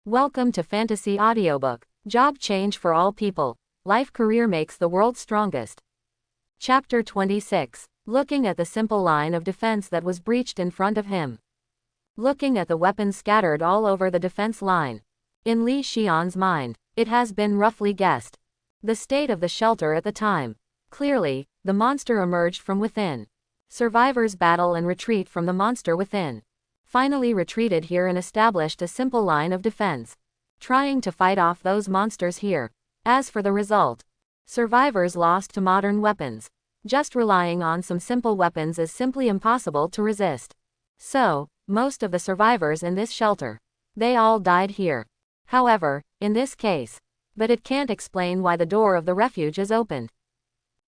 Welcome to Fantasy Audiobook. Job change for all people. Life career makes the world strongest. Chapter 26. Looking at the simple line of defense that was breached in front of him. Looking at the weapons scattered all over the defense line. In Li Xian's mind, it has been roughly guessed. The state of the shelter at the time. Clearly, the monster emerged from within. Survivors battle and retreat from the monster within. Finally retreated here and established a simple line of defense, trying to fight off those monsters here. As for the result, survivors lost to modern weapons. Just relying on some simple weapons is simply impossible to resist. So, most of the survivors in this shelter, they all died here. However, in this case, but it can't explain why the door of the refuge is opened.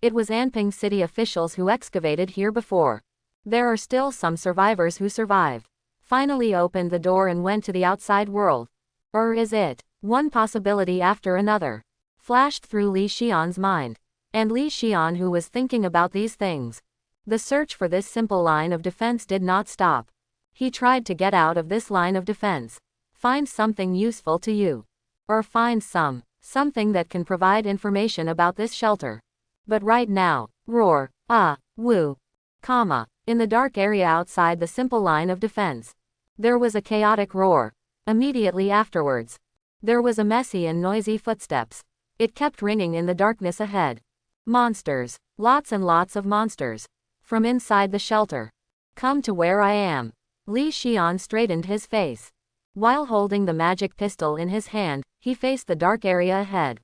It was Anping city officials who excavated here before. There are still some survivors who survived. Finally opened the door and went to the outside world. Or is it? One possibility after another flashed through Li Xian's mind. And Li Xian, who was thinking about these things. The search for this simple line of defense did not stop. He tried to get out of this line of defense. Find something useful to you. Or find something that can provide information about this shelter. But right now, roar, woo, in the dark area outside the simple line of defense. There was a chaotic roar. Immediately afterwards, there was a messy and noisy footsteps. It kept ringing in the darkness ahead. Monsters. Lots and lots of monsters. From inside the shelter. Come to where I am. Li Xian straightened his face. While holding the magic pistol in his hand, he faced the dark area ahead.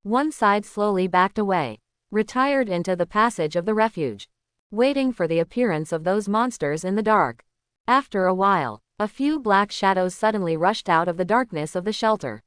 One side slowly backed away. Retired into the passage of the refuge. Waiting for the appearance of those monsters in the dark. After a while, a few black shadows suddenly rushed out of the darkness of the shelter,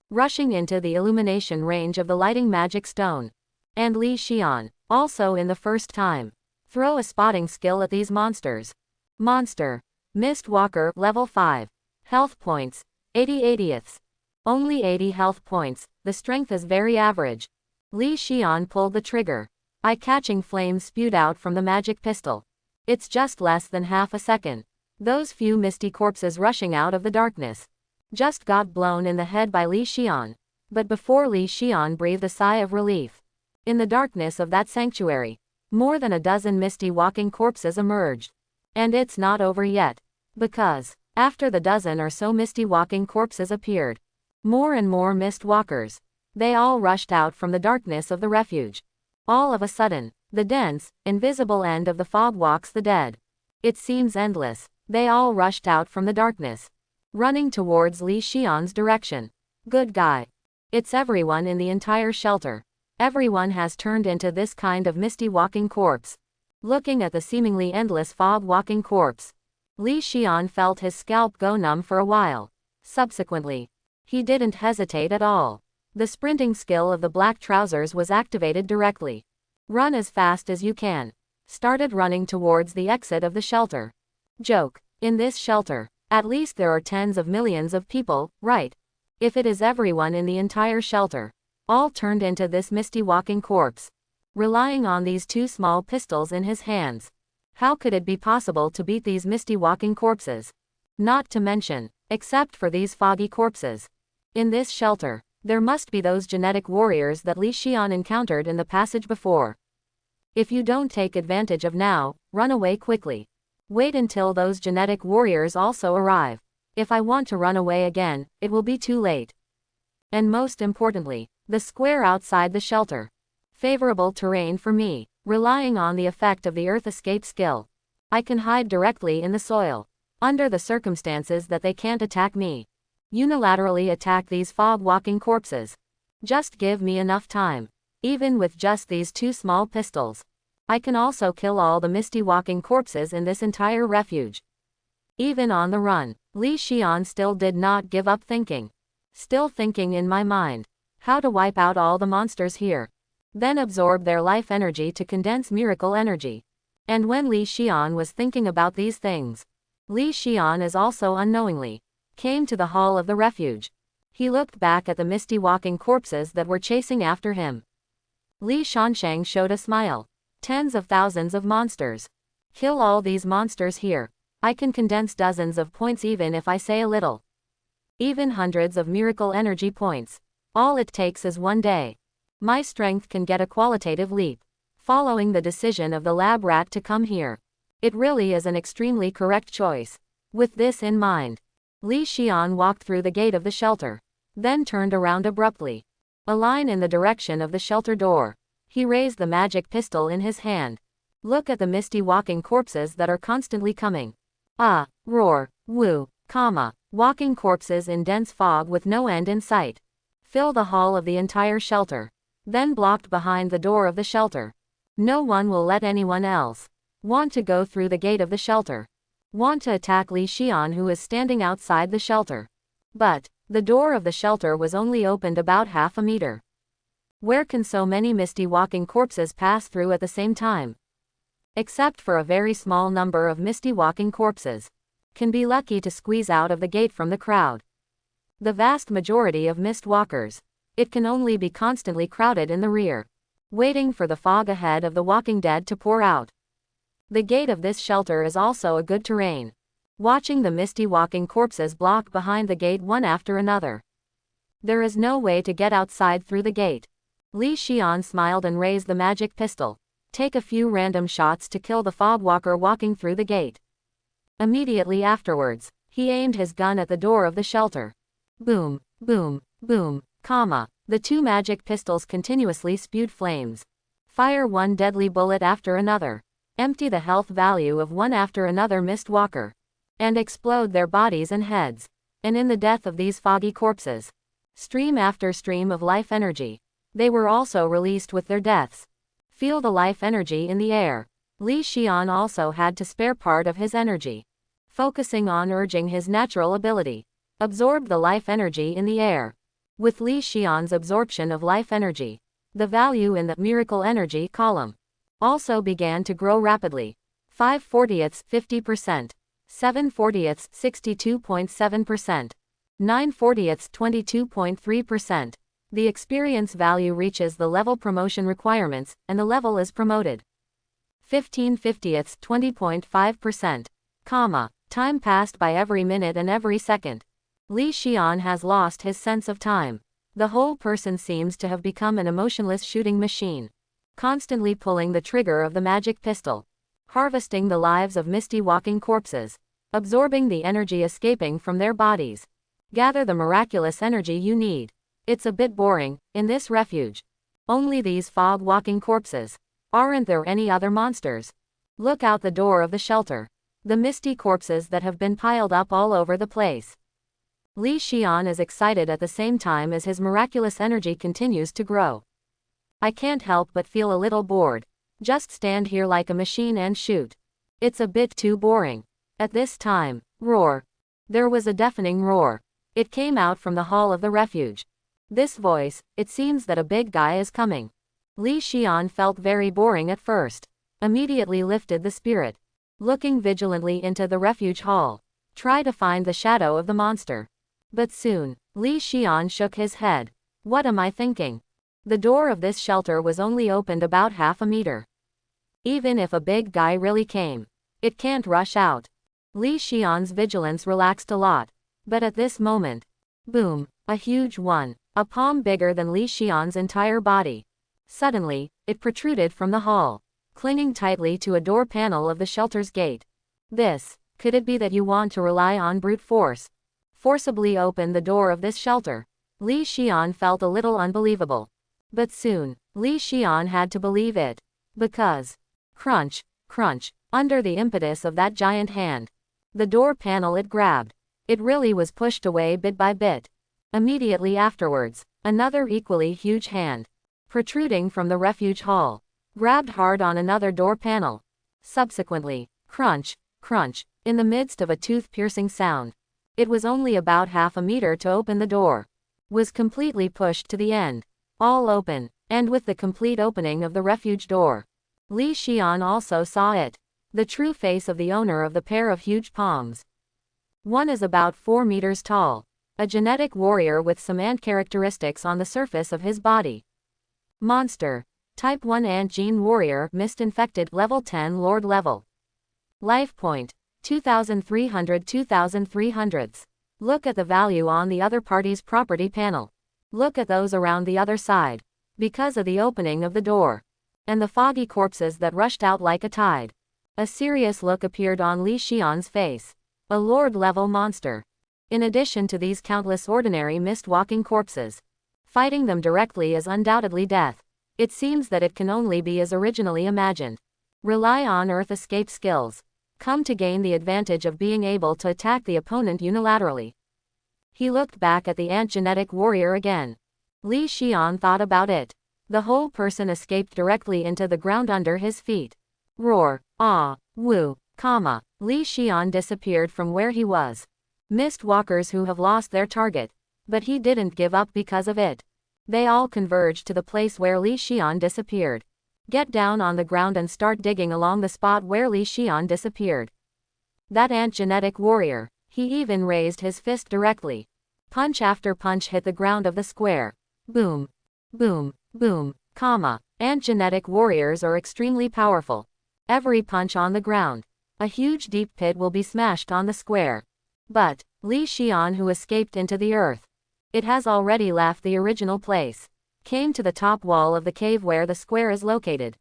rushing into the illumination range of the lighting magic stone. And Li Xian, also in the first time, throw a spotting skill at these monsters. Monster. Mist Walker, level 5. Health points, 80/80ths. Only 80 health points, the strength is very average. Li Xian pulled the trigger. Eye-catching flames spewed out from the magic pistol. It's just less than half a second. Those few misty corpses rushing out of the darkness just got blown in the head by Li Xian. But before Li Xian breathed a sigh of relief, in the darkness of that sanctuary, more than a dozen misty walking corpses emerged. And it's not over yet. Because, after the dozen or so misty walking corpses appeared, more and more mist walkers. They all rushed out from the darkness of the refuge. All of a sudden, the dense, invisible end of the fog walks the dead. It seems endless. They all rushed out from the darkness, running towards Li Xian's direction. Good guy. It's everyone in the entire shelter. Everyone has turned into this kind of misty walking corpse. Looking at the seemingly endless fog walking corpse, Li Xian felt his scalp go numb for a while. Subsequently, he didn't hesitate at all. The sprinting skill of the black trousers was activated directly. Run as fast as you can. Started running towards the exit of the shelter. Joke. In this shelter, at least there are tens of millions of people, right? If it is everyone in the entire shelter, all turned into this misty walking corpse, relying on these two small pistols in his hands, how could it be possible to beat these misty walking corpses? Not to mention, except for these foggy corpses. In this shelter, there must be those genetic warriors that Li Xian encountered in the passage before. If you don't take advantage of now, run away quickly. Wait until those genetic warriors also arrive. If I want to run away again, it will be too late. And most importantly, the square outside the shelter. Favorable terrain for me, relying on the effect of the earth escape skill. I can hide directly in the soil, under the circumstances that they can't attack me. Unilaterally attack these fog-walking corpses. Just give me enough time. Even with just these two small pistols, I can also kill all the misty walking corpses in this entire refuge. Even on the run, Li Xian still did not give up thinking. Still thinking in my mind, how to wipe out all the monsters here. Then absorb their life energy to condense miracle energy. And when Li Xian was thinking about these things, Li Xian is also unknowingly came to the hall of the refuge. He looked back at the misty walking corpses that were chasing after him. Li Shansheng showed a smile. Tens of thousands of monsters. Kill all these monsters here. I can condense dozens of points even if I say a little. Even hundreds of miracle energy points. All it takes is one day. My strength can get a qualitative leap. Following the decision of the lab rat to come here. It really is an extremely correct choice. With this in mind, Li Xian walked through the gate of the shelter. Then turned around abruptly. A line in the direction of the shelter door. He raised the magic pistol in his hand. Look at the misty walking corpses that are constantly coming. Ah, roar, woo, comma, walking corpses in dense fog with no end in sight. Fill the hall of the entire shelter. Then blocked behind the door of the shelter. No one will let anyone else. Want to go through the gate of the shelter. Want to attack Li Xian, who is standing outside the shelter. But the door of the shelter was only opened about half a meter. Where can so many misty walking corpses pass through at the same time? Except for a very small number of misty walking corpses. Can be lucky to squeeze out of the gate from the crowd. The vast majority of mist walkers. It can only be constantly crowded in the rear. Waiting for the fog ahead of the walking dead to pour out. The gate of this shelter is also a good terrain. Watching the misty walking corpses block behind the gate one after another. There is no way to get outside through the gate. Li Xian smiled and raised the magic pistol. Take a few random shots to kill the fog walker walking through the gate. Immediately afterwards, he aimed his gun at the door of the shelter. Boom, boom, boom, comma. The two magic pistols continuously spewed flames. Fire one deadly bullet after another. Empty the health value of one after another mist walker. And explode their bodies and heads. And in the death of these foggy corpses. Stream after stream of life energy. They were also released with their deaths. Feel the life energy in the air. Li Xian also had to spare part of his energy. Focusing on urging his natural ability. Absorb the life energy in the air. With Li Xian's absorption of life energy, the value in the miracle energy column also began to grow rapidly. 5/40ths 50%, 7/40ths 62.7%, 9/40ths 22.3%. The experience value reaches the level promotion requirements, and the level is promoted. 15/50ths 20.5%, comma. Time passed by every minute and every second. Li Xian has lost his sense of time. The whole person seems to have become an emotionless shooting machine. Constantly pulling the trigger of the magic pistol. Harvesting the lives of misty walking corpses. Absorbing the energy escaping from their bodies. Gather the miraculous energy you need. It's a bit boring, in this refuge. Only these fog walking corpses. Aren't there any other monsters? Look out the door of the shelter. The misty corpses that have been piled up all over the place. Li Xian is excited at the same time as his miraculous energy continues to grow. I can't help but feel a little bored. Just stand here like a machine and shoot. It's a bit too boring. At this time, roar. There was a deafening roar. It came out from the hall of the refuge. This voice, it seems that a big guy is coming. Li Xian felt very boring at first. Immediately lifted the spirit. Looking vigilantly into the refuge hall. Try to find the shadow of the monster. But soon, Li Xian shook his head. What am I thinking? The door of this shelter was only opened about half a meter. Even if a big guy really came, it can't rush out. Li Xian's vigilance relaxed a lot. But at this moment, boom, a huge one, a palm bigger than Li Xian's entire body. Suddenly, it protruded from the hall, clinging tightly to a door panel of the shelter's gate. Could it be that you want to rely on brute force? Forcibly open the door of this shelter. Li Xian felt a little unbelievable. But soon, Li Xian had to believe it. Because, crunch, crunch, under the impetus of that giant hand. The door panel it grabbed. It really was pushed away bit by bit. Immediately afterwards, another equally huge hand, protruding from the refuge hall, grabbed hard on another door panel. Subsequently, crunch, crunch, in the midst of a tooth-piercing sound. It was only about half a meter to open the door. Was completely pushed to the end. All open, and with the complete opening of the refuge door. Li Xian also saw it. The true face of the owner of the pair of huge palms. One is about 4 meters tall. A genetic warrior with some ant characteristics on the surface of his body. Monster. Type 1 ant gene warrior, mist-infected, level 10 Lord level. Life point. 2300 2300. Look at the value on the other party's property panel. Look at those around the other side. Because of the opening of the door. And the foggy corpses that rushed out like a tide. A serious look appeared on Li Xian's face. A lord-level monster. In addition to these countless ordinary mist-walking corpses. Fighting them directly is undoubtedly death. It seems that it can only be as originally imagined. Rely on earth escape skills. Come to gain the advantage of being able to attack the opponent unilaterally. He looked back at the ant-genetic warrior again. Li Xian thought about it. The whole person escaped directly into the ground under his feet. Roar, ah, woo, comma. Li Xian disappeared from where he was. Mist walkers who have lost their target. But he didn't give up because of it. They all converged to the place where Li Xian disappeared. Get down on the ground and start digging along the spot where Li Xian disappeared. That ant-genetic warrior. He even raised his fist directly. Punch after punch hit the ground of the square. Boom. Boom. Boom. Comma. Ant-genetic warriors are extremely powerful. Every punch on the ground. A huge deep pit will be smashed on the square. But, Li Xian, who escaped into the earth. It has already left the original place. Came to the top wall of the cave where the square is located.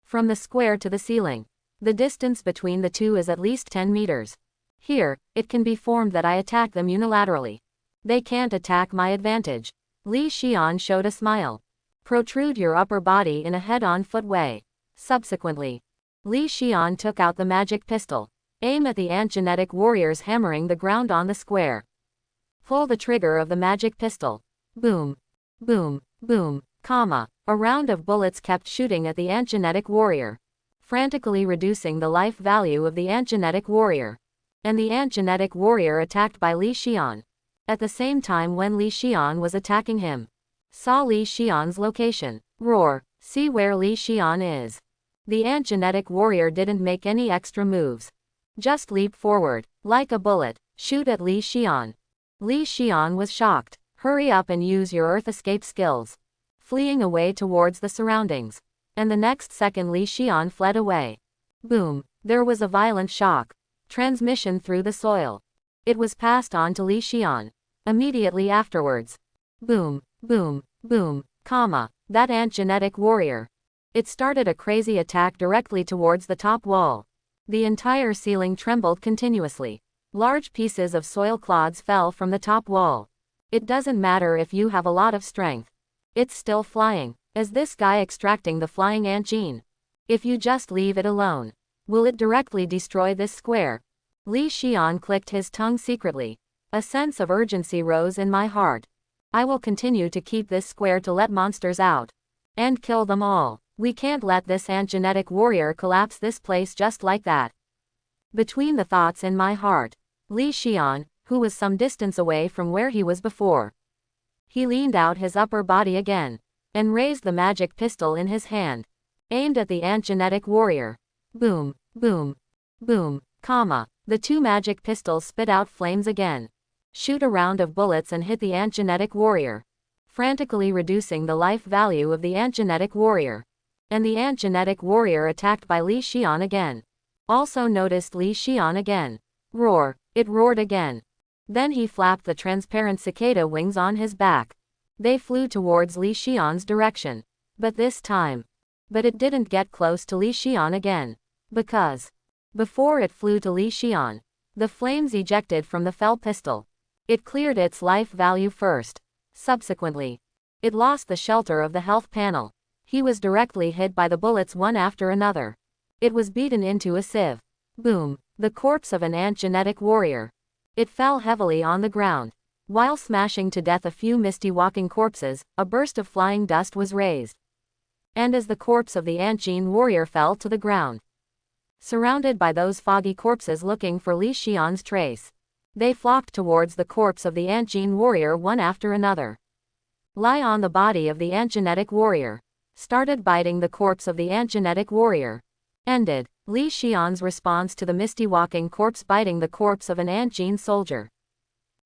From the square to the ceiling. The distance between the two is at least 10 meters. Here, it can be formed that I attack them unilaterally. They can't attack my advantage. Li Xian showed a smile. Protrude your upper body in a head-on foot way. Subsequently, Li Xian took out the magic pistol. Aim at the ant-genetic warriors hammering the ground on the square. Pull the trigger of the magic pistol. Boom. Boom. Boom. Comma. A round of bullets kept shooting at the ant-genetic warrior. Frantically reducing the life value of the ant-genetic warrior. And the ant-genetic warrior attacked by Li Xian. At the same time when Li Xian was attacking him. Saw Li Xian's location. Roar. See where Li Xian is. The ant-genetic warrior didn't make any extra moves. Just leap forward. Like a bullet. Shoot at Li Xian. Li Xian was shocked. Hurry up and use your earth escape skills. Fleeing away towards the surroundings. And the next second Li Xian fled away. Boom. There was a violent shock. Transmission through the soil. It was passed on to Li Xian. Immediately afterwards. Boom. Boom. Boom. Comma. That ant-genetic warrior. It started a crazy attack directly towards the top wall. The entire ceiling trembled continuously. Large pieces of soil clods fell from the top wall. It doesn't matter if you have a lot of strength. It's still flying. Is this guy extracting the flying ant gene? If you just leave it alone, will it directly destroy this square? Li Xian clicked his tongue secretly. A sense of urgency rose in my heart. I will continue to keep this square to let monsters out. And kill them all. We can't let this ant-genetic warrior collapse this place just like that. Between the thoughts in my heart, Li Xian, who was some distance away from where he was before. He leaned out his upper body again, and raised the magic pistol in his hand. Aimed at the ant-genetic warrior. Boom, boom, boom, comma. The two magic pistols spit out flames again. Shoot a round of bullets and hit the ant-genetic warrior. Frantically reducing the life value of the ant-genetic warrior. And the ant-genetic warrior attacked by Li Xian again. Also noticed Li Xian again. Roar. It roared again. Then he flapped the transparent cicada wings on his back. They flew towards Li Xian's direction. But it didn't get close to Li Xian again. Because, before it flew to Li Xian, the flames ejected from the fell pistol. It cleared its life value first. Subsequently, it lost the shelter of the health panel. He was directly hit by the bullets one after another. It was beaten into a sieve. Boom. The corpse of an ant-genetic warrior. It fell heavily on the ground. While smashing to death a few misty walking corpses, a burst of flying dust was raised. And as the corpse of the ant-gene warrior fell to the ground, surrounded by those foggy corpses looking for Li Xian's trace, they flocked towards the corpse of the ant-gene warrior one after another. Lie on the body of the ant-genetic warrior. Started biting the corpse of the ant-genetic warrior. Ended. Li Xian's response to the misty walking corpse biting the corpse of an ant-gene soldier.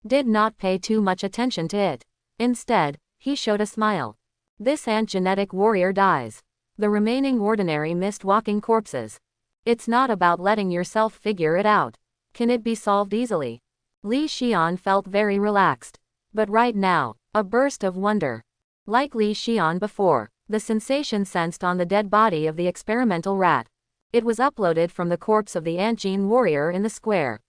Did not pay too much attention to it. Instead, he showed a smile. This ant-genetic warrior dies. The remaining ordinary mist-walking corpses. It's not about letting yourself figure it out. Can it be solved easily? Li Xian felt very relaxed. But right now, a burst of wonder. Like Li Xian before, the sensation sensed on the dead body of the experimental rat. It was uploaded from the corpse of the ant gene warrior in the square.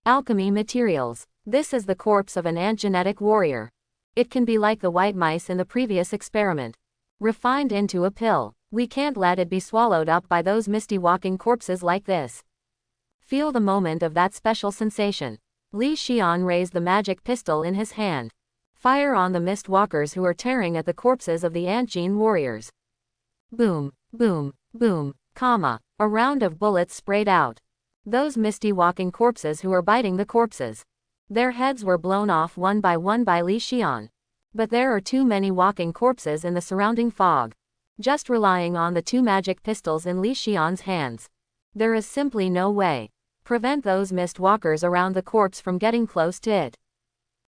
Alchemy materials. This is the corpse of an ant genetic warrior. It can be like the white mice in the previous experiment. Refined into a pill. We can't let it be swallowed up by those misty walking corpses like this. Feel the moment of that special sensation. Li Xian raised the magic pistol in his hand. Fire on the mist walkers who are tearing at the corpses of the ant gene warriors. Boom, boom, boom, comma. A round of bullets sprayed out. Those misty walking corpses who are biting the corpses. Their heads were blown off one by Li Xian. But there are too many walking corpses in the surrounding fog. Just relying on the two magic pistols in Li Xian's hands. There is simply no way. Prevent those mist walkers around the corpse from getting close to it.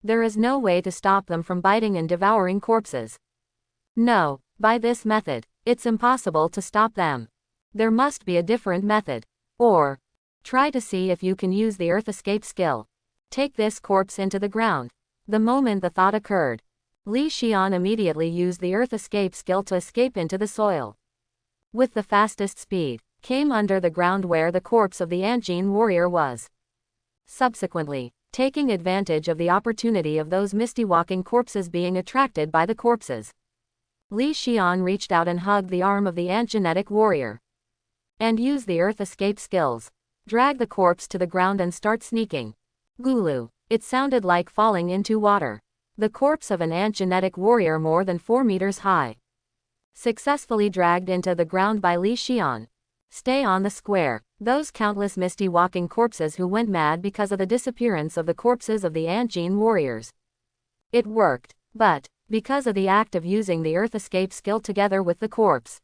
There is no way to stop them from biting and devouring corpses. No, by this method, it's impossible to stop them. There must be a different method. Or, try to see if you can use the earth escape skill. Take this corpse into the ground. The moment the thought occurred, Li Xian immediately used the earth escape skill to escape into the soil. With the fastest speed, came under the ground where the corpse of the ant gene warrior was. Subsequently, taking advantage of the opportunity of those misty walking corpses being attracted by the corpses, Li Xian reached out and hugged the arm of the ant genetic warrior. And used the earth escape skills. Drag the corpse to the ground and start sneaking. Gulu. It sounded like falling into water. The corpse of an ant genetic warrior more than 4 meters high. Successfully dragged into the ground by Li Xian. Stay on the square. Those countless misty walking corpses who went mad because of the disappearance of the corpses of the ant gene warriors. It worked, but, because of the act of using the earth escape skill together with the corpse,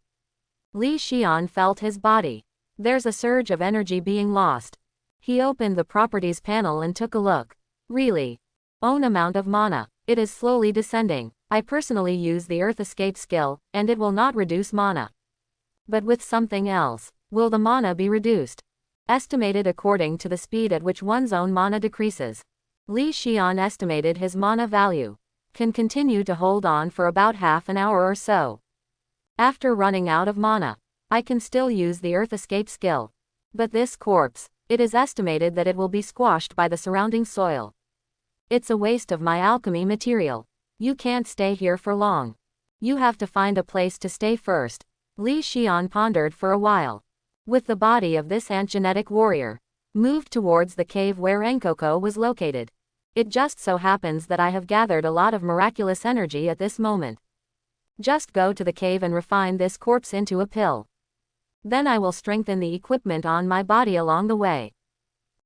Li Xian felt his body. There's a surge of energy being lost. He opened the properties panel and took a look. Really? Own amount of mana. It is slowly descending. I personally use the earth escape skill, and it will not reduce mana. But with something else, will the mana be reduced? Estimated according to the speed at which one's own mana decreases. Li Xian estimated his mana value. Can continue to hold on for about half an hour or so. After running out of mana, I can still use the earth escape skill. But this corpse, it is estimated that it will be squashed by the surrounding soil. It's a waste of my alchemy material. You can't stay here for long. You have to find a place to stay first. Li Xian pondered for a while. With the body of this ant genetic warrior, moved towards the cave where Enkoko was located. It just so happens that I have gathered a lot of miraculous energy at this moment. Just go to the cave and refine this corpse into a pill. Then I will strengthen the equipment on my body along the way.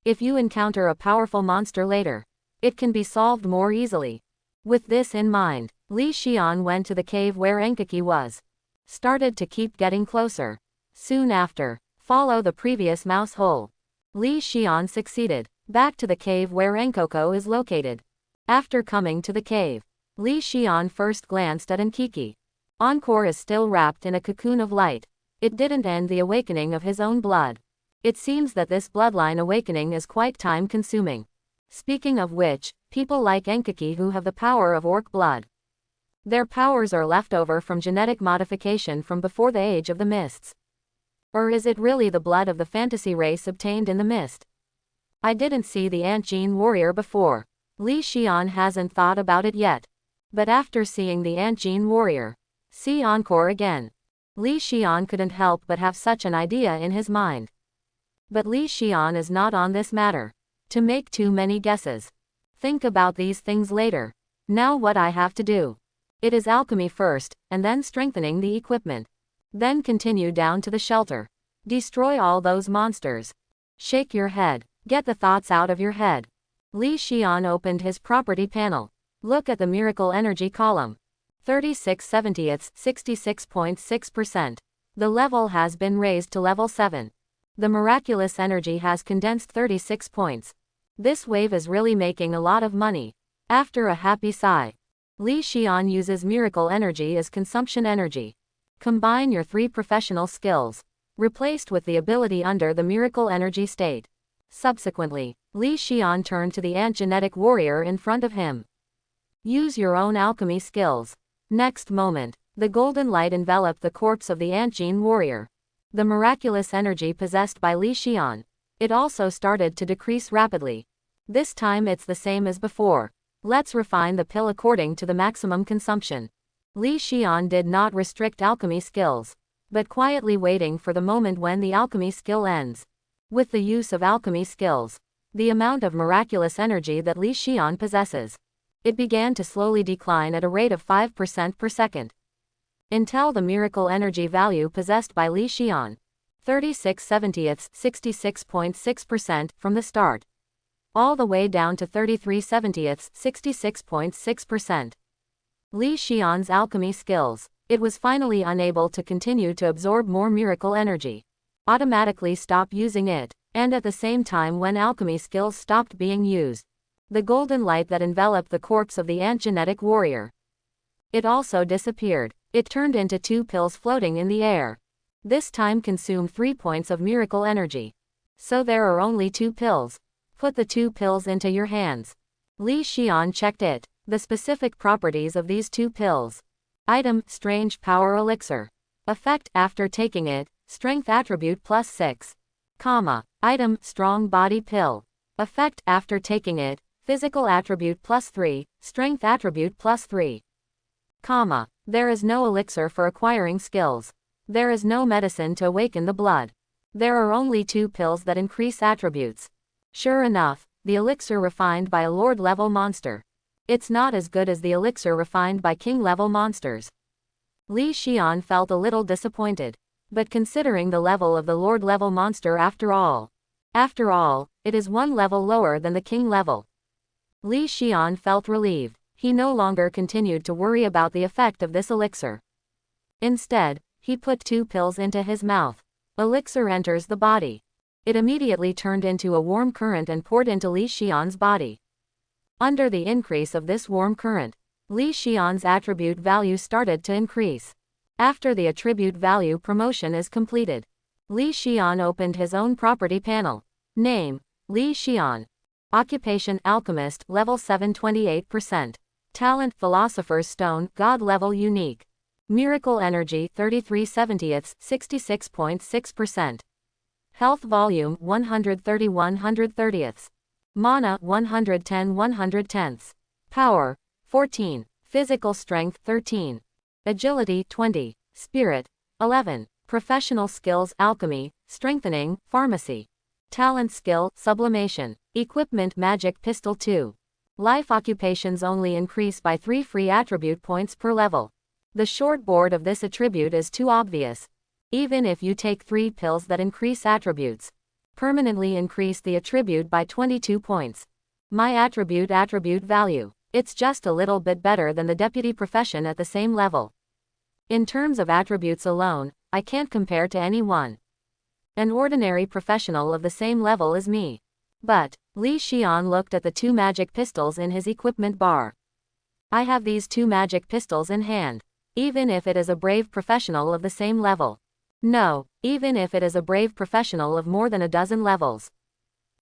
If you encounter a powerful monster later, it can be solved more easily. With this in mind, Li Xian went to the cave where Enkaki was. Started to keep getting closer. Soon after, follow the previous mouse hole. Li Xian succeeded. Back to the cave where Enkoko is located. After coming to the cave, Li Xian first glanced at Enkiki. Encore is still wrapped in a cocoon of light. It didn't end the awakening of his own blood. It seems that this bloodline awakening is quite time-consuming. Speaking of which, people like Enkaki who have the power of orc blood. Their powers are left over from genetic modification from before the age of the mists. Or is it really the blood of the fantasy race obtained in the mist? I didn't see the ant gene warrior before. Li Xian hasn't thought about it yet. But after seeing the ant gene warrior, see Encore again. Li Xian couldn't help but have such an idea in his mind. But Li Xian is not on this matter to make too many guesses. Think about these things later. Now what I have to do. It is alchemy first, and then strengthening the equipment. Then continue down to the shelter. Destroy all those monsters. Shake your head. Get the thoughts out of your head. Li Xian opened his property panel. Look at the miracle energy column. 36/70ths, 66.6%. The level has been raised to level 7. The miraculous energy has condensed 36 points. This wave is really making a lot of money. After a happy sigh, Li Xian uses miracle energy as consumption energy. Combine your 3 professional skills, replaced with the ability under the miracle energy state. Subsequently, Li Xian turned to the ant genetic warrior in front of him. Use your own alchemy skills. Next moment, the golden light enveloped the corpse of the ant gene warrior. The miraculous energy possessed by Li Xian. It also started to decrease rapidly. This time it's the same as before. Let's refine the pill according to the maximum consumption. Li Xian did not restrict alchemy skills, but quietly waiting for the moment when the alchemy skill ends. With the use of alchemy skills, the amount of miraculous energy that Li Xian possesses, it began to slowly decline at a rate of 5% per second. Until the miracle energy value possessed by Li Xian, 36/70ths, 66.6% from the start, all the way down to 33/70ths, 66.6%. Li Xian's alchemy skills, it was finally unable to continue to absorb more miracle energy. Automatically stop using it, and at the same time when alchemy skills stopped being used, the golden light that enveloped the corpse of the ant genetic warrior, it also disappeared. It turned into 2 pills floating in the air. This time consumed 3 points of miracle energy. So there are only 2 pills. Put the 2 pills into your hands. Li Xian checked it. The specific properties of these 2 pills. Item, Strange Power Elixir. Effect, after taking it, Strength Attribute +6. Item, Strong Body Pill. Effect, after taking it, Physical Attribute +3, Strength Attribute +3. There is no elixir for acquiring skills. There is no medicine to awaken the blood. There are only 2 pills that increase attributes. Sure enough, the elixir refined by a Lord-level monster. It's not as good as the elixir refined by King-level monsters. Li Xian felt a little disappointed. But considering the level of the Lord-level monster after all, it is 1 level lower than the King level. Li Xian felt relieved. He no longer continued to worry about the effect of this elixir. Instead, he put 2 pills into his mouth. Elixir enters the body. It immediately turned into a warm current and poured into Li Xian's body. Under the increase of this warm current, Li Xian's attribute value started to increase. After the attribute value promotion is completed, Li Xian opened his own property panel. Name, Li Xian. Occupation, Alchemist, level 7, 28%. Talent, Philosopher's Stone, God level unique. Miracle Energy, 33/70ths, 66.6%. Health Volume, 130 130ths. Mana, 110 110ths. Power, 14. Physical Strength, 13. Agility, 20. Spirit, 11. Professional Skills, Alchemy, Strengthening, Pharmacy. Talent Skill, Sublimation. Equipment, Magic Pistol 2. Life occupations only increase by 3 free attribute points per level. The short board of this attribute is too obvious. Even if you take 3 pills that increase attributes, permanently increase the attribute by 22 points. My attribute value, it's just a little bit better than the deputy profession at the same level. In terms of attributes alone, I can't compare to anyone. An ordinary professional of the same level as me. But, Li Xian looked at the 2 magic pistols in his equipment bar. I have these 2 magic pistols in hand. Even if it is a brave professional of the same level. No, even if it is a brave professional of more than a dozen levels.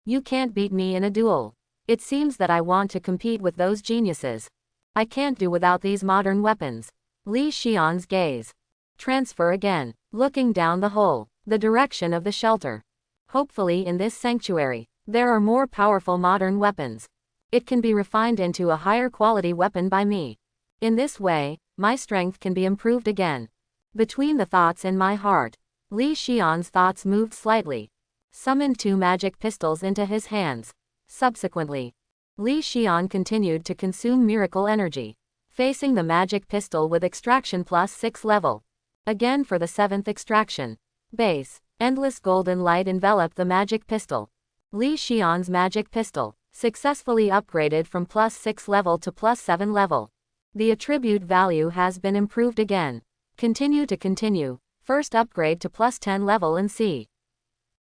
You can't beat me in a duel. It seems that I want to compete with those geniuses. I can't do without these modern weapons. Li Xian's gaze. Transfer again, looking down the hole, the direction of the shelter. Hopefully in this sanctuary, there are more powerful modern weapons. It can be refined into a higher quality weapon by me. In this way, my strength can be improved again. Between the thoughts in my heart, Li Xian's thoughts moved slightly. Summoned 2 magic pistols into his hands. Subsequently, Li Xian continued to consume miracle energy, facing the magic pistol with extraction +6 level. Again for the 7th extraction. Base, endless golden light enveloped the magic pistol. Li Xian's magic pistol, successfully upgraded from +6 level to +7 level. The attribute value has been improved again. Continue. First upgrade to +10 level and C.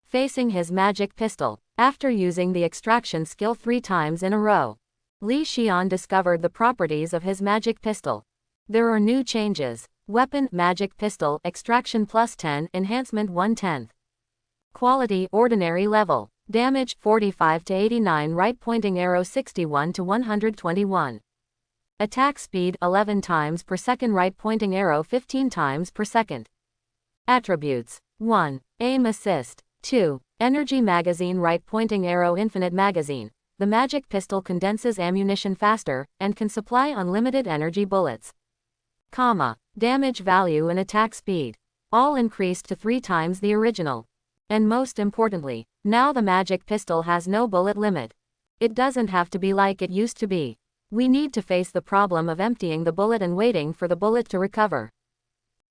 Facing his magic pistol, after using the extraction skill 3 times in a row, Li Xian discovered the properties of his magic pistol. There are new changes. Weapon, magic pistol, extraction +10, enhancement 1/10. Quality, ordinary level. Damage 45 to 89, right pointing arrow 61 to 121. Attack speed 11 times per second, right pointing arrow 15 times per second. Attributes: 1. Aim assist. 2. Energy magazine, right pointing arrow infinite magazine. The magic pistol condenses ammunition faster, and can supply unlimited energy bullets. Damage value and attack speed. All increased to 3 times the original. And most importantly, now the magic pistol has no bullet limit. It doesn't have to be like it used to be. We need to face the problem of emptying the bullet and waiting for the bullet to recover.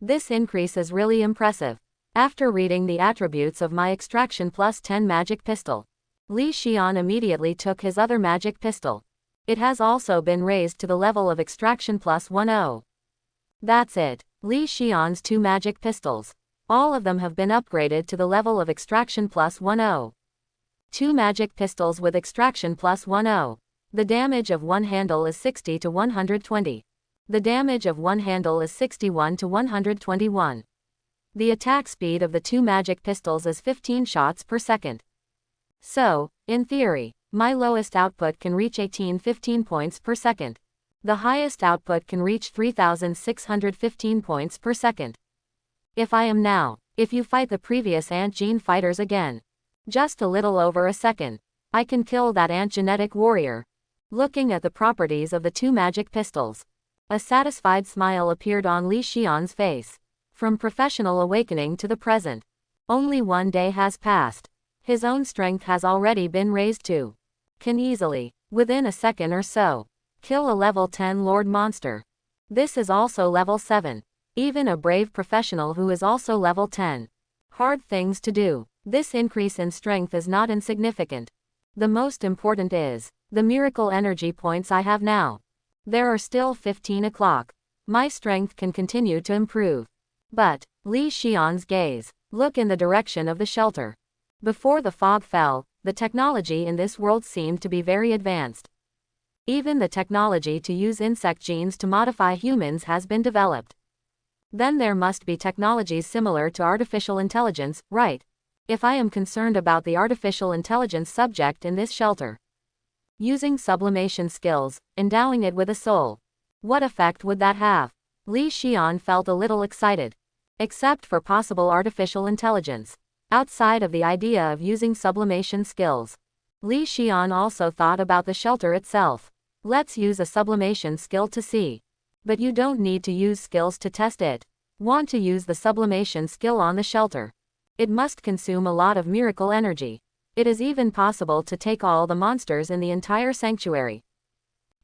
This increase is really impressive. After reading the attributes of my Extraction Plus 10 magic pistol, Li Xian immediately took his other magic pistol. It has also been raised to the level of Extraction Plus 10. That's it. Li Xian's 2 magic pistols. All of them have been upgraded to the level of Extraction Plus 10. 2 magic pistols with Extraction Plus 10. The damage of one handle is 60 to 120. The damage of one handle is 61 to 121. The attack speed of the 2 magic pistols is 15 shots per second. So, in theory, my lowest output can reach 15 points per second. The highest output can reach 3615 points per second. If you fight the previous ant gene fighters again, just a little over a second, I can kill that ant genetic warrior. Looking at the properties of the 2 magic pistols, a satisfied smile appeared on Li Xian's face. From professional awakening to the present, only 1 day has passed. His own strength has already been raised to can easily, within a second or so, kill a level 10 Lord monster. This is also level 7. Even a brave professional who is also level 10. Hard things to do. This increase in strength is not insignificant. The most important is the miracle energy points I have now. There are still 15 o'clock. My strength can continue to improve. But Li Xian's gaze look in the direction of the shelter. Before the fog fell, the technology in this world seemed to be very advanced. Even the technology to use insect genes to modify humans has been developed. Then there must be technologies similar to artificial intelligence, right? If I am concerned about the artificial intelligence subject in this shelter, using sublimation skills, endowing it with a soul, what effect would that have? Li Xian felt a little excited. Except for possible artificial intelligence, outside of the idea of using sublimation skills, Li Xian also thought about the shelter itself. Let's use a sublimation skill to see. But you don't need to use skills to test it. Want to use the sublimation skill on the shelter? It must consume a lot of miracle energy. It is even possible to take all the monsters in the entire sanctuary.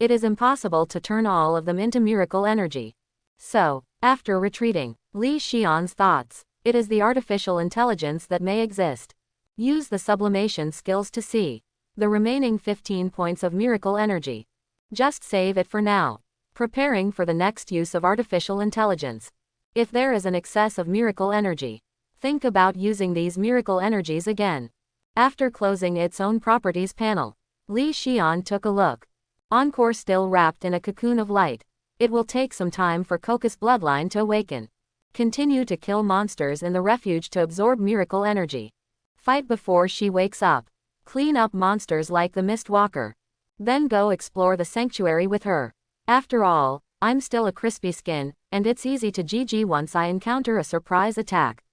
It is impossible to turn all of them into miracle energy. So, after retreating, Li Xian's thoughts, it is the artificial intelligence that may exist. Use the sublimation skills to see the remaining 15 points of miracle energy. Just save it for now. Preparing for the next use of artificial intelligence. If there is an excess of miracle energy, think about using these miracle energies again. After closing its own properties panel, Li Xian took a look. Encore still wrapped in a cocoon of light. It will take some time for Coca's bloodline to awaken. Continue to kill monsters in the refuge to absorb miracle energy. Fight before she wakes up. Clean up monsters like the Mistwalker. Then go explore the sanctuary with her. After all, I'm still a crispy skin, and it's easy to GG once I encounter a surprise attack.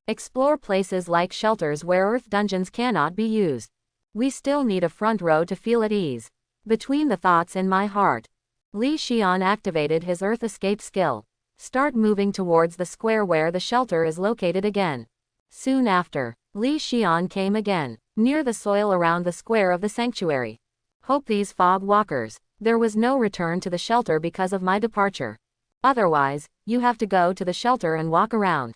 Explore places like shelters where earth dungeons cannot be used. We still need a front row to feel at ease. Between the thoughts in my heart, Li Xian activated his earth escape skill. Start moving towards the square where the shelter is located again. Soon after, Li Xian came again, near the soil around the square of the sanctuary. Hope these fog walkers. There was no return to the shelter because of my departure. Otherwise, you have to go to the shelter and walk around.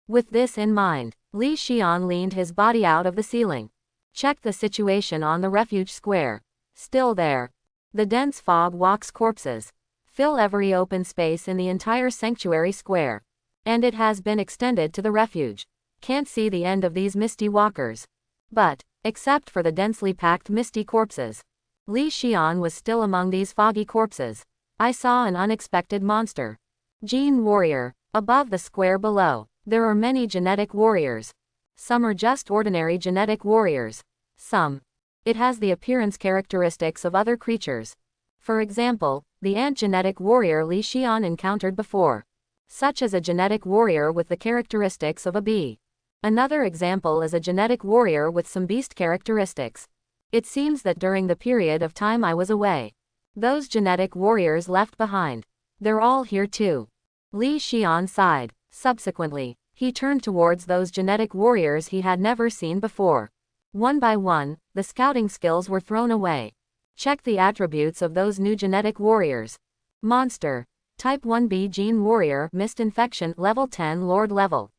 With this in mind, Li Xian leaned his body out of the ceiling. Checked the situation on the refuge square. Still there. The dense fog walks corpses. Fill every open space in the entire sanctuary square. And it has been extended to the refuge. Can't see the end of these misty walkers. But, except for the densely packed misty corpses, Li Xian was still among these foggy corpses. I saw an unexpected monster. Gene warrior. Above the square below, there are many genetic warriors. Some are just ordinary genetic warriors. Some. It has the appearance characteristics of other creatures. For example, the ant genetic warrior Li Xian encountered before. Such as a genetic warrior with the characteristics of a bee. Another example is a genetic warrior with some beast characteristics. It seems that during the period of time I was away, those genetic warriors left behind. They're all here too. Li Xian sighed. Subsequently, he turned towards those genetic warriors he had never seen before. One by one, the scouting skills were thrown away. Check the attributes of those new genetic warriors. Monster. Type 1b Gene Warrior, Mist Infection, Level 10 Lord Level.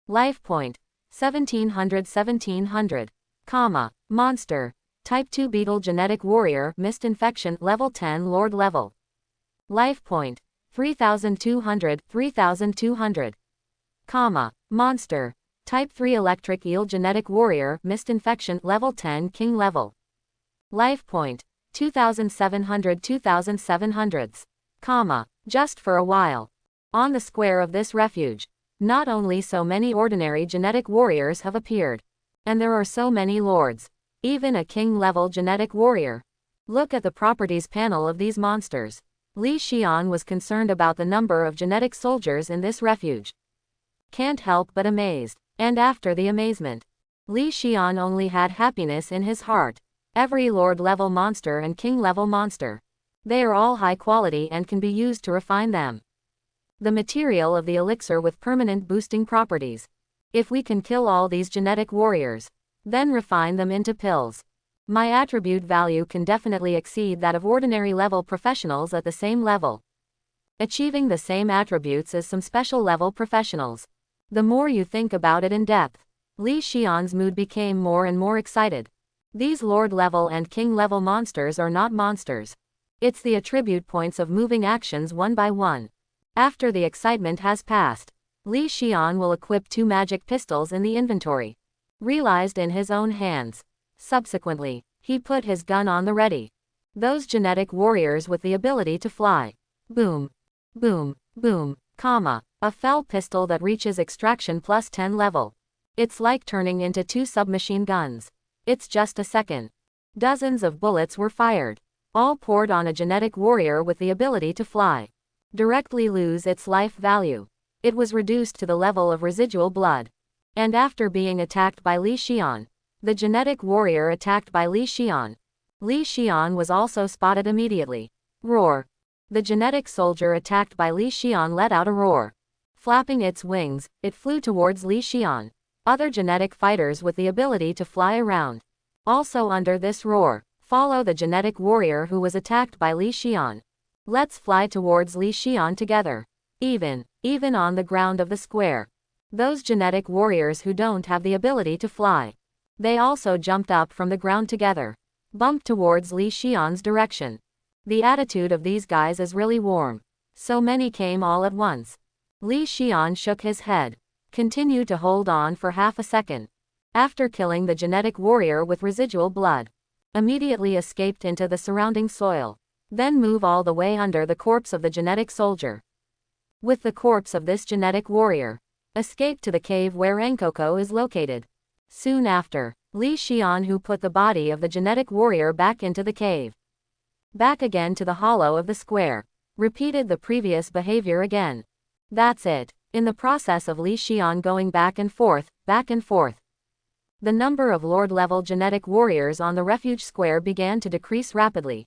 Life Point. 1700. Monster. Type 2 Beetle Genetic Warrior, Mist Infection, Level 10 Lord Level. Life Point. 3200. Monster. Type 3 Electric Eel Genetic Warrior, Mist Infection, Level 10 King Level. Life Point. 2700. Just for a while. On the square of this refuge, not only so many ordinary genetic warriors have appeared, and there are so many lords, even a king-level genetic warrior. Look at the properties panel of these monsters. Li Xian was concerned about the number of genetic soldiers in this refuge. Can't help but amazed. And after the amazement, Li Xian only had happiness in his heart. Every lord-level monster and king-level monster. They are all high quality and can be used to refine them. The material of the elixir with permanent boosting properties. If we can kill all these genetic warriors, then refine them into pills, my attribute value can definitely exceed that of ordinary level professionals at the same level, achieving the same attributes as some special level professionals. The more you think about it in depth, Li Xian's mood became more and more excited. These lord level and king level monsters are not monsters. It's the attribute points of moving actions one by one. After the excitement has passed, Li Xian will equip 2 magic pistols in the inventory, realized in his own hands. Subsequently, he put his gun on the ready. Those genetic warriors with the ability to fly. Boom. Boom. Boom. A fell pistol that reaches extraction plus 10 level. It's like turning into 2 submachine guns. It's just a second. Dozens of bullets were fired, all poured on a genetic warrior with the ability to fly. Directly lose its life value. It was reduced to the level of residual blood. And after being attacked by Li Xian, the genetic warrior attacked by Li Xian. Li Xian was also spotted immediately. Roar. The genetic soldier attacked by Li Xian let out a roar. Flapping its wings, it flew towards Li Xian. Other genetic fighters with the ability to fly around. Also under this roar, follow the genetic warrior who was attacked by Li Xian. Let's fly towards Li Xian together. Even on the ground of the square. Those genetic warriors who don't have the ability to fly. They also jumped up from the ground together. Bumped towards Li Xian's direction. The attitude of these guys is really warm. So many came all at once. Li Xian shook his head. Continued to hold on for half a second. After killing the genetic warrior with residual blood. Immediately escaped into the surrounding soil. Then move all the way under the corpse of the genetic soldier. With the corpse of this genetic warrior. Escape to the cave where Enkoko is located. Soon after, Li Xian who put the body of the genetic warrior back into the cave. Back again to the hollow of the square. Repeated the previous behavior again. That's it. In the process of Li Xian going back and forth, the number of lord-level genetic warriors on the refuge square began to decrease rapidly.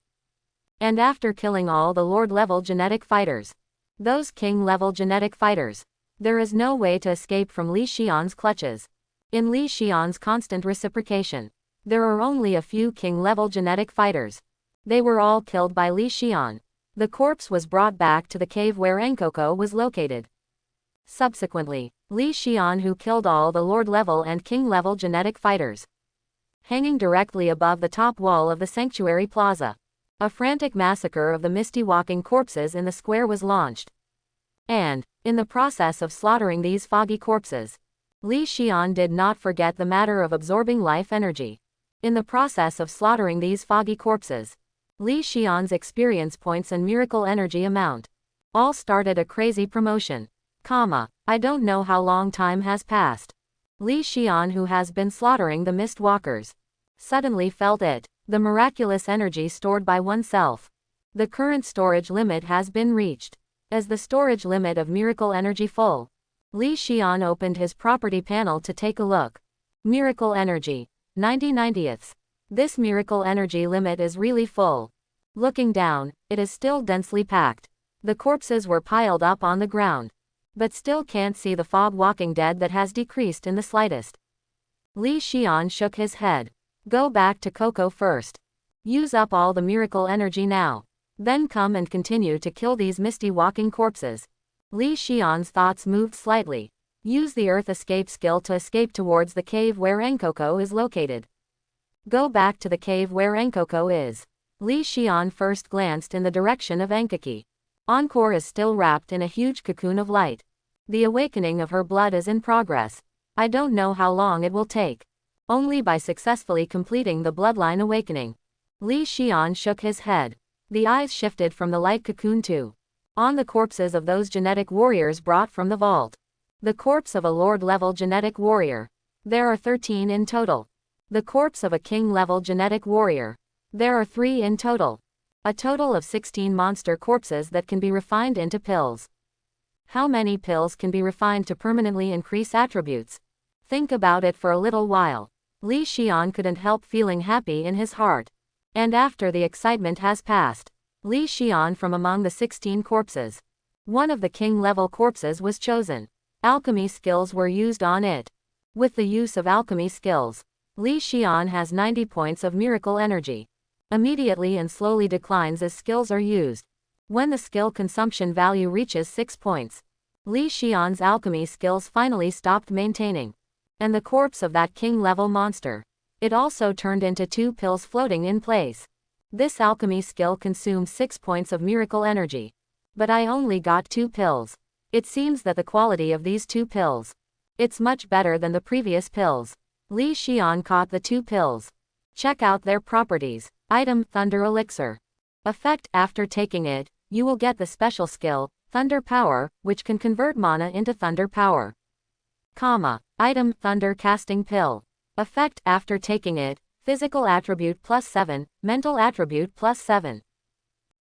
And after killing all the lord-level genetic fighters, those king-level genetic fighters, there is no way to escape from Li Xian's clutches. In Li Xian's constant reciprocation, there are only a few king-level genetic fighters. They were all killed by Li Xian. The corpse was brought back to the cave where Enkoko was located. Subsequently, Li Xian who killed all the lord-level and king-level genetic fighters. Hanging directly above the top wall of the sanctuary plaza. A frantic massacre of the misty walking corpses in the square was launched. And, in the process of slaughtering these foggy corpses, Li Xian did not forget the matter of absorbing life energy. In the process of slaughtering these foggy corpses, Li Xian's experience points and miracle energy amount all started a crazy promotion. I don't know how long time has passed. Li Xian, who has been slaughtering the mist walkers, suddenly felt it. The miraculous energy stored by oneself. The current storage limit has been reached. As the storage limit of miracle energy full, Li Xian opened his property panel to take a look. Miracle energy, 90/90ths. This miracle energy limit is really full. Looking down, it is still densely packed. The corpses were piled up on the ground, but still can't see the fog walking dead that has decreased in the slightest. Li Xian shook his head. Go back to Coco first. Use up all the miracle energy now. Then come and continue to kill these misty walking corpses. Li Xian's thoughts moved slightly. Use the earth escape skill to escape towards the cave where Enkoko is located. Go back to the cave where Enkoko is. Li Xian first glanced in the direction of Enkaki. Encore is still wrapped in a huge cocoon of light. The awakening of her blood is in progress. I don't know how long it will take. Only by successfully completing the bloodline awakening. Li Xian shook his head. The eyes shifted from the light cocoon to on the corpses of those genetic warriors brought from the vault. The corpse of a lord-level genetic warrior. There are 13 in total. The corpse of a king-level genetic warrior. There are 3 in total. A total of 16 monster corpses that can be refined into pills. How many pills can be refined to permanently increase attributes? Think about it for a little while. Li Xian couldn't help feeling happy in his heart. And after the excitement has passed, Li Xian from among the 16 corpses. One of the king-level corpses was chosen. Alchemy skills were used on it. With the use of alchemy skills, Li Xian has 90 points of miracle energy. Immediately and slowly declines as skills are used. When the skill consumption value reaches 6 points, Li Xian's alchemy skills finally stopped maintaining. And the corpse of that king-level monster. It also turned into 2 pills floating in place. This alchemy skill consumes 6 points of miracle energy. But I only got 2 pills. It seems that the quality of these 2 pills, it's much better than the previous pills. Li Xian caught the 2 pills. Check out their properties. Item: Thunder Elixir. Effect: after taking it, you will get the special skill, Thunder Power, which can convert mana into thunder power. Item: Thunder Casting Pill. Effect: after taking it, physical attribute +7, mental attribute +7.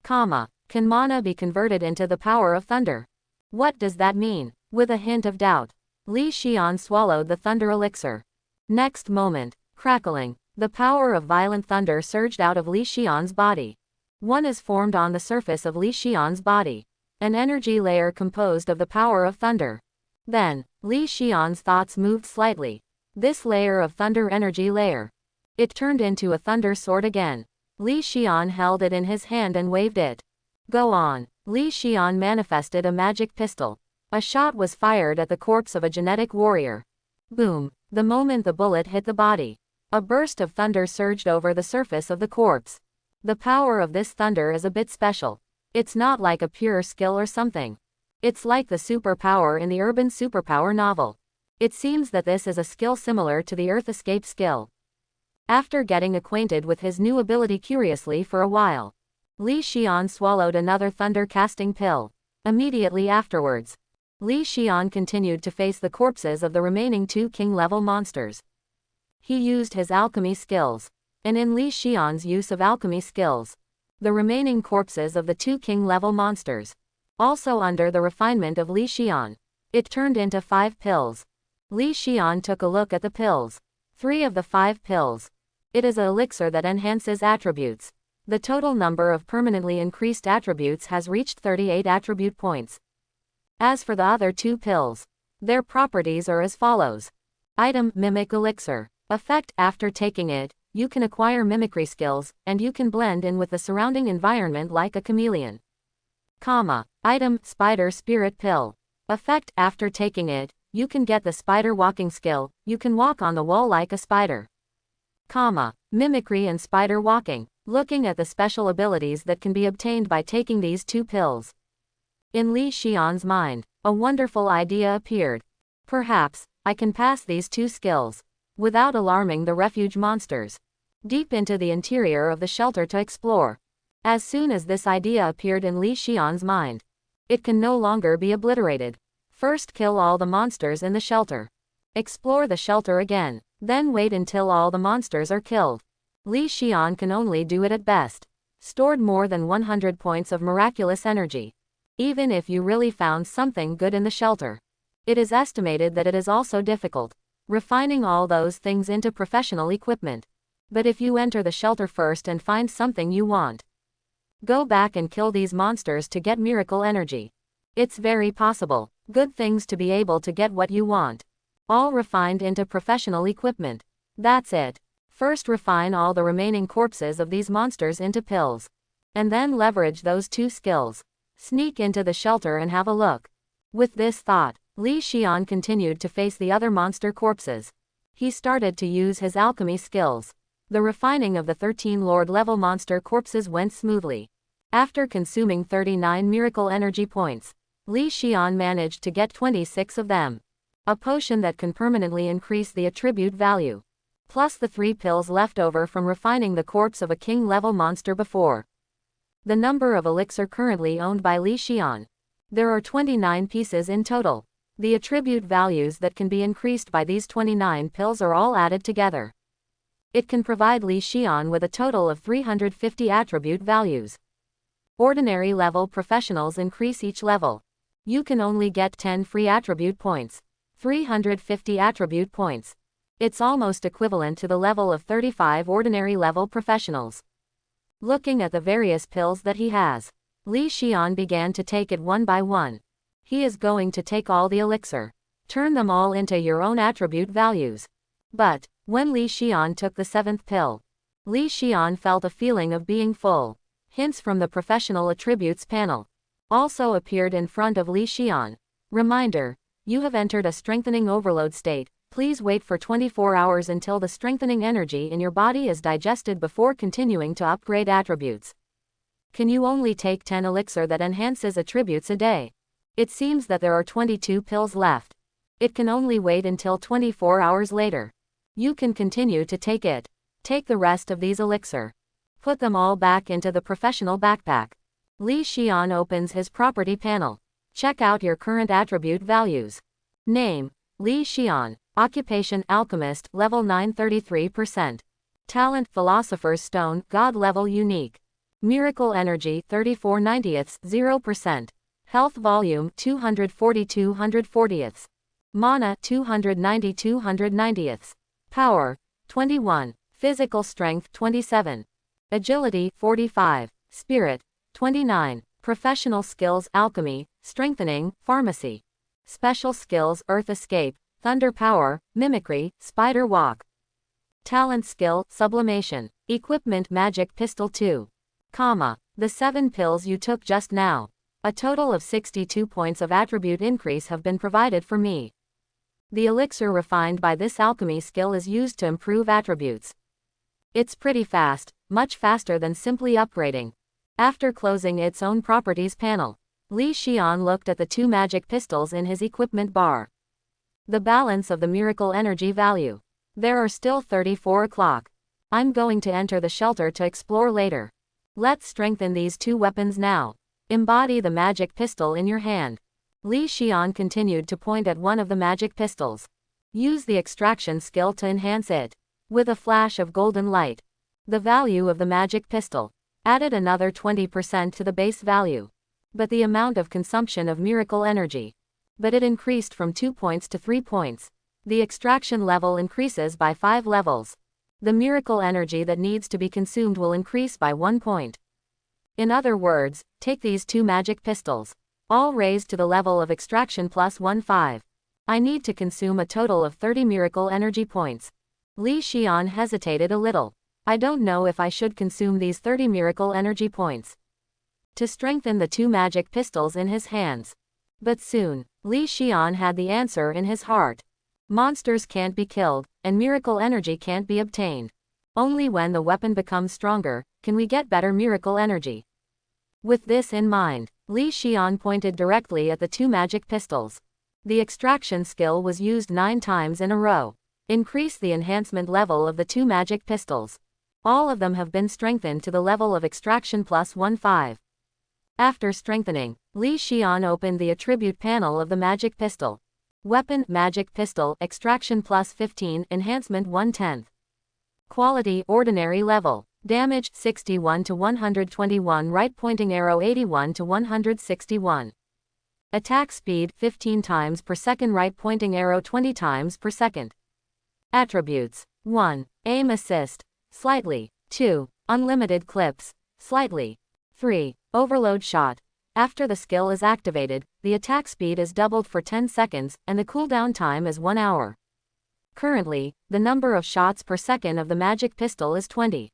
Can mana be converted into the power of thunder? What does that mean? With a hint of doubt, Li Xian swallowed the thunder elixir. Next moment, crackling, the power of violent thunder surged out of Li Xian's body. One is formed on the surface of Li Xian's body. An energy layer composed of the power of thunder. Then, Li Xian's thoughts moved slightly. This layer of thunder energy layer. It turned into a thunder sword again. Li Xian held it in his hand and waved it. Go on. Li Xian manifested a magic pistol. A shot was fired at the corpse of a genetic warrior. Boom. The moment the bullet hit the body, a burst of thunder surged over the surface of the corpse. The power of this thunder is a bit special. It's not like a pure skill or something. It's like the superpower in the urban superpower novel. It seems that this is a skill similar to the Earth Escape skill. After getting acquainted with his new ability curiously for a while, Li Xian swallowed another thunder casting pill. Immediately afterwards, Li Xian continued to face the corpses of the remaining 2 king-level monsters. He used his alchemy skills, and in Li Xian's use of alchemy skills, the remaining corpses of the 2 king-level monsters, also under the refinement of Li Xian, it turned into 5 pills. Li Xian took a look at the pills. 3 of the 5 pills. It is an elixir that enhances attributes. The total number of permanently increased attributes has reached 38 attribute points. As for the other 2 pills, their properties are as follows. Item: Mimic Elixir. Effect: after taking it, you can acquire mimicry skills, and you can blend in with the surrounding environment like a chameleon. Item: Spider Spirit Pill. Effect: after taking it, you can get the spider walking skill, you can walk on the wall like a spider. Mimicry and spider walking. Looking at the special abilities that can be obtained by taking these 2 pills. In Li Xian's mind, a wonderful idea appeared. Perhaps, I can pass these 2 skills, without alarming the refuge monsters, deep into the interior of the shelter to explore. As soon as this idea appeared in Li Xian's mind, it can no longer be obliterated. First kill all the monsters in the shelter. Explore the shelter again. Then wait until all the monsters are killed. Li Xian can only do it at best. Stored more than 100 points of miraculous energy. Even if you really found something good in the shelter, it is estimated that it is also difficult refining all those things into professional equipment. But if you enter the shelter first and find something you want, go back and kill these monsters to get miracle energy. It's very possible. Good things to be able to get what you want. All refined into professional equipment. That's it. First refine all the remaining corpses of these monsters into pills. And then leverage those two skills. Sneak into the shelter and have a look. With this thought, Li Xian continued to face the other monster corpses. He started to use his alchemy skills. The refining of the 13 Lord level monster corpses went smoothly. After consuming 39 miracle energy points, Li Xian managed to get 26 of them. A potion that can permanently increase the attribute value. Plus the 3 pills left over from refining the corpse of a king level monster before. The number of elixir currently owned by Li Xian. There are 29 pieces in total. The attribute values that can be increased by these 29 pills are all added together. It can provide Li Xian with a total of 350 attribute values. Ordinary level professionals increase each level. You can only get 10 free attribute points. 350 attribute points. It's almost equivalent to the level of 35 ordinary level professionals. Looking at the various pills that he has, Li Xian began to take it one by one. He is going to take all the elixir. Turn them all into your own attribute values. But, when Li Xian took the 7th pill, Li Xian felt a feeling of being full. Hints from the professional attributes panel also appeared in front of Li Xian. Reminder, you have entered a strengthening overload state. Please wait for 24 hours until the strengthening energy in your body is digested before continuing to upgrade attributes. Can you only take 10 elixir that enhances attributes a day? It seems that there are 22 pills left. It can only wait until 24 hours later. You can continue to take it. Take the rest of these elixir. Put them all back into the professional backpack. Li Xian opens his property panel. Check out your current attribute values. Name, Li Xian. Occupation, Alchemist, level 9 33%. Talent, Philosopher's Stone, God level unique. Miracle Energy, 34 90ths, 0%. Health Volume, 240 240ths. Mana, 290 290ths. Power, 21. Physical Strength, 27. Agility, 45. Spirit, 29. Professional Skills, Alchemy, Strengthening, Pharmacy. Special Skills, Earth Escape, Thunder Power, Mimicry, Spider Walk. Talent Skill, Sublimation. Equipment, Magic Pistol 2. The 7 pills you took just now. A total of 62 points of attribute increase have been provided for me. The elixir refined by this alchemy skill is used to improve attributes. It's pretty fast, much faster than simply upgrading. After closing its own properties panel, Li Xian looked at the 2 magic pistols in his equipment bar. The balance of the miracle energy value. There are still 34 o'clock. I'm going to enter the shelter to explore later. Let's strengthen these 2 weapons now. Embody the magic pistol in your hand. Li Xian continued to point at one of the magic pistols. Use the extraction skill to enhance it. With a flash of golden light, the value of the magic pistol added another 20% to the base value. But the amount of consumption of miracle energy. But it increased from 2 points to 3 points. The extraction level increases by 5 levels. The miracle energy that needs to be consumed will increase by 1 point. In other words, take these 2 magic pistols, all raised to the level of extraction plus 1/5. I need to consume a total of 30 miracle energy points. Li Xian hesitated a little. I don't know if I should consume these 30 miracle energy points to strengthen the 2 magic pistols in his hands. But soon, Li Xian had the answer in his heart. Monsters can't be killed, and miracle energy can't be obtained. Only when the weapon becomes stronger, can we get better miracle energy. With this in mind, Li Xian pointed directly at the 2 magic pistols. The extraction skill was used 9 times in a row. Increase the enhancement level of the 2 magic pistols. All of them have been strengthened to the level of extraction plus 1/5. After strengthening, Li Xian opened the attribute panel of the magic pistol. Weapon, magic pistol, extraction plus 15, enhancement 1/10. Quality, ordinary level. Damage, 61 to 121, right pointing arrow 81 to 161. Attack speed, 15 times per second, right pointing arrow 20 times per second. Attributes. 1. Aim assist. Slightly. 2. Unlimited clips. Slightly. 3. Overload shot. After the skill is activated, the attack speed is doubled for 10 seconds, and the cooldown time is 1 hour. Currently, the number of shots per second of the magic pistol is 20.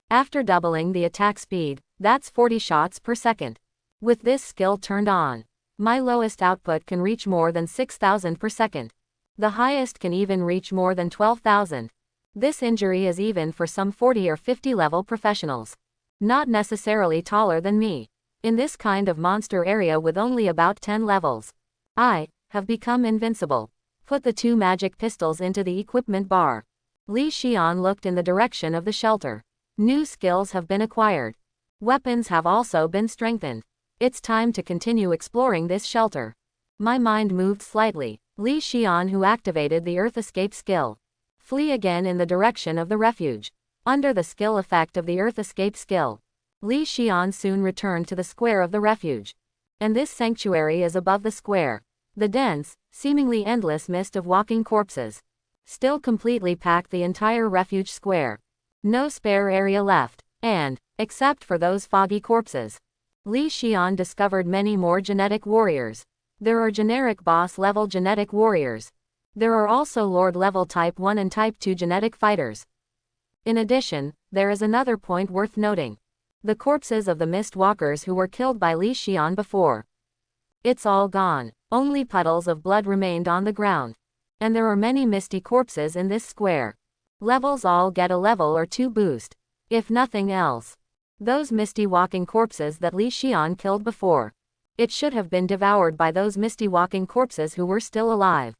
After doubling the attack speed, that's 40 shots per second. With this skill turned on, my lowest output can reach more than 6,000 per second. The highest can even reach more than 12,000. This injury is even for some 40 or 50 level professionals. Not necessarily taller than me. In this kind of monster area with only about 10 levels, I have become invincible. Put the 2 magic pistols into the equipment bar. Li Xian looked in the direction of the shelter. New skills have been acquired. Weapons have also been strengthened. It's time to continue exploring this shelter. My mind moved slightly. Li Xian, who activated the Earth Escape skill, flee again in the direction of the refuge. Under the skill effect of the Earth Escape skill, Li Xian soon returned to the square of the refuge. And this sanctuary is above the square. The dense, seemingly endless mist of walking corpses still completely packed the entire refuge square. No spare area left, and, except for those foggy corpses, Li Xian discovered many more genetic warriors. There are generic boss-level genetic warriors. There are also Lord-level Type 1 and Type 2 genetic fighters. In addition, there is another point worth noting. The corpses of the mist walkers who were killed by Li Xian before. It's all gone. Only puddles of blood remained on the ground. And there are many misty corpses in this square. Levels all get a level or 2 boost. If nothing else. Those misty walking corpses that Li Xian killed before. It should have been devoured by those misty walking corpses who were still alive.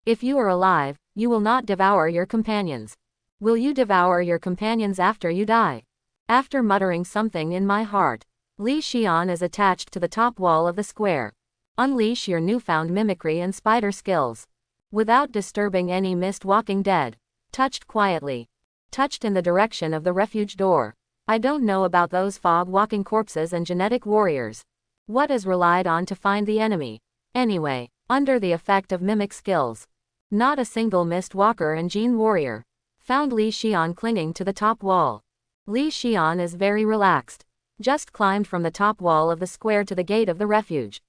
If you are alive, you will not devour your companions. Will you devour your companions after you die? After muttering something in my heart, Li Xian is attached to the top wall of the square. Unleash your newfound mimicry and spider skills. Without disturbing any mist walking dead. Touched quietly. Touched in the direction of the refuge door. I don't know about those fog walking corpses and genetic warriors. What is relied on to find the enemy? Anyway, under the effect of mimic skills. Not a single mist walker and gene warrior found Li Xian clinging to the top wall. Li Xian is very relaxed. Just climbed from the top wall of the square to the gate of the refuge.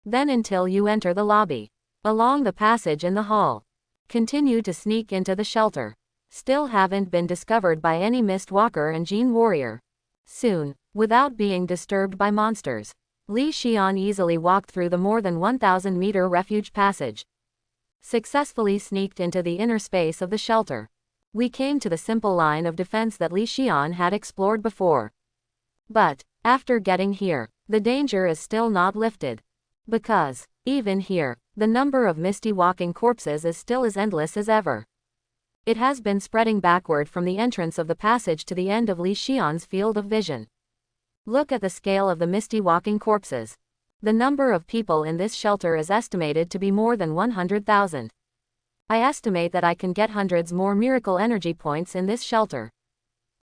Then until you enter the lobby. Along the passage in the hall. Continue to sneak into the shelter. Still haven't been discovered by any mist walker and gene warrior. Soon, without being disturbed by monsters, Li Xian easily walked through the more than 1,000-meter refuge passage. Successfully sneaked into the inner space of the shelter. We came to the simple line of defense that Li Xian had explored before. But, after getting here, the danger is still not lifted. Because, even here, the number of misty walking corpses is still as endless as ever. It has been spreading backward from the entrance of the passage to the end of Li Xian's field of vision. Look at the scale of the misty walking corpses. The number of people in this shelter is estimated to be more than 100,000. I estimate that I can get hundreds more miracle energy points in this shelter.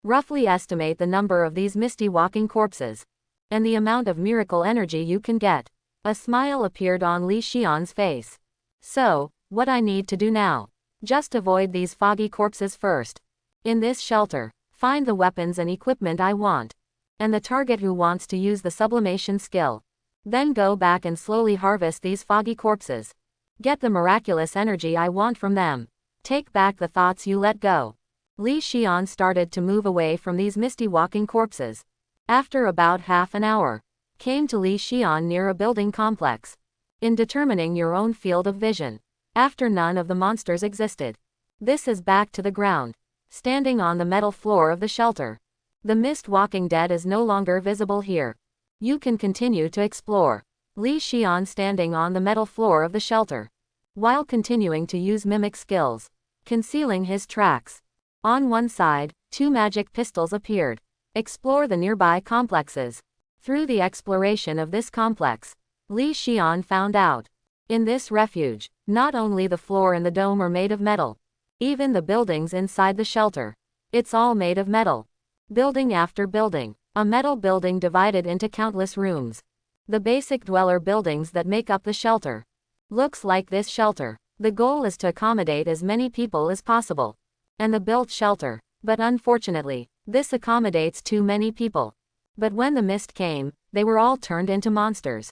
Roughly estimate the number of these misty walking corpses. And the amount of miracle energy you can get. A smile appeared on Li Xian's face. So, what I need to do now? Just avoid these foggy corpses first. In this shelter, find the weapons and equipment I want. And the target who wants to use the sublimation skill. Then go back and slowly harvest these foggy corpses. Get the miraculous energy I want from them. Take back the thoughts you let go. Li Xian started to move away from these misty walking corpses. After about half an hour, came to Li Xian near a building complex. In determining your own field of vision, after none of the monsters existed. This is back to the ground. Standing on the metal floor of the shelter. The mist walking dead is no longer visible here. You can continue to explore. Li Xian standing on the metal floor of the shelter. While continuing to use mimic skills. Concealing his tracks. On one side, 2 magic pistols appeared. Explore the nearby complexes. Through the exploration of this complex, Li Xian found out In this refuge, not only the floor and the dome are made of metal. Even the buildings inside the shelter. It's all made of metal. Building after building. A metal building divided into countless rooms. The basic dweller buildings that make up the shelter. Looks like this shelter. The goal is to accommodate as many people as possible. And the built shelter. But unfortunately, this accommodates too many people. But when the mist came, they were all turned into monsters.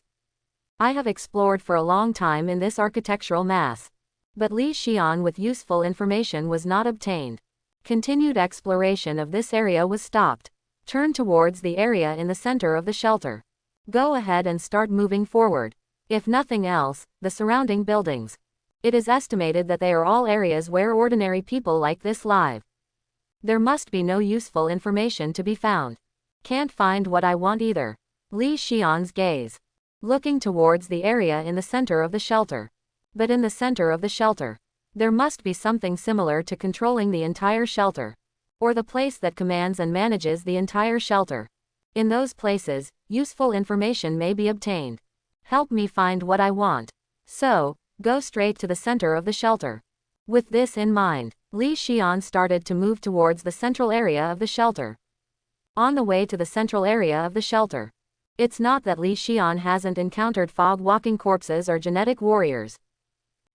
I have explored for a long time in this architectural mass. But Li Xian with useful information was not obtained. Continued exploration of this area was stopped. Turn towards the area in the center of the shelter. Go ahead and start moving forward. If nothing else, the surrounding buildings. It is estimated that they are all areas where ordinary people like this live. There must be no useful information to be found. Can't find what I want either. Li Xian's gaze. Looking towards the area in the center of the shelter. But in the center of the shelter, there must be something similar to controlling the entire shelter. Or the place that commands and manages the entire shelter. In those places, useful information may be obtained. Help me find what I want. So, go straight to the center of the shelter. With this in mind, Li Xian started to move towards the central area of the shelter. On the way to the central area of the shelter. It's not that Li Xian hasn't encountered fog-walking corpses or genetic warriors.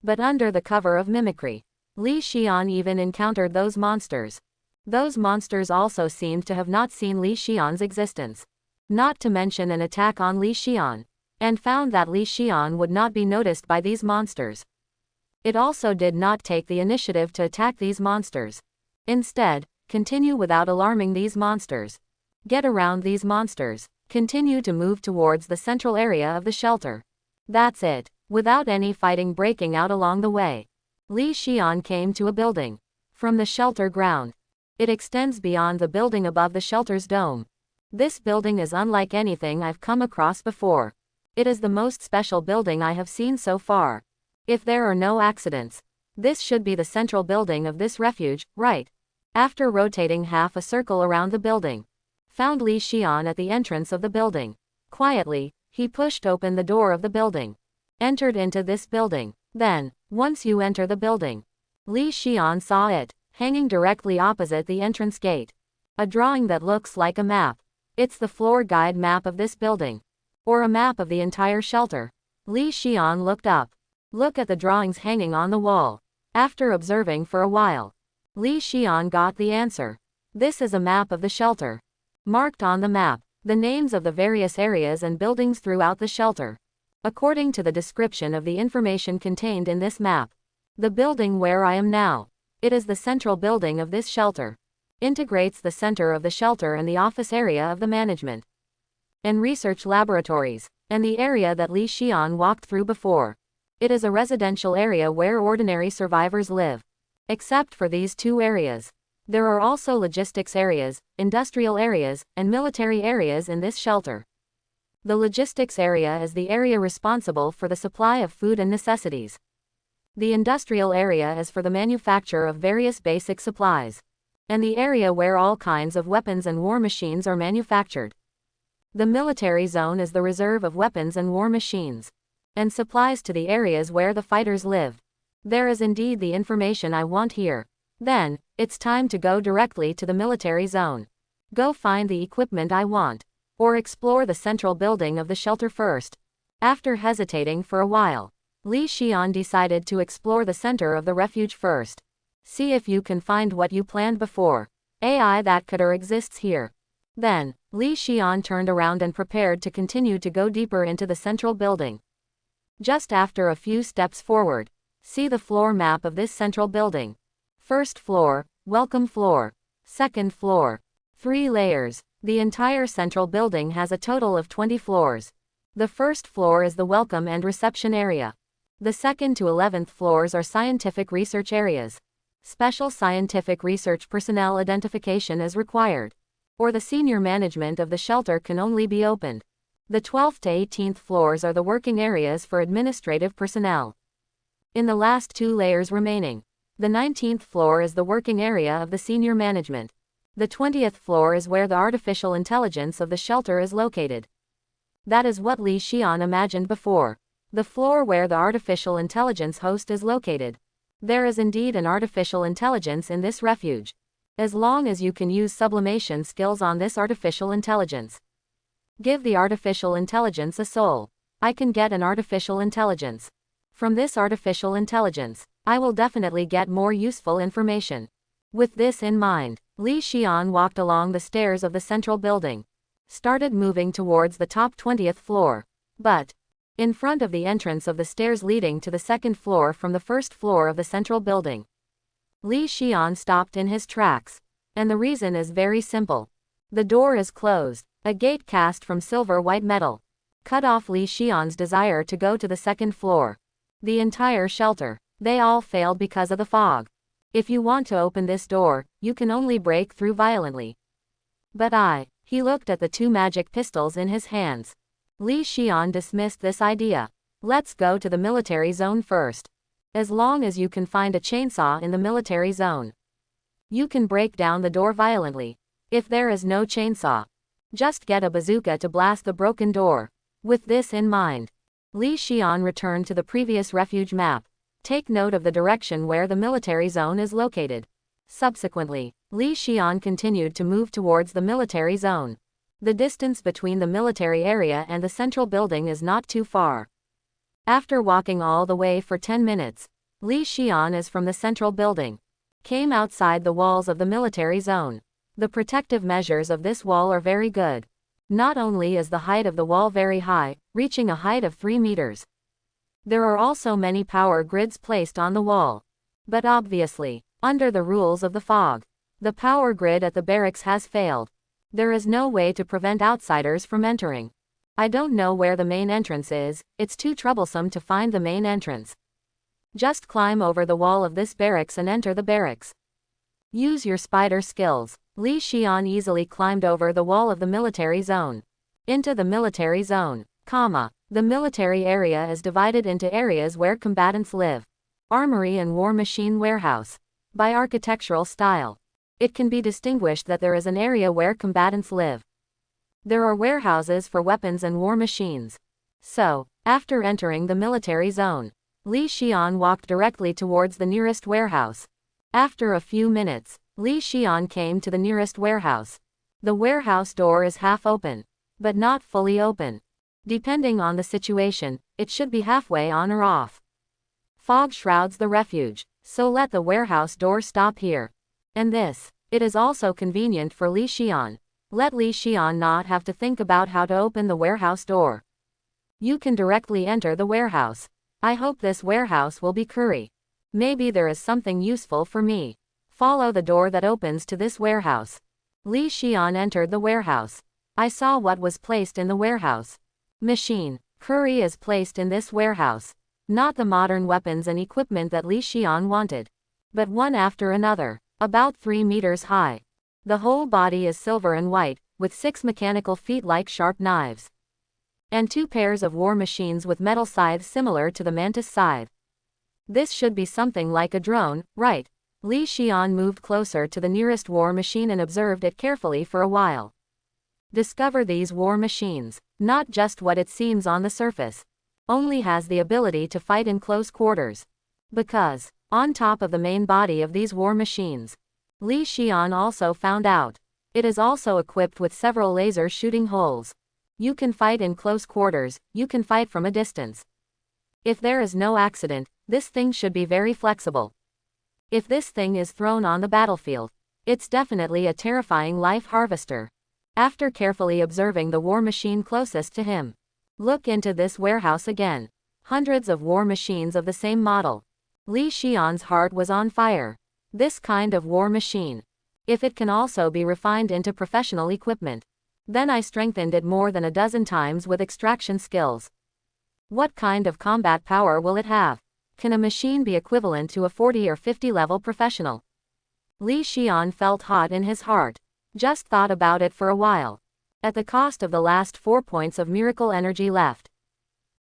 But under the cover of mimicry, Li Xian even encountered those monsters. Those monsters also seemed to have not seen Li Xian's existence. Not to mention an attack on Li Xian. And found that Li Xian would not be noticed by these monsters. It also did not take the initiative to attack these monsters. Instead, continue without alarming these monsters. Get around these monsters. Continue to move towards the central area of the shelter. That's it. Without any fighting breaking out along the way, Li Xian came to a building. From the shelter ground. It extends beyond the building above the shelter's dome. This building is unlike anything I've come across before. It is the most special building I have seen so far. If there are no accidents, this should be the central building of this refuge, right? After rotating half a circle around the building, found Li Xian at the entrance of the building. Quietly, he pushed open the door of the building. Entered into this building. Then, once you enter the building, Li Xian saw it, hanging directly opposite the entrance gate. A drawing that looks like a map. It's the floor guide map of this building. Or a map of the entire shelter. Li Xian looked up. Look at the drawings hanging on the wall. After observing for a while, Li Xian got the answer. This is a map of the shelter. Marked on the map, the names of the various areas and buildings throughout the shelter. According to the description of the information contained in this map. The building where I am now. It is the central building of this shelter. Integrates the center of the shelter and the office area of the management. And research laboratories. And the area that Li Xian walked through before. It is a residential area where ordinary survivors live. Except for these two areas. There are also logistics areas, industrial areas, and military areas in this shelter. The logistics area is the area responsible for the supply of food and necessities. The industrial area is for the manufacture of various basic supplies. And the area where all kinds of weapons and war machines are manufactured. The military zone is the reserve of weapons and war machines. And supplies to the areas where the fighters live. There is indeed the information I want here. Then, it's time to go directly to the military zone. Go find the equipment I want. Or explore the central building of the shelter first. After hesitating for a while, Li Xian decided to explore the center of the refuge first. See if you can find what you planned before. AI that could or exists here. Then, Li Xian turned around and prepared to continue to go deeper into the central building. Just after a few steps forward, see the floor map of this central building. First floor, welcome floor. Second floor. 3 layers. The entire central building has a total of 20 floors. The first floor is the welcome and reception area. The second to 11th floors are scientific research areas. Special scientific research personnel identification is required. Or the senior management of the shelter can only be opened. The 12th to 18th floors are the working areas for administrative personnel. In the last 2 layers remaining, the 19th floor is the working area of the senior management. The 20th floor is where the artificial intelligence of the shelter is located. That is what Li Xian imagined before. The floor where the artificial intelligence host is located. There is indeed an artificial intelligence in this refuge. As long as you can use sublimation skills on this artificial intelligence. Give the artificial intelligence a soul. I can get an artificial intelligence. From this artificial intelligence, I will definitely get more useful information. With this in mind, Li Xian walked along the stairs of the central building. Started moving towards the top 20th floor. But, in front of the entrance of the stairs leading to the second floor from the first floor of the central building, Li Xian stopped in his tracks. And the reason is very simple. The door is closed. A gate cast from silver-white metal cut off Li Xian's desire to go to the second floor. The entire shelter, they all failed because of the fog. If you want to open this door, you can only break through violently. But he looked at the two magic pistols in his hands. Li Xian dismissed this idea. Let's go to the military zone first. As long as you can find a chainsaw in the military zone, you can break down the door violently. If there is no chainsaw, just get a bazooka to blast the broken door. With this in mind, Li Xian returned to the previous refuge map. Take note of the direction where the military zone is located. Subsequently, Li Xian continued to move towards the military zone. The distance between the military area and the central building is not too far. After walking all the way for 10 minutes, Li Xian is from the central building. Came outside the walls of the military zone. The protective measures of this wall are very good. Not only is the height of the wall very high, reaching a height of 3 meters. There are also many power grids placed on the wall. But obviously, under the rules of the fog, the power grid at the barracks has failed. There is no way to prevent outsiders from entering. I don't know where the main entrance is, it's too troublesome to find the main entrance. Just climb over the wall of this barracks and enter the barracks. Use your spider skills. Li Xian easily climbed over the wall of the military zone. Into the military zone, the military area is divided into areas where combatants live. Armory and war machine warehouse. By architectural style, it can be distinguished that there is an area where combatants live. There are warehouses for weapons and war machines. So, after entering the military zone, Li Xian walked directly towards the nearest warehouse. After a few minutes, Li Xian came to the nearest warehouse. The warehouse door is half open, but not fully open. Depending on the situation, it should be halfway on or off. Fog shrouds the refuge, so let the warehouse door stop here. And it is also convenient for Li Xian. Let Li Xian not have to think about how to open the warehouse door. You can directly enter the warehouse. I hope this warehouse will be curry. Maybe there is something useful for me. Follow the door that opens to this warehouse. Li Xian entered the warehouse. I saw what was placed in the warehouse. Machine. Curry is placed in this warehouse. Not the modern weapons and equipment that Li Xian wanted, but one after another, about 3 meters high. The whole body is silver and white, with 6 mechanical feet like sharp knives. And 2 pairs of war machines with metal scythes similar to the mantis scythe. This should be something like a drone, right? Li Xian moved closer to the nearest war machine and observed it carefully for a while. Discover these war machines, not just what it seems on the surface. Only has the ability to fight in close quarters. Because, on top of the main body of these war machines, Li Xian also found out, it is also equipped with several laser shooting holes. You can fight in close quarters, you can fight from a distance. If there is no accident, this thing should be very flexible. If this thing is thrown on the battlefield, it's definitely a terrifying life harvester. After carefully observing the war machine closest to him, look into this warehouse again. Hundreds of war machines of the same model. Li Xian's heart was on fire. This kind of war machine, if it can also be refined into professional equipment, then I strengthened it more than a dozen times with extraction skills. What kind of combat power will it have? Can a machine be equivalent to a 40 or 50 level professional? Li Xian felt hot in his heart. Just thought about it for a while. At the cost of the last 4 points of miracle energy left.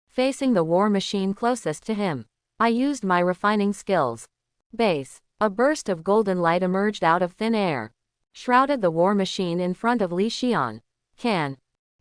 Facing the war machine closest to him, I used my refining skills. Base. A burst of golden light emerged out of thin air. Shrouded the war machine in front of Li Xian.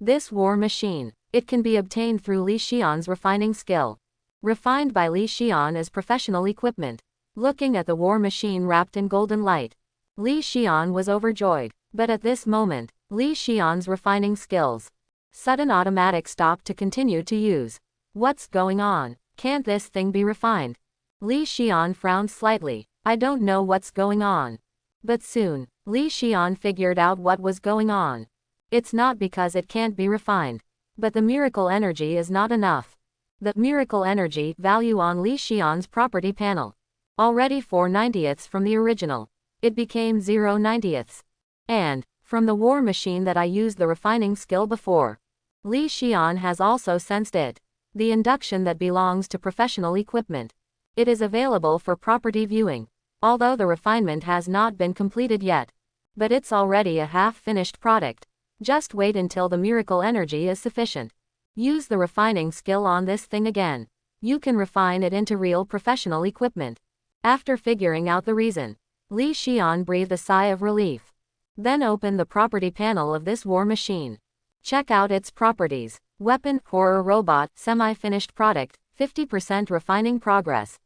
This war machine It can be obtained through Li Xian's refining skill. Refined by Li Xian as professional equipment. Looking at the war machine wrapped in golden light, Li Xian was overjoyed. But at this moment, Li Xian's refining skills sudden automatic stop to continue to use. What's going on? Can't this thing be refined? Li Xian frowned slightly. I don't know what's going on. But soon, Li Xian figured out what was going on. It's not because it can't be refined. But the miracle energy is not enough. The miracle energy value on Li Xian's property panel. Already 4/90ths from the original. It became 0/90ths. And, from the war machine that I used the refining skill before, Li Xian has also sensed it. The induction that belongs to professional equipment. It is available for property viewing. Although the refinement has not been completed yet. But it's already a half-finished product. Just wait until the miracle energy is sufficient. Use the refining skill on this thing again. You can refine it into real professional equipment. After figuring out the reason, Li Xian breathed a sigh of relief. Then open the property panel of this war machine. Check out its properties. Weapon, horror robot, semi-finished product, 50% refining progress.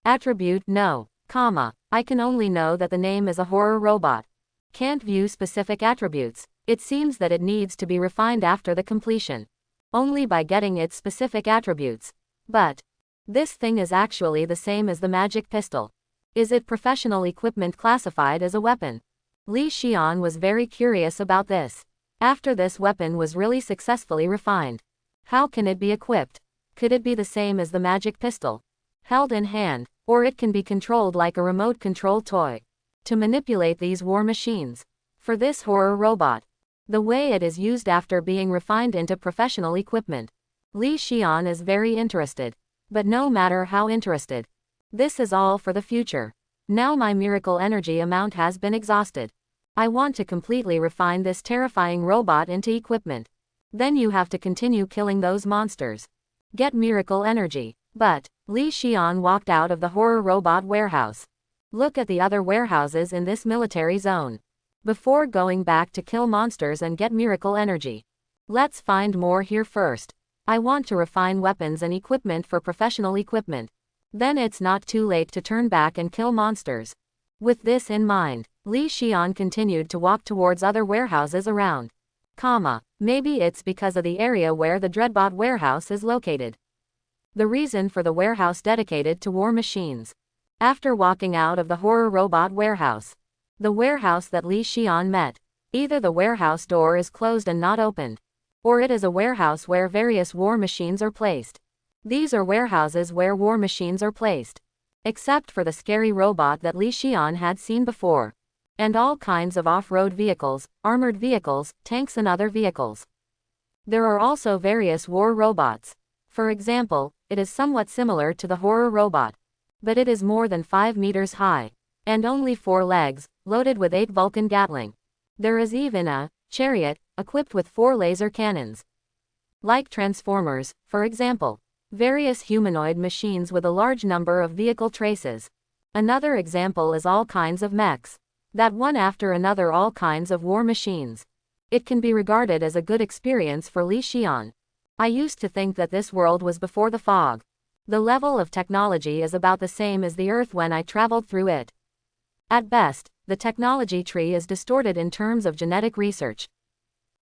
Attribute, no, comma, I can only know that the name is a horror robot. Can't view specific attributes. It seems that it needs to be refined after the completion. Only by getting its specific attributes. But this thing is actually the same as the magic pistol. Is it professional equipment classified as a weapon? Li Xian was very curious about this. After this weapon was really successfully refined, how can it be equipped? Could it be the same as the magic pistol? Held in hand, or it can be controlled like a remote control toy. To manipulate these war machines. For this horror robot. The way it is used after being refined into professional equipment. Li Xian is very interested. But no matter how interested. This is all for the future. Now my miracle energy amount has been exhausted. I want to completely refine this terrifying robot into equipment. Then you have to continue killing those monsters. Get miracle energy. But, Li Xian walked out of the horror robot warehouse. Look at the other warehouses in this military zone. Before going back to kill monsters and get miracle energy. Let's find more here first. I want to refine weapons and equipment for professional equipment. Then it's not too late to turn back and kill monsters. With this in mind, Li Xian continued to walk towards other warehouses around. Maybe it's because of the area where the Dreadbot warehouse is located. The reason for the warehouse dedicated to war machines. After walking out of the horror robot warehouse, the warehouse that Li Xian met, either the warehouse door is closed and not opened, or it is a warehouse where various war machines are placed. These are warehouses where war machines are placed. Except for the scary robot that Li Xian had seen before. And all kinds of off-road vehicles, armored vehicles, tanks and other vehicles. There are also various war robots. For example, it is somewhat similar to the horror robot. But it is more than 5 meters high. And only 4 legs, loaded with 8 Vulcan Gatling. There is even a chariot, equipped with 4 laser cannons. Like Transformers, for example. Various humanoid machines with a large number of vehicle traces. Another example is all kinds of mechs. That one after another all kinds of war machines. It can be regarded as a good experience for Li Xian. I used to think that this world was before the fog. The level of technology is about the same as the Earth when I traveled through it. At best, the technology tree is distorted in terms of genetic research.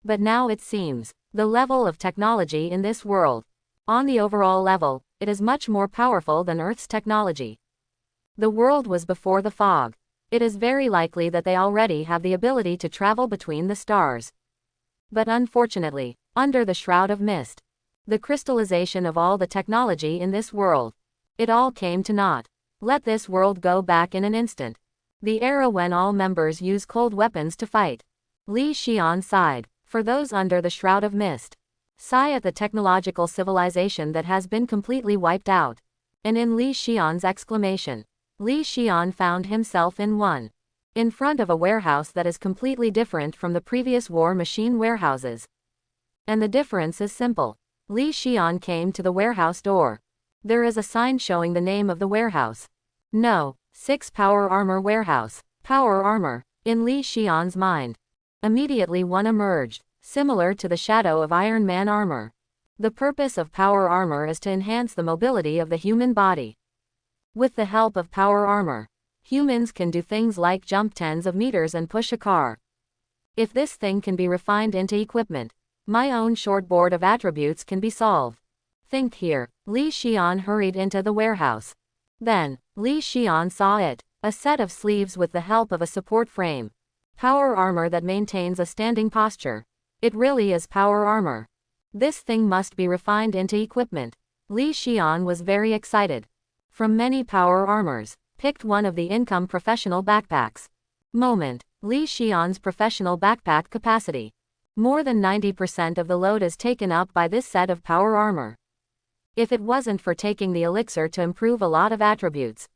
But now it seems, the level of technology in this world, on the overall level, it is much more powerful than Earth's technology. The world was before the fog. It is very likely that they already have the ability to travel between the stars. But unfortunately, under the shroud of mist, the crystallization of all the technology in this world, it all came to naught. Let this world go back in an instant. The era when all members use cold weapons to fight. Li Xian sighed. For those under the shroud of mist. Sigh at the technological civilization that has been completely wiped out. And in Li Xian's exclamation, Li Xian found himself in front of a warehouse that is completely different from the previous war machine warehouses. And the difference is simple. Li Xian came to the warehouse door. There is a sign showing the name of the warehouse. No, 6 Power Armor Warehouse. Power Armor. In Li Xian's mind. Immediately one emerged, similar to the shadow of Iron Man armor. The purpose of power armor is to enhance the mobility of the human body. With the help of power armor, humans can do things like jump tens of meters and push a car. If this thing can be refined into equipment, my own short board of attributes can be solved. Think here. Li Xian hurried into the warehouse. Then, Li Xian saw it, a set of sleeves with the help of a support frame. Power armor that maintains a standing posture. It really is power armor. This thing must be refined into equipment. Li Xian was very excited. From many power armors, picked one of the income professional backpacks. Moment. Li Xian's professional backpack capacity. More than 90% of the load is taken up by this set of power armor. If it wasn't for taking the elixir to improve a lot of attributes,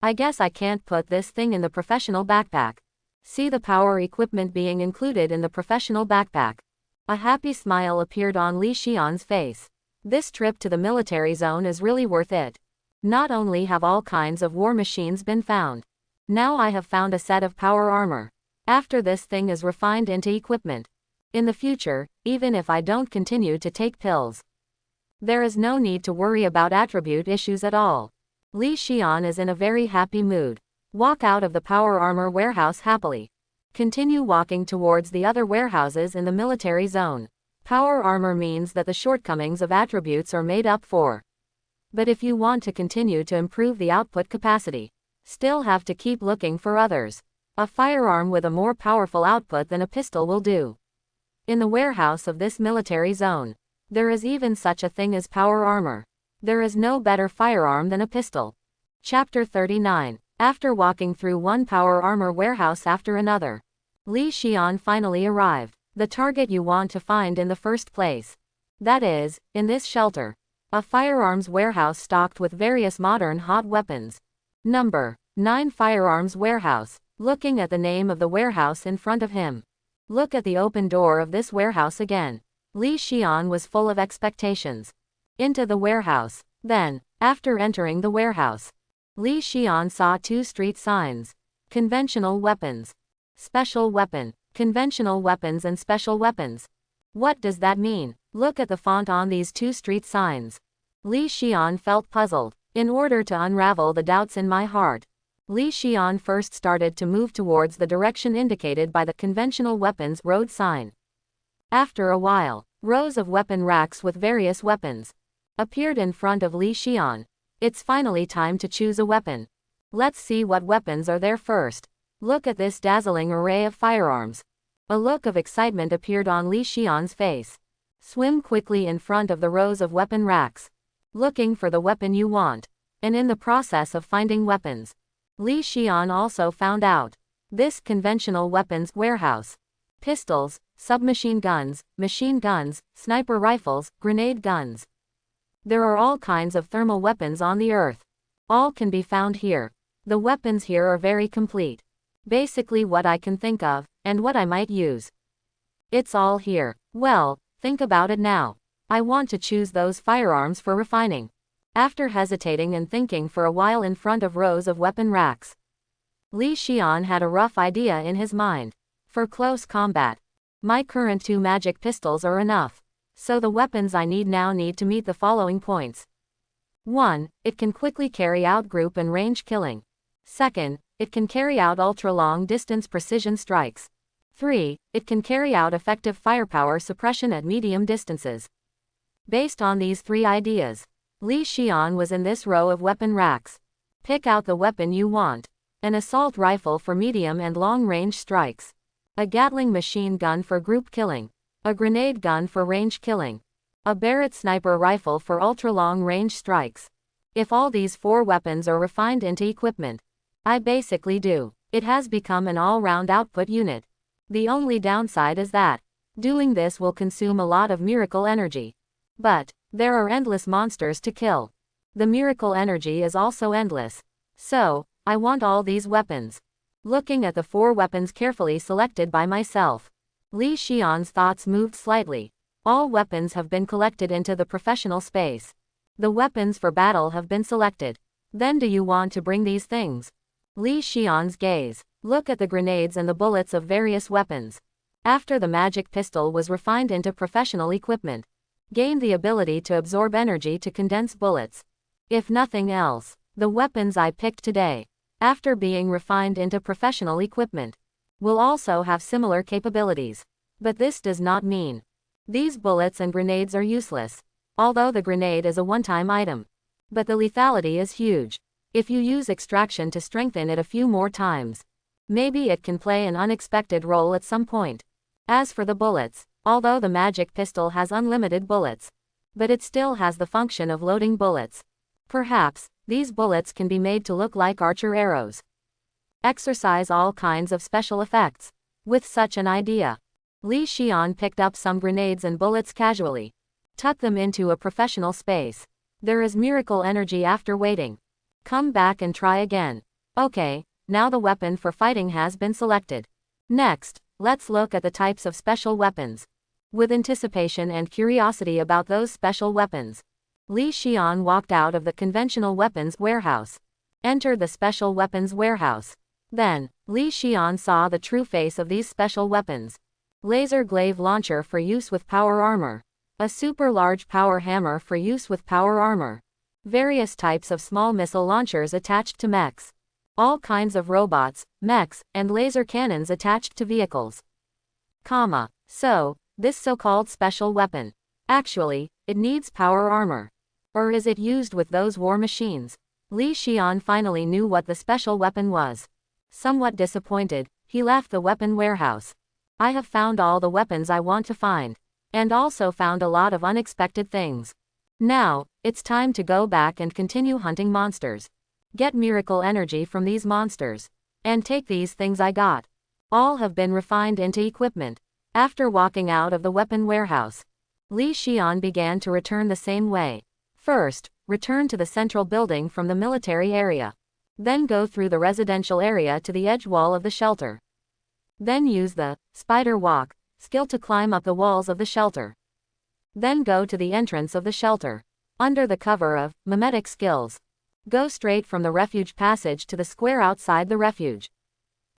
I guess I can't put this thing in the professional backpack. See the power equipment being included in the professional backpack. A happy smile appeared on Li Xian's face. This trip to the military zone is really worth it. Not only have all kinds of war machines been found, now I have found a set of power armor. After this thing is refined into equipment, in the future, even if I don't continue to take pills, there is no need to worry about attribute issues at all. Li Xian is in a very happy mood. Walk out of the power armor warehouse happily. Continue walking towards the other warehouses in the military zone. Power armor means that the shortcomings of attributes are made up for. But if you want to continue to improve the output capacity, still have to keep looking for others. A firearm with a more powerful output than a pistol will do. In the warehouse of this military zone, there is even such a thing as power armor. There is no better firearm than a pistol. Chapter 39. After walking through one power armor warehouse after another, Li Xian finally arrived. The target you want to find in the first place. That is, in this shelter. A firearms warehouse stocked with various modern hot weapons. Number 9 Firearms Warehouse. Looking at the name of the warehouse in front of him. Look at the open door of this warehouse again. Li Xian was full of expectations. Into the warehouse. Then, after entering the warehouse, Li Xian saw 2 street signs. Conventional weapons. Special weapon. Conventional weapons and special weapons. What does that mean? Look at the font on these 2 street signs. Li Xian felt puzzled. In order to unravel the doubts in my heart, Li Xian first started to move towards the direction indicated by the conventional weapons road sign. After a while, rows of weapon racks with various weapons appeared in front of Li Xian. It's finally time to choose a weapon. Let's see what weapons are there first. Look at this dazzling array of firearms. A look of excitement appeared on Li Xian's face. Swim quickly in front of the rows of weapon racks, looking for the weapon you want. And in the process of finding weapons, Li Xian also found out this conventional weapons warehouse. Pistols, submachine guns, machine guns, sniper rifles, grenade guns. There are all kinds of thermal weapons on the earth. All can be found here. The weapons here are very complete. Basically what I can think of, and what I might use. It's all here. Well, think about it now. I want to choose those firearms for refining. After hesitating and thinking for a while in front of rows of weapon racks, Li Xian had a rough idea in his mind. For close combat, my current 2 magic pistols are enough. So the weapons I need now need to meet the following points. 1. It can quickly carry out group and range killing. 2nd, it can carry out ultra-long distance precision strikes. 3. It can carry out effective firepower suppression at medium distances. Based on these 3 ideas, Li Xian was in this row of weapon racks. Pick out the weapon you want. An assault rifle for medium and long-range strikes. A Gatling machine gun for group killing. A grenade gun for range killing. A Barrett sniper rifle for ultra-long range strikes. If all these 4 weapons are refined into equipment, I basically do. It has become an all-round output unit. The only downside is that doing this will consume a lot of miracle energy. But there are endless monsters to kill. The miracle energy is also endless. So, I want all these weapons. Looking at the 4 weapons carefully selected by myself, Li Xian's thoughts moved slightly. All weapons have been collected into the professional space. The weapons for battle have been selected. Then do you want to bring these things? Li Xian's gaze. Look at the grenades and the bullets of various weapons. After the magic pistol was refined into professional equipment, gained the ability to absorb energy to condense bullets. If nothing else, the weapons I picked today, after being refined into professional equipment, will also have similar capabilities. But this does not mean these bullets and grenades are useless, although the grenade is a one-time item. But the lethality is huge. If you use extraction to strengthen it a few more times, maybe it can play an unexpected role at some point. As for the bullets, although the magic pistol has unlimited bullets, but it still has the function of loading bullets. Perhaps these bullets can be made to look like archer arrows. Exercise all kinds of special effects. With such an idea, Li Xian picked up some grenades and bullets casually, tucked them into a professional space. There is miracle energy after waiting. Come back and try again. Okay, now the weapon for fighting has been selected. Next, let's look at the types of special weapons. With anticipation and curiosity about those special weapons, Li Xian walked out of the conventional weapons warehouse, entered the special weapons warehouse. Then, Li Xian saw the true face of these special weapons. Laser glaive launcher for use with power armor. A super large power hammer for use with power armor. Various types of small missile launchers attached to mechs. All kinds of robots, mechs, and laser cannons attached to vehicles. So, this so-called special weapon, actually, it needs power armor. Or is it used with those war machines? Li Xian finally knew what the special weapon was. Somewhat disappointed, he left the weapon warehouse. I have found all the weapons I want to find, and also found a lot of unexpected things. Now, it's time to go back and continue hunting monsters. Get miracle energy from these monsters, and take these things I got. All have been refined into equipment. After walking out of the weapon warehouse, Li Xian began to return the same way. First, return to the central building from the military area. Then go through the residential area to the edge wall of the shelter. Then use the spider walk skill to climb up the walls of the shelter. Then go to the entrance of the shelter. Under the cover of mimetic skills, go straight from the refuge passage to the square outside the refuge.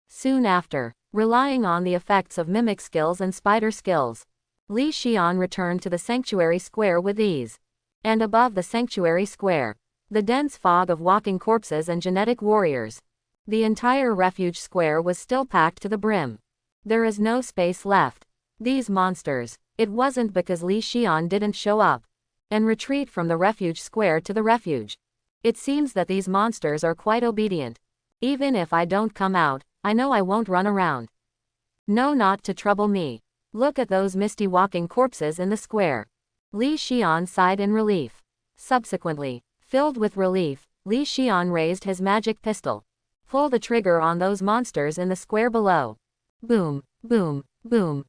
Soon after, relying on the effects of mimic skills and spider skills, Li Xian returned to the sanctuary square with ease. And above the sanctuary square, the dense fog of walking corpses and genetic warriors. The entire refuge square was still packed to the brim. There is no space left. These monsters, it wasn't because Li Xian didn't show up and retreat from the refuge square to the refuge. It seems that these monsters are quite obedient. Even if I don't come out, I know I won't run around. No, not to trouble me. Look at those misty walking corpses in the square. Li Xian sighed in relief. Subsequently, filled with relief, Li Xian raised his magic pistol. Pull the trigger on those monsters in the square below. Boom, boom, boom,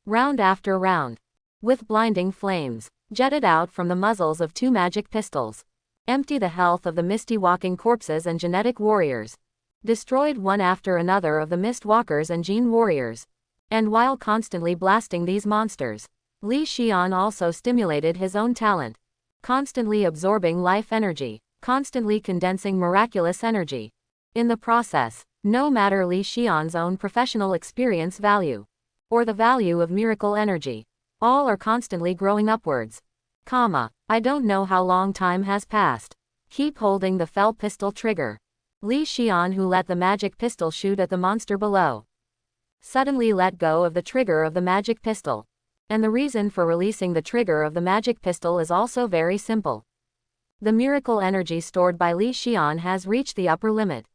round after round. With blinding flames, jetted out from the muzzles of two magic pistols. Empty the health of the misty walking corpses and genetic warriors. Destroyed one after another of the mist walkers and gene warriors. And while constantly blasting these monsters, Li Xian also stimulated his own talent. Constantly absorbing life energy, constantly condensing miraculous energy. In the process, no matter Li Xian's own professional experience value, or the value of miracle energy, all are constantly growing upwards. I don't know how long time has passed. Keep holding the fell pistol trigger. Li Xian, who let the magic pistol shoot at the monster below, suddenly let go of the trigger of the magic pistol. And the reason for releasing the trigger of the magic pistol is also very simple. The miracle energy stored by Li Xian has reached the upper limit.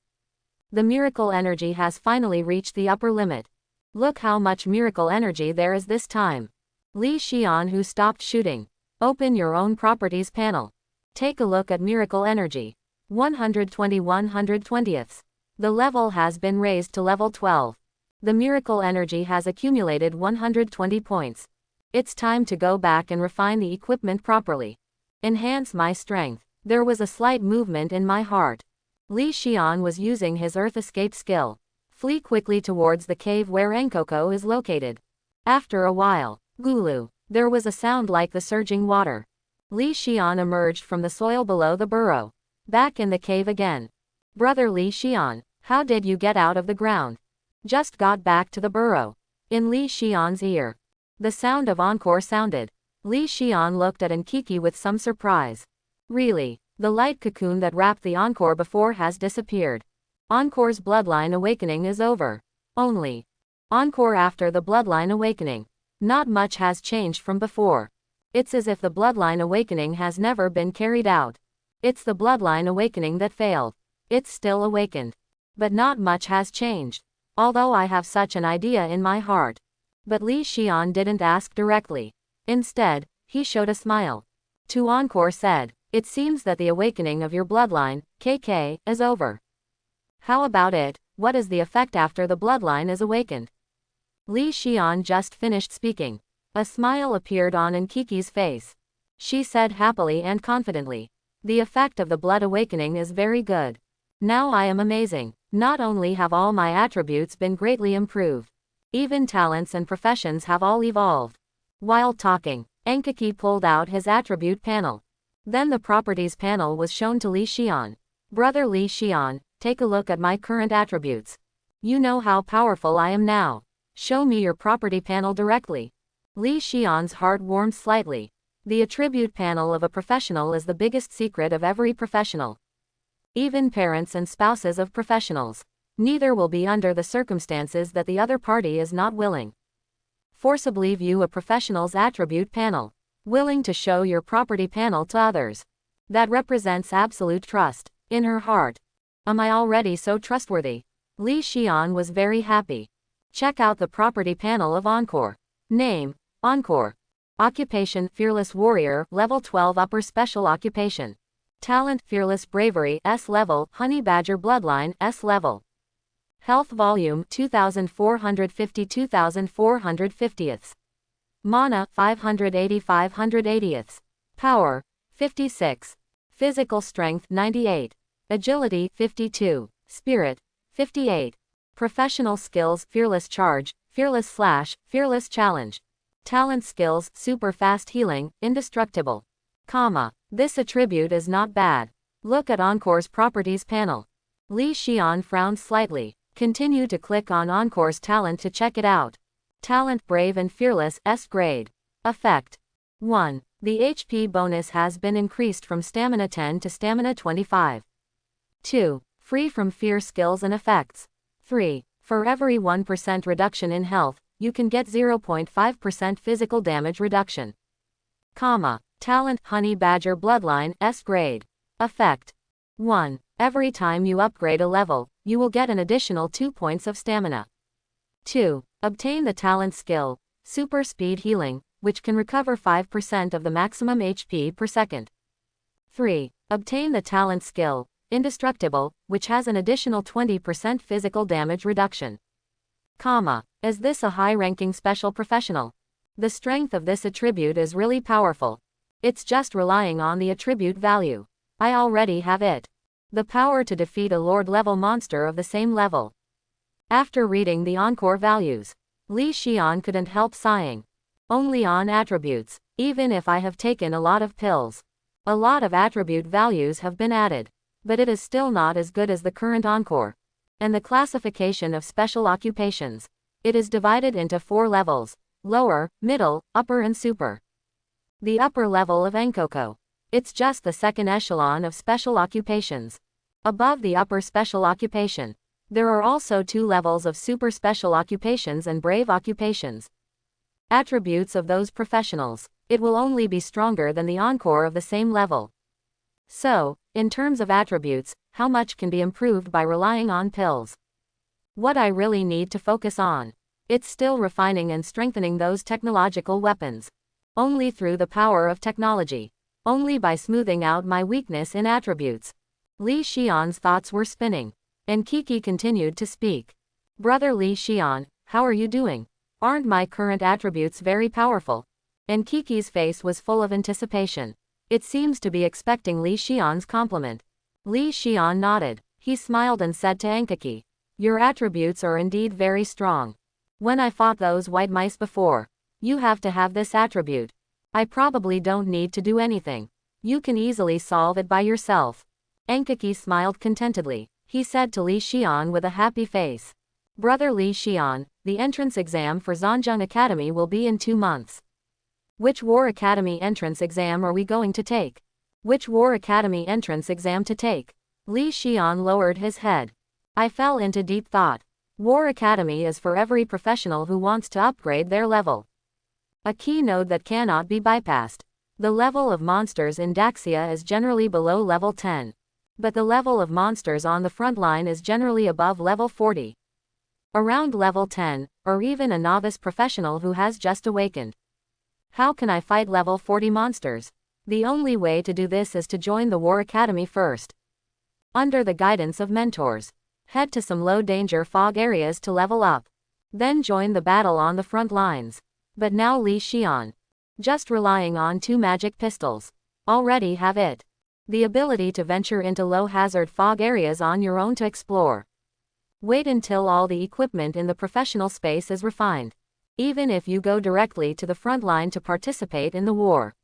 The miracle energy has finally reached the upper limit. Look how much miracle energy there is this time. Li Xian, who stopped shooting. Open your own properties panel. Take a look at miracle energy. 120 120ths. The level has been raised to level 12. The miracle energy has accumulated 120 points. It's time to go back and refine the equipment properly. Enhance my strength. There was a slight movement in my heart. Li Xian was using his earth escape skill. Flee quickly towards the cave where Enkoko is located. After a while, Gulu, there was a sound like the surging water. Li Xian emerged from the soil below the burrow. Back in the cave again. Brother Li Xian, how did you get out of the ground? Just got back to the burrow. In Li Xian's ear, the sound of encore sounded. Li Xian looked at Enkiki with some surprise. Really? The light cocoon that wrapped the Encore before has disappeared. Encore's bloodline awakening is over. Only. Encore after the bloodline awakening. Not much has changed from before. It's as if the bloodline awakening has never been carried out. It's the bloodline awakening that failed. It's still awakened. But not much has changed. Although I have such an idea in my heart. But Li Xian didn't ask directly. Instead, he showed a smile. To Encore said, "It seems that the awakening of your bloodline, KK, is over. How about it? What is the effect after the bloodline is awakened?" Li Xian just finished speaking. A smile appeared on Enkiki's face. She said happily and confidently, "The effect of the blood awakening is very good. Now I am amazing. Not only have all my attributes been greatly improved, even talents and professions have all evolved." While talking, Enkiki pulled out his attribute panel. Then the properties panel was shown to Li Xian. "Brother Li Xian, take a look at my current attributes. You know how powerful I am now. Show me your property panel directly." Li Xian's heart warmed slightly. The attribute panel of a professional is the biggest secret of every professional. Even parents and spouses of professionals. Neither will be under the circumstances that the other party is not willing. Forcibly view a professional's attribute panel. Willing to show your property panel to others. That represents absolute trust. In her heart. Am I already so trustworthy? Li Xian was very happy. Check out the property panel of Encore. Name, Encore. Occupation, Fearless Warrior, Level 12 Upper Special Occupation. Talent, Fearless Bravery, S Level, Honey Badger Bloodline, S Level. Health Volume, 2450 2450ths. Mana, 580 580ths. Power, 56. Physical Strength, 98. Agility, 52. Spirit, 58. Professional Skills, Fearless Charge, Fearless Slash, Fearless Challenge. Talent Skills, Super Fast Healing, Indestructible. This attribute is not bad. Look at Encore's properties panel. Li Xian frowned slightly. Continue to click on Encore's talent to check it out. Talent Brave and Fearless, S grade. Effect. 1. The HP bonus has been increased from Stamina 10 to Stamina 25. 2. Free from fear skills and effects. 3. For every 1% reduction in health, you can get 0.5% physical damage reduction. Talent Honey Badger Bloodline, S grade. Effect. 1. Every time you upgrade a level, you will get an additional 2 points of stamina. 2. Obtain the talent skill, Super Speed Healing, which can recover 5% of the maximum HP per second. 3. Obtain the talent skill, Indestructible, which has an additional 20% physical damage reduction. Is this a high-ranking special professional? The strength of this attribute is really powerful. It's just relying on the attribute value. I already have it. The power to defeat a Lord-level monster of the same level. After reading the Encore values, Li Xian couldn't help sighing. Only on attributes, even if I have taken a lot of pills. A lot of attribute values have been added. But it is still not as good as the current Encore. And the classification of special occupations. It is divided into 4 levels: lower, middle, upper and super. The upper level of Enkoko. It's just the second echelon of special occupations. Above the upper special occupation, there are also 2 levels of super special occupations and brave occupations. Attributes of those professionals. It will only be stronger than the Encore of the same level. So, in terms of attributes, how much can be improved by relying on pills? What I really need to focus on. It's still refining and strengthening those technological weapons. Only through the power of technology. Only by smoothing out my weakness in attributes. Li Xian's thoughts were spinning. Enkiki continued to speak. Brother Li Xian, how are you doing? Aren't my current attributes very powerful? Enkiki's face was full of anticipation. It seems to be expecting Li Xian's compliment. Li Xian nodded. He smiled and said to Enkiki, "Your attributes are indeed very strong. When I fought those white mice before, you have to have this attribute. I probably don't need to do anything. You can easily solve it by yourself." Enkiki smiled contentedly. He said to Li Xian with a happy face, "Brother Li Xian, the entrance exam for Zhanjiang Academy will be in 2 months. Which War Academy entrance exam are we going to take? Which War Academy entrance exam to take? Li Xian lowered his head. I fell into deep thought. War Academy is for every professional who wants to upgrade their level. A key node that cannot be bypassed. The level of monsters in Daxia is generally below level 10. But the level of monsters on the front line is generally above level 40. Around level 10, or even a novice professional who has just awakened. How can I fight level 40 monsters? The only way to do this is to join the War Academy first. Under the guidance of mentors. Head to some low-danger fog areas to level up. Then join the battle on the front lines. But now Li Xian. Just relying on 2 magic pistols. Already have it. The ability to venture into low-hazard fog areas on your own to explore. Wait until all the equipment in the professional space is refined. Even if you go directly to the front line to participate in the war.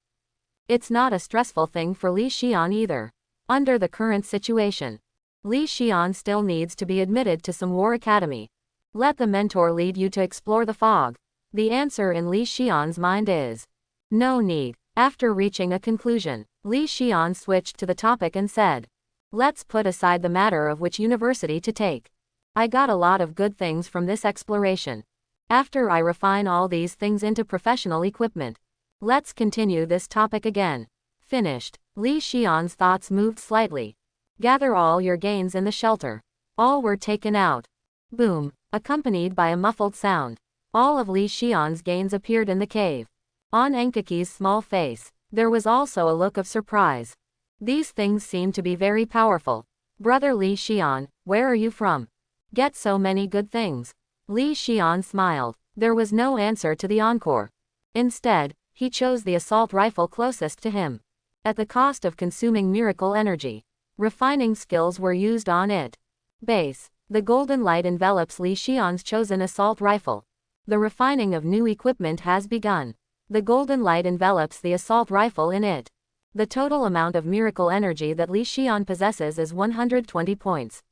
It's not a stressful thing for Li Xian either. Under the current situation, Li Xian still needs to be admitted to some War Academy. Let the mentor lead you to explore the fog. The answer in Li Xian's mind is no need. After reaching a conclusion, Li Xian switched to the topic and said, let's put aside the matter of which university to take. I got a lot of good things from this exploration. After I refine all these things into professional equipment, let's continue this topic again. Finished. Li Xian's thoughts moved slightly. Gather all your gains in the shelter. All were taken out. Boom, accompanied by a muffled sound. All of Li Xian's gains appeared in the cave. On Enkaki's small face, there was also a look of surprise. These things seem to be very powerful. Brother Li Xian, where are you from? Get so many good things. Li Xian smiled. There was no answer to the encore. Instead, he chose the assault rifle closest to him. At the cost of consuming miracle energy. Refining skills were used on it. Base. The golden light envelops Li Xian's chosen assault rifle. The refining of new equipment has begun. The golden light envelops the assault rifle in it. The total amount of miracle energy that Li Xian possesses is 120 points.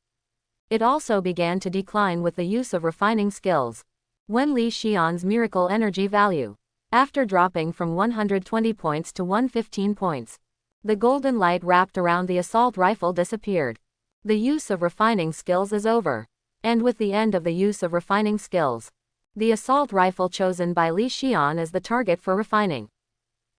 It also began to decline with the use of refining skills. When Li Xian's miracle energy value, after dropping from 120 points to 115 points, the golden light wrapped around the assault rifle disappeared. The use of refining skills is over. And with the end of the use of refining skills, the assault rifle chosen by Li Xian as the target for refining.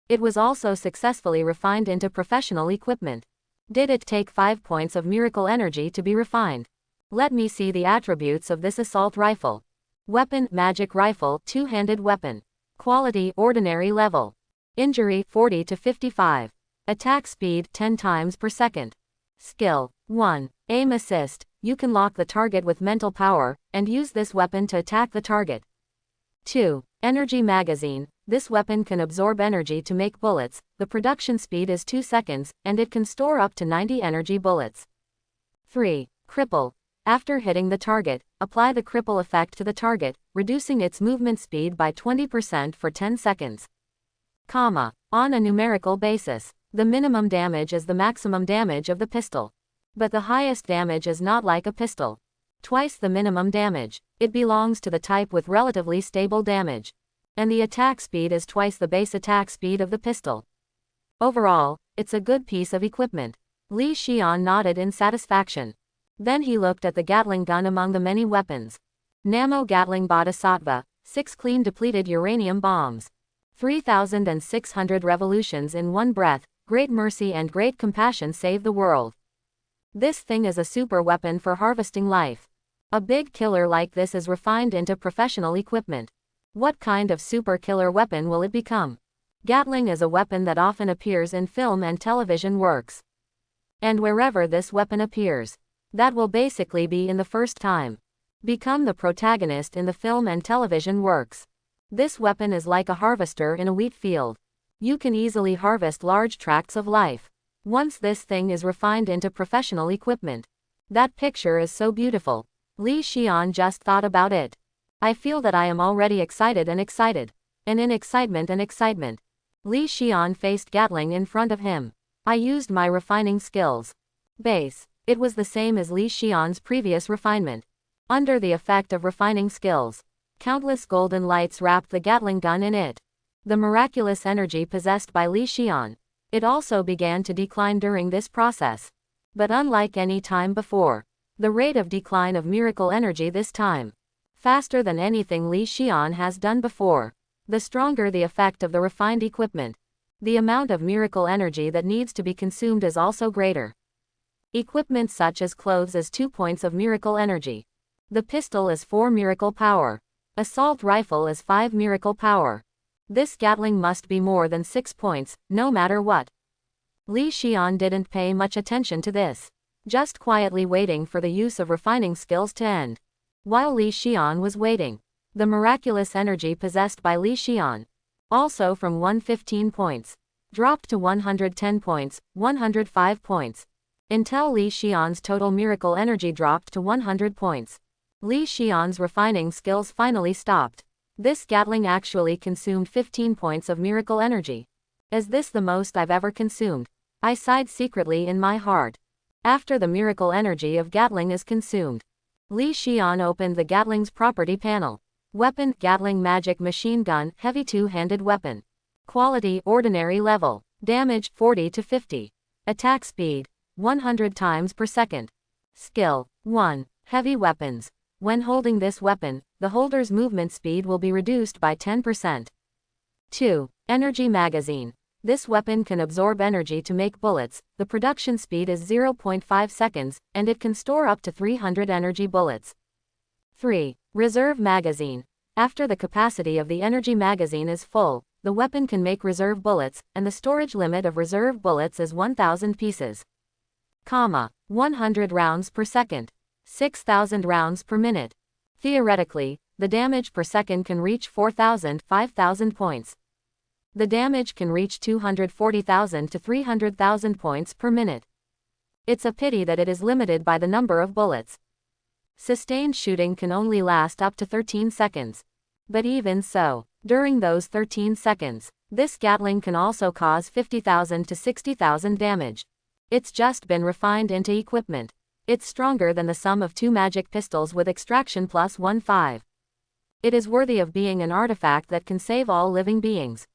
It was also successfully refined into professional equipment. Did it take 5 points of miracle energy to be refined? Let me see the attributes of this assault rifle. Weapon, magic rifle, two-handed weapon. Quality, ordinary level. Injury, 40 to 55. Attack speed, 10 times per second. Skill, 1. Aim assist. You can lock the target with mental power, and use this weapon to attack the target. 2. Energy magazine. This weapon can absorb energy to make bullets. The production speed is 2 seconds, and it can store up to 90 energy bullets. 3. Cripple. After hitting the target, apply the cripple effect to the target, reducing its movement speed by 20% for 10 seconds. Comma. On a numerical basis, the minimum damage is the maximum damage of the pistol. But the highest damage is not like a pistol. Twice the minimum damage. It belongs to the type with relatively stable damage. And the attack speed is twice the base attack speed of the pistol. Overall, it's a good piece of equipment. Li Xian nodded in satisfaction. Then he looked at the Gatling gun among the many weapons. Namo Gatling Bodhisattva, 6 clean depleted uranium bombs. 3,600 revolutions in one breath, great mercy and great compassion save the world. This thing is a super weapon for harvesting life. A big killer like this is refined into professional equipment. What kind of super killer weapon will it become? Gatling is a weapon that often appears in film and television works. And wherever this weapon appears, that will basically be in the first time. Become the protagonist in the film and television works. This weapon is like a harvester in a wheat field. You can easily harvest large tracts of life. Once this thing is refined into professional equipment. That picture is so beautiful. Li Xian just thought about it. I feel that I am already excited and excited. And in excitement and excitement. Li Xian faced Gatling in front of him. I used my refining skills. Base. It was the same as Li Xian's previous refinement. Under the effect of refining skills, countless golden lights wrapped the Gatling gun in it. the miraculous energy possessed by Li Xian. It also began to decline during this process. But unlike any time before, the rate of decline of miracle energy this time, faster than anything Li Xian has done before. The stronger the effect of the refined equipment, the amount of miracle energy that needs to be consumed is also greater. Equipment such as clothes is 2 points of miracle energy. The pistol is 4 miracle power. Assault rifle is 5 miracle power. This Gatling must be more than 6 points, no matter what. Li Xian didn't pay much attention to this, just quietly waiting for the use of refining skills to end. While Li Xian was waiting, the miraculous energy possessed by Li Xian, also from 115 points, dropped to 110 points, 105 points, until Li Xian's total miracle energy dropped to 100 points. Li Xian's refining skills finally stopped. This Gatling actually consumed 15 points of miracle energy. Is this the most I've ever consumed? I sighed secretly in my heart. After the miracle energy of Gatling is consumed, Li Xian opened the Gatling's property panel. Weapon: Gatling magic machine gun, heavy two-handed weapon. Quality: ordinary level. Damage: 40 to 50. Attack speed: 100 times per second. Skill: 1. Heavy weapons. When holding this weapon, the holder's movement speed will be reduced by 10%. 2. Energy magazine. This weapon can absorb energy to make bullets. The production speed is 0.5 seconds, and it can store up to 300 energy bullets. 3. Reserve magazine. After the capacity of the energy magazine is full, the weapon can make reserve bullets, and the storage limit of reserve bullets is 1,000 pieces. 100 rounds per second. 6,000 rounds per minute. Theoretically, the damage per second can reach 4,000, 5,000 points. The damage can reach 240,000 to 300,000 points per minute. It's a pity that it is limited by the number of bullets. Sustained shooting can only last up to 13 seconds. But even so, during those 13 seconds, this Gatling can also cause 50,000 to 60,000 damage. It's just been refined into equipment. It's stronger than the sum of 2 magic pistols with extraction plus 1/5. It is worthy of being an artifact that can save all living beings.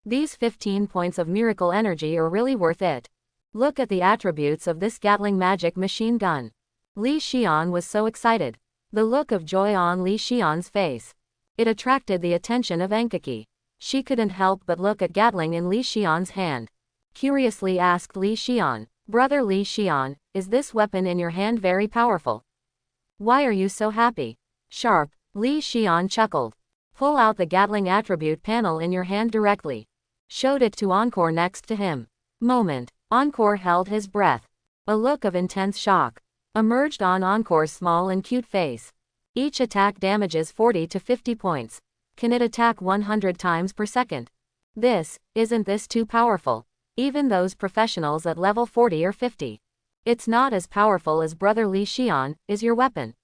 These 15 points of miracle energy are really worth it. Look at the attributes of this Gatling magic machine gun. Li Xian was so excited. The look of joy on Li Xian's face, it attracted the attention of Enkeki. She couldn't help but look at Gatling in Li Xian's hand. Curiously asked Li Xian, "Brother Li Xian, is this weapon in your hand very powerful? Why are you so happy?" "Sharp," Li Xian chuckled. "Pull out the Gatling attribute panel in your hand directly." Showed it to Encore next to him. Moment. Encore held his breath. A look of intense shock emerged on Encore's small and cute face. Each attack damages 40 to 50 points. Can it attack 100 times per second? Isn't this too powerful? Even those professionals at level 40 or 50. It's not as powerful as Brother Li Xian. Is your weapon?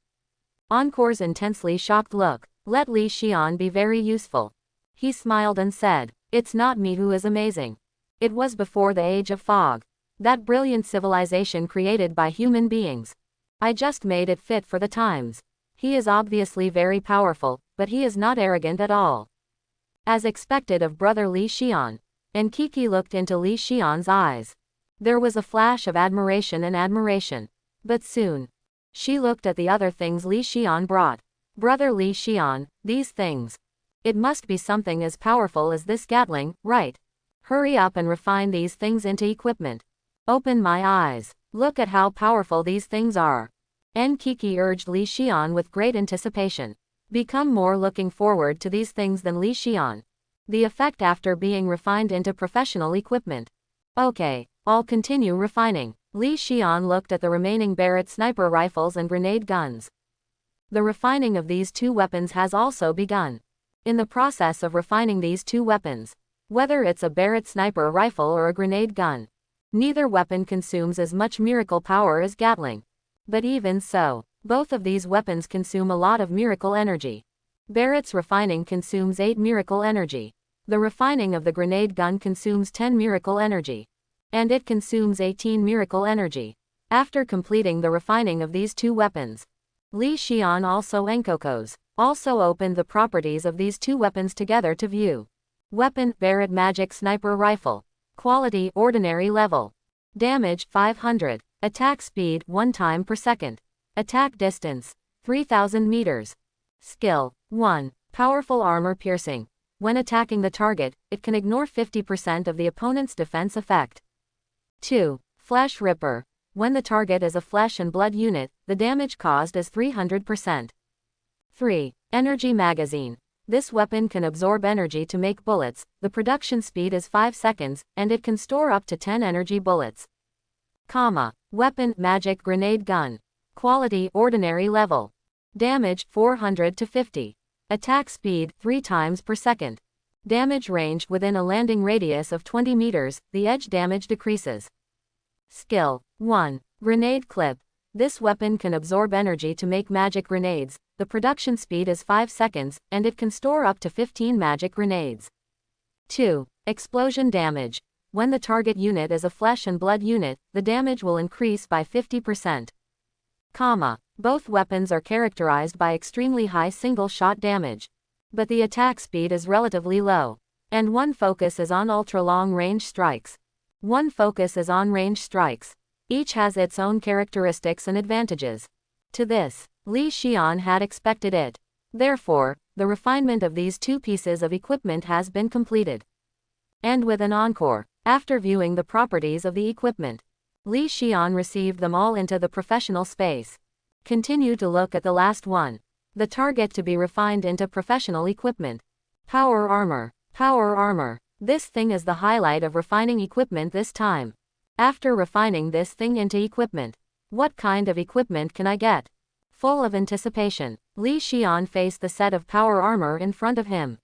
Encore's intensely shocked look let Li Xian be very useful. He smiled and said, "It's not me who is amazing. It was before the age of fog. That brilliant civilization created by human beings. I just made it fit for the times. He is obviously very powerful, but he is not arrogant at all." As expected of Brother Li Xian, Enkeki looked into Li Xian's eyes. There was a flash of admiration. But soon, she looked at the other things Li Xian brought. "Brother Li Xian, these things. It must be something as powerful as this Gatling, right? Hurry up and refine these things into equipment. Open my eyes. Look at how powerful these things are." Enkeki urged Li Xian with great anticipation. Become more looking forward to these things than Li Xian. The effect after being refined into professional equipment. "Okay, I'll continue refining." Li Xian looked at the remaining Barrett sniper rifles and grenade guns. The refining of these 2 weapons has also begun. In the process of refining these 2 weapons, whether it's a Barrett sniper rifle or a grenade gun, neither weapon consumes as much miracle power as Gatling. But even so, both of these weapons consume a lot of miracle energy. Barrett's refining consumes 8 miracle energy. The refining of the grenade gun consumes 10 miracle energy. And it consumes 18 miracle energy. After completing the refining of these 2 weapons, Li Xian also opened the properties of these 2 weapons together to view. Weapon, Barrett Magic Sniper Rifle. Quality, ordinary level. Damage, 500. Attack speed, 1 time per second. Attack distance, 3000 meters. Skill, 1. Powerful armor piercing. When attacking the target, it can ignore 50% of the opponent's defense effect. 2. Flesh Ripper. When the target is a flesh and blood unit, the damage caused is 300%. 3. Energy Magazine. This weapon can absorb energy to make bullets, the production speed is 5 seconds, and it can store up to 10 energy bullets. Weapon, Magic Grenade Gun. Quality, ordinary level. Damage, 400 to 50. Attack speed, 3 times per second. Damage range, within a landing radius of 20 meters, the edge damage decreases. Skill, 1. Grenade Clip. This weapon can absorb energy to make magic grenades, the production speed is 5 seconds, and it can store up to 15 magic grenades. 2. Explosion Damage. When the target unit is a flesh and blood unit, the damage will increase by 50%. Both weapons are characterized by extremely high single-shot damage. But the attack speed is relatively low. And one focus is on ultra-long range strikes. Each has its own characteristics and advantages. To this, Li Xian had expected it. Therefore, the refinement of these two pieces of equipment has been completed. And with an encore, after viewing the properties of the equipment, Li Xian received them all into the professional space. Continue to look at the last one. The target to be refined into professional equipment. Power Armor. This thing is the highlight of refining equipment this time. After refining this thing into equipment, what kind of equipment can I get? Full of anticipation, Li Xian faced the set of power armor in front of him.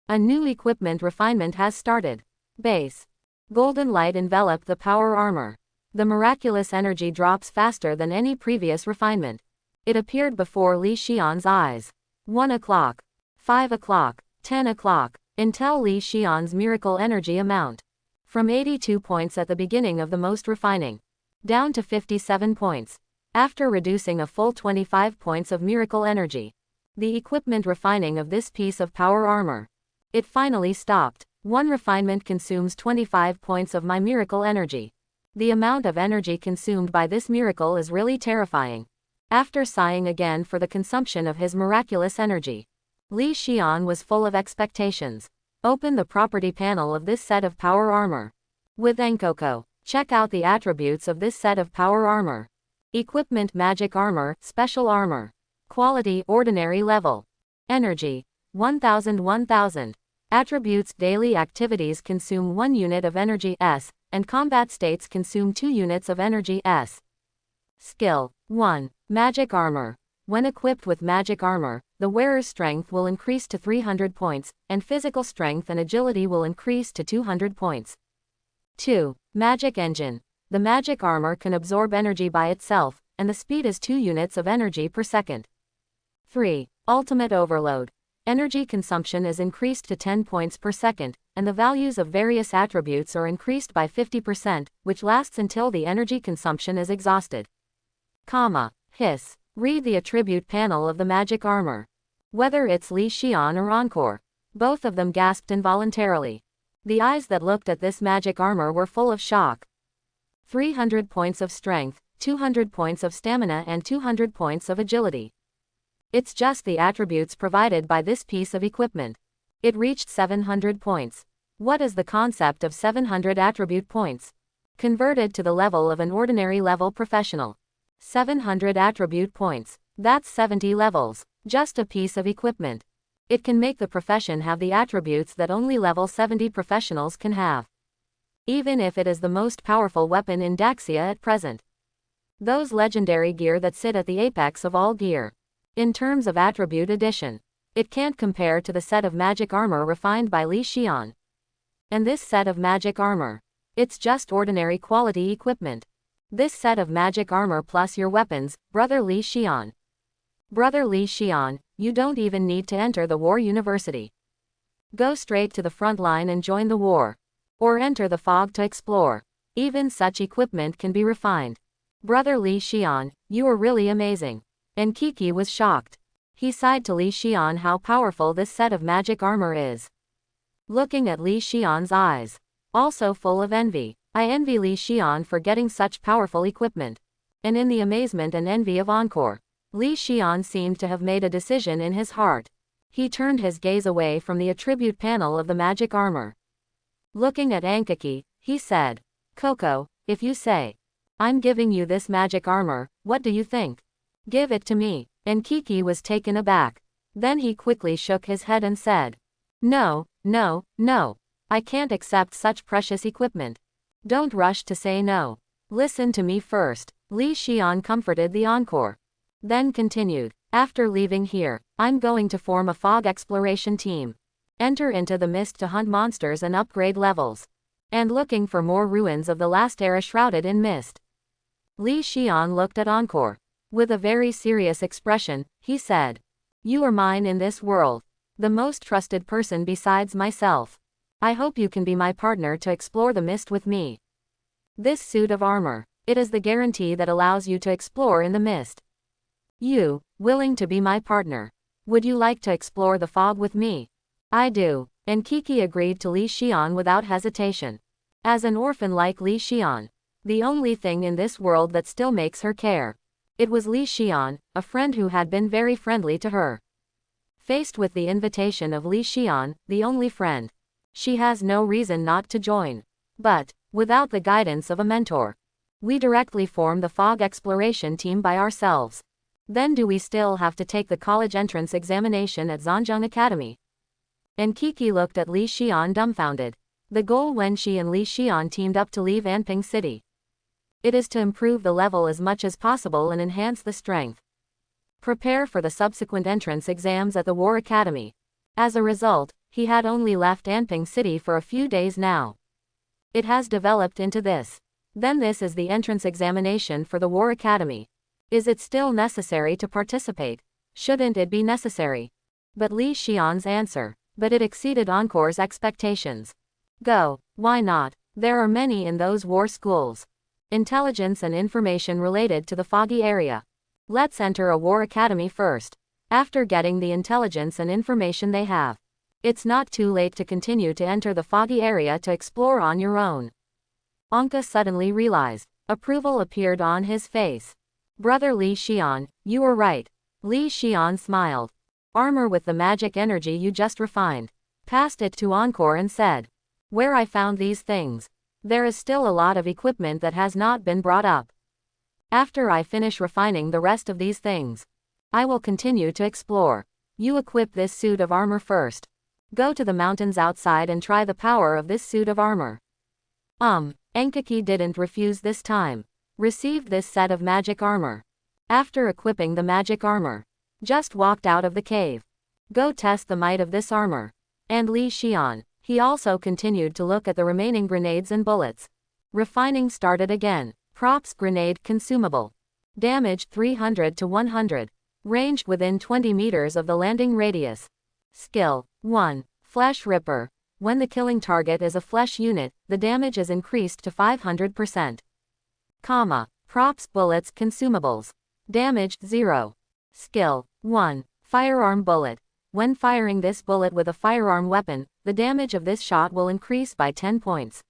A new equipment refinement has started. Base. Golden light enveloped the power armor. The miraculous energy drops faster than any previous refinement. It appeared before Li Xian's eyes. 1 o'clock. 5 o'clock. 10 o'clock. Until Li Xian's miracle energy amount. From 82 points at the beginning of the most refining. Down to 57 points. After reducing a full 25 points of miracle energy. The equipment refining of this piece of power armor. It finally stopped. One refinement consumes 25 points of my miracle energy. The amount of energy consumed by this miracle is really terrifying. After sighing again for the consumption of his miraculous energy, Li Xian was full of expectations. Open the property panel of this set of power armor. With Enkoko, check out the attributes of this set of power armor. Equipment Magic Armor, Special Armor. Quality Ordinary Level. Energy 1000. Attributes Daily activities consume 1 unit of energy S, and combat states consume 2 units of energy S. Skill 1. Magic Armor. When equipped with Magic Armor, the wearer's strength will increase to 300 points, and physical strength and agility will increase to 200 points. 2. Magic Engine. The Magic Armor can absorb energy by itself, and the speed is 2 units of energy per second. 3. Ultimate Overload. Energy consumption is increased to 10 points per second, and the values of various attributes are increased by 50%, which lasts until the energy consumption is exhausted. Hiss. Read the attribute panel of the Magic Armor. Whether it's Li Xian or Encore, both of them gasped involuntarily. The eyes that looked at this Magic Armor were full of shock. 300 points of strength, 200 points of stamina and 200 points of agility. It's just the attributes provided by this piece of equipment. It reached 700 points. What is the concept of 700 attribute points? Converted to the level of an ordinary level professional. 700 attribute points. That's 70 levels. Just a piece of equipment. It can make the profession have the attributes that only level 70 professionals can have. Even if it is the most powerful weapon in Daxia at present. Those legendary gear that sit at the apex of all gear. In terms of attribute addition, it can't compare to the set of magic armor refined by Li Xian. And this set of magic armor, it's just ordinary quality equipment. This set of magic armor plus your weapons, Brother Li Xian. Brother Li Xian, you don't even need to enter the war university. Go straight to the front line and join the war. Or enter the fog to explore. Even such equipment can be refined. Brother Li Xian, you are really amazing. And Kiki was shocked. He sighed to Li Xian how powerful this set of magic armor is. looking at Li Xian's eyes, also full of envy. I envy Li Xian for getting such powerful equipment. And in the amazement and envy of Encore, Li Xian seemed to have made a decision in his heart. He turned his gaze away from the attribute panel of the magic armor. Looking at Ankaki, he said, Coco, if you say, I'm giving you this magic armor, what do you think? Give it to me. And Kiki was taken aback. Then he quickly shook his head and said, No, no, no. I can't accept such precious equipment. Don't rush to say no. Listen to me first. Li Xian comforted the Encore. Then continued, after leaving here, I'm going to form a fog exploration team. Enter into the mist to hunt monsters and upgrade levels. And looking for more ruins of the last era shrouded in mist. Li Xian looked at Encore. With a very serious expression, he said, You are mine in this world. The most trusted person besides myself. I hope you can be my partner to explore the mist with me. This suit of armor, it is the guarantee that allows you to explore in the mist. You, willing to be my partner. Would you like to explore the fog with me? I do. And Kiki agreed to Li Xian without hesitation. As an orphan like Li Xian, the only thing in this world that still makes her care. It was Li Xian, a friend who had been very friendly to her. Faced with the invitation of Li Xian, the only friend, she has no reason not to join. But, without the guidance of a mentor, we directly form the fog exploration team by ourselves. Then do we still have to take the college entrance examination at Zhanjiang Academy? And Kiki looked at Li Xian dumbfounded. The goal when she and Li Xian teamed up to leave Anping City. It is to improve the level as much as possible and enhance the strength. Prepare for the subsequent entrance exams at the War Academy. As a result, he had only left Anping City for a few days now. It has developed into this. Then this is the entrance examination for the War Academy. Is it still necessary to participate? Shouldn't it be necessary? But Li Xian's answer, but it exceeded Encore's expectations. Go, why not? There are many in those war schools. Intelligence and information related to the foggy area. Let's enter a war academy first. After getting the intelligence and information they have, it's not too late to continue to enter the foggy area to explore on your own. Anka suddenly realized. Approval appeared on his face. Brother Li Xian, you were right. Li Xian smiled. Armor with the magic energy you just refined. Passed it to Encore and said, Where I found these things. There is still a lot of equipment that has not been brought up. After I finish refining the rest of these things, I will continue to explore. You equip this suit of armor first. Go to the mountains outside and try the power of this suit of armor. Ankaki didn't refuse this time. Received this set of magic armor. After equipping the magic armor, just walked out of the cave. Go test the might of this armor. And Li Xian, he also continued to look at the remaining grenades and bullets. Refining started again. Props grenade consumable. Damage 300 to 100. Ranged within 20 meters of the landing radius. Skill 1. Flesh Ripper. When the killing target is a flesh unit, the damage is increased to 500%. Props bullets consumables. Damage 0. Skill 1. Firearm bullet. When firing this bullet with a firearm weapon, the damage of this shot will increase by 10 points.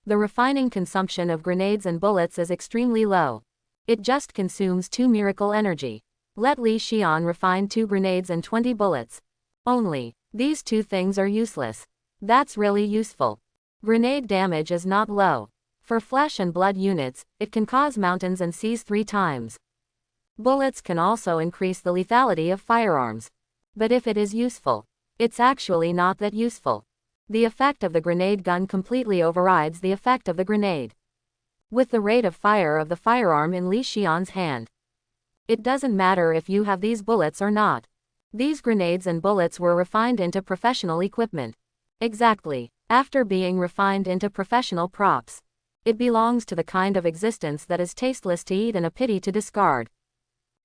The refining consumption of grenades and bullets is extremely low. It just consumes 2 miracle energy. Let Li Xian refine 2 grenades and 20 bullets. Only. These 2 things are useless. That's really useful. Grenade damage is not low. For flesh and blood units, it can cause mountains and seas 3 times. Bullets can also increase the lethality of firearms. But if it is useful, it's actually not that useful. The effect of the grenade gun completely overrides the effect of the grenade. With the rate of fire of the firearm in Li Xian's hand, it doesn't matter if you have these bullets or not. These grenades and bullets were refined into professional equipment. Exactly. After being refined into professional props, it belongs to the kind of existence that is tasteless to eat and a pity to discard.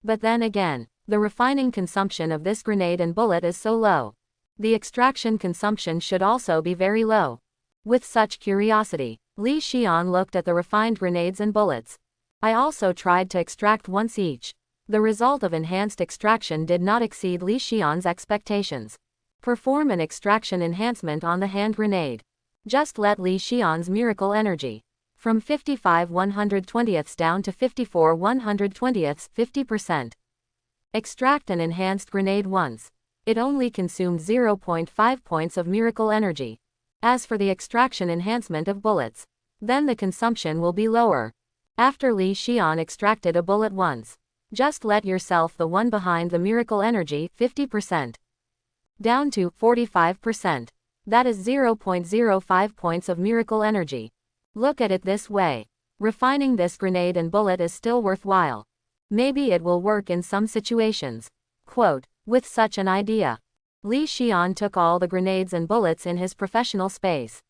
But then again, the refining consumption of this grenade and bullet is so low. The extraction consumption should also be very low. With such curiosity, Li Xian looked at the refined grenades and bullets. I also tried to extract once each. The result of enhanced extraction did not exceed Li Xian's expectations. Perform an extraction enhancement on the hand grenade. Just let Li Xian's miracle energy from 55 120ths down to 54 120ths, 50%. Extract an enhanced grenade once. It only consumed 0.5 points of miracle energy. As for the extraction enhancement of bullets, then the consumption will be lower. After Li Xian extracted a bullet once, just let yourself the one behind the miracle energy, 50%. Down to 45%. That is 0.05 points of miracle energy. Look at it this way. Refining this grenade and bullet is still worthwhile. Maybe it will work in some situations. Quote, with such an idea, Li Xian took all the grenades and bullets in his professional space.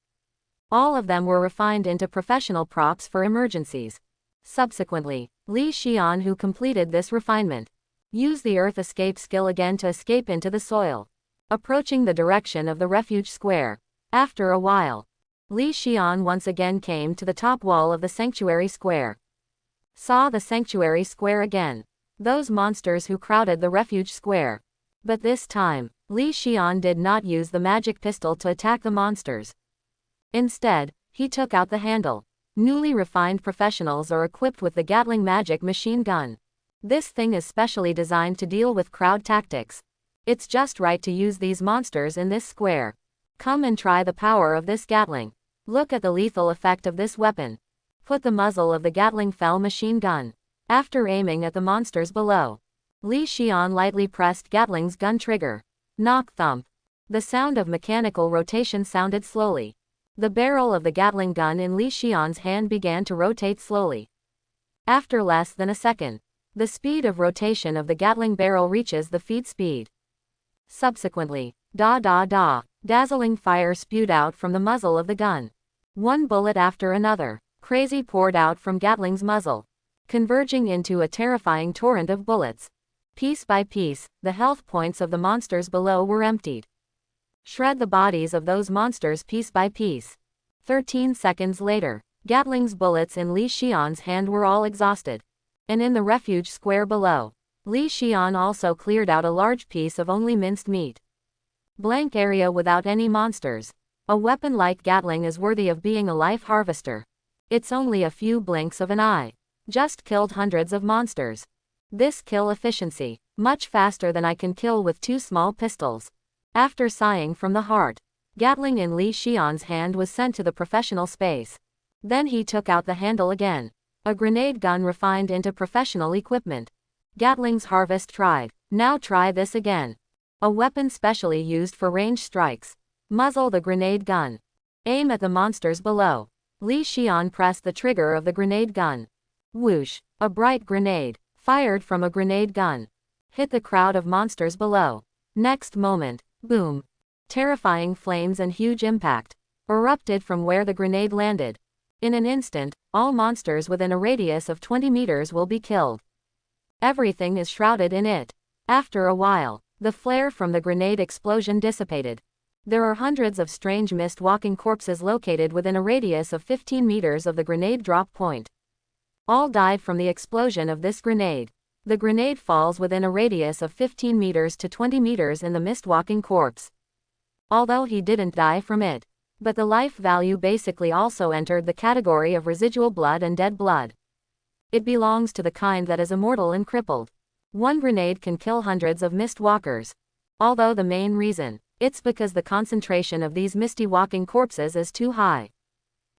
All of them were refined into professional props for emergencies. Subsequently, Li Xian, who completed this refinement, used the earth escape skill again to escape into the soil, approaching the direction of the refuge square. After a while, Li Xian once again came to the top wall of the sanctuary square. Saw the sanctuary square again. Those monsters who crowded the refuge square. But this time, Li Xian did not use the magic pistol to attack the monsters. Instead, he took out the handle. Newly refined professionals are equipped with the Gatling magic machine gun. This thing is specially designed to deal with crowd tactics. It's just right to use these monsters in this square. Come and try the power of this Gatling. Look at the lethal effect of this weapon. Put the muzzle of the Gatling fell machine gun. After aiming at the monsters below, Li Xian lightly pressed Gatling's gun trigger. Knock thump. The sound of mechanical rotation sounded slowly. The barrel of the Gatling gun in Li Xian's hand began to rotate slowly. After less than a second, the speed of rotation of the Gatling barrel reaches the feed speed. Subsequently, dazzling fire spewed out from the muzzle of the gun. One bullet after another, crazy poured out from Gatling's muzzle, converging into a terrifying torrent of bullets. Piece by piece, the health points of the monsters below were emptied. Shred the bodies of those monsters piece by piece. 13 seconds later, Gatling's bullets in Li Xian's hand were all exhausted. And in the refuge square below, Li Xian also cleared out a large piece of only minced meat. Blank area without any monsters. A weapon like Gatling is worthy of being a life harvester. It's only a few blinks of an eye. Just killed hundreds of monsters. This kill efficiency, much faster than I can kill with 2 small pistols. After sighing from the heart, Gatling in Li Xian's hand was sent to the professional space. Then he took out the handle again. A grenade gun refined into professional equipment. Gatling's harvest tried. Now try this again. A weapon specially used for range strikes. Muzzle the grenade gun. Aim at the monsters below. Li Xian pressed the trigger of the grenade gun. Whoosh! A bright grenade, fired from a grenade gun, hit the crowd of monsters below. Next moment, boom! Terrifying flames and huge impact erupted from where the grenade landed. In an instant, all monsters within a radius of 20 meters will be killed. Everything is shrouded in it. After a while, the flare from the grenade explosion dissipated. There are hundreds of strange mist-walking corpses located within a radius of 15 meters of the grenade drop point. All died from the explosion of this grenade. The grenade falls within a radius of 15 meters to 20 meters in the mist-walking corpse. Although he didn't die from it, but the life value basically also entered the category of residual blood and dead blood. It belongs to the kind that is immortal and crippled. One grenade can kill hundreds of mist-walkers. Although the main reason, it's because the concentration of these misty-walking corpses is too high.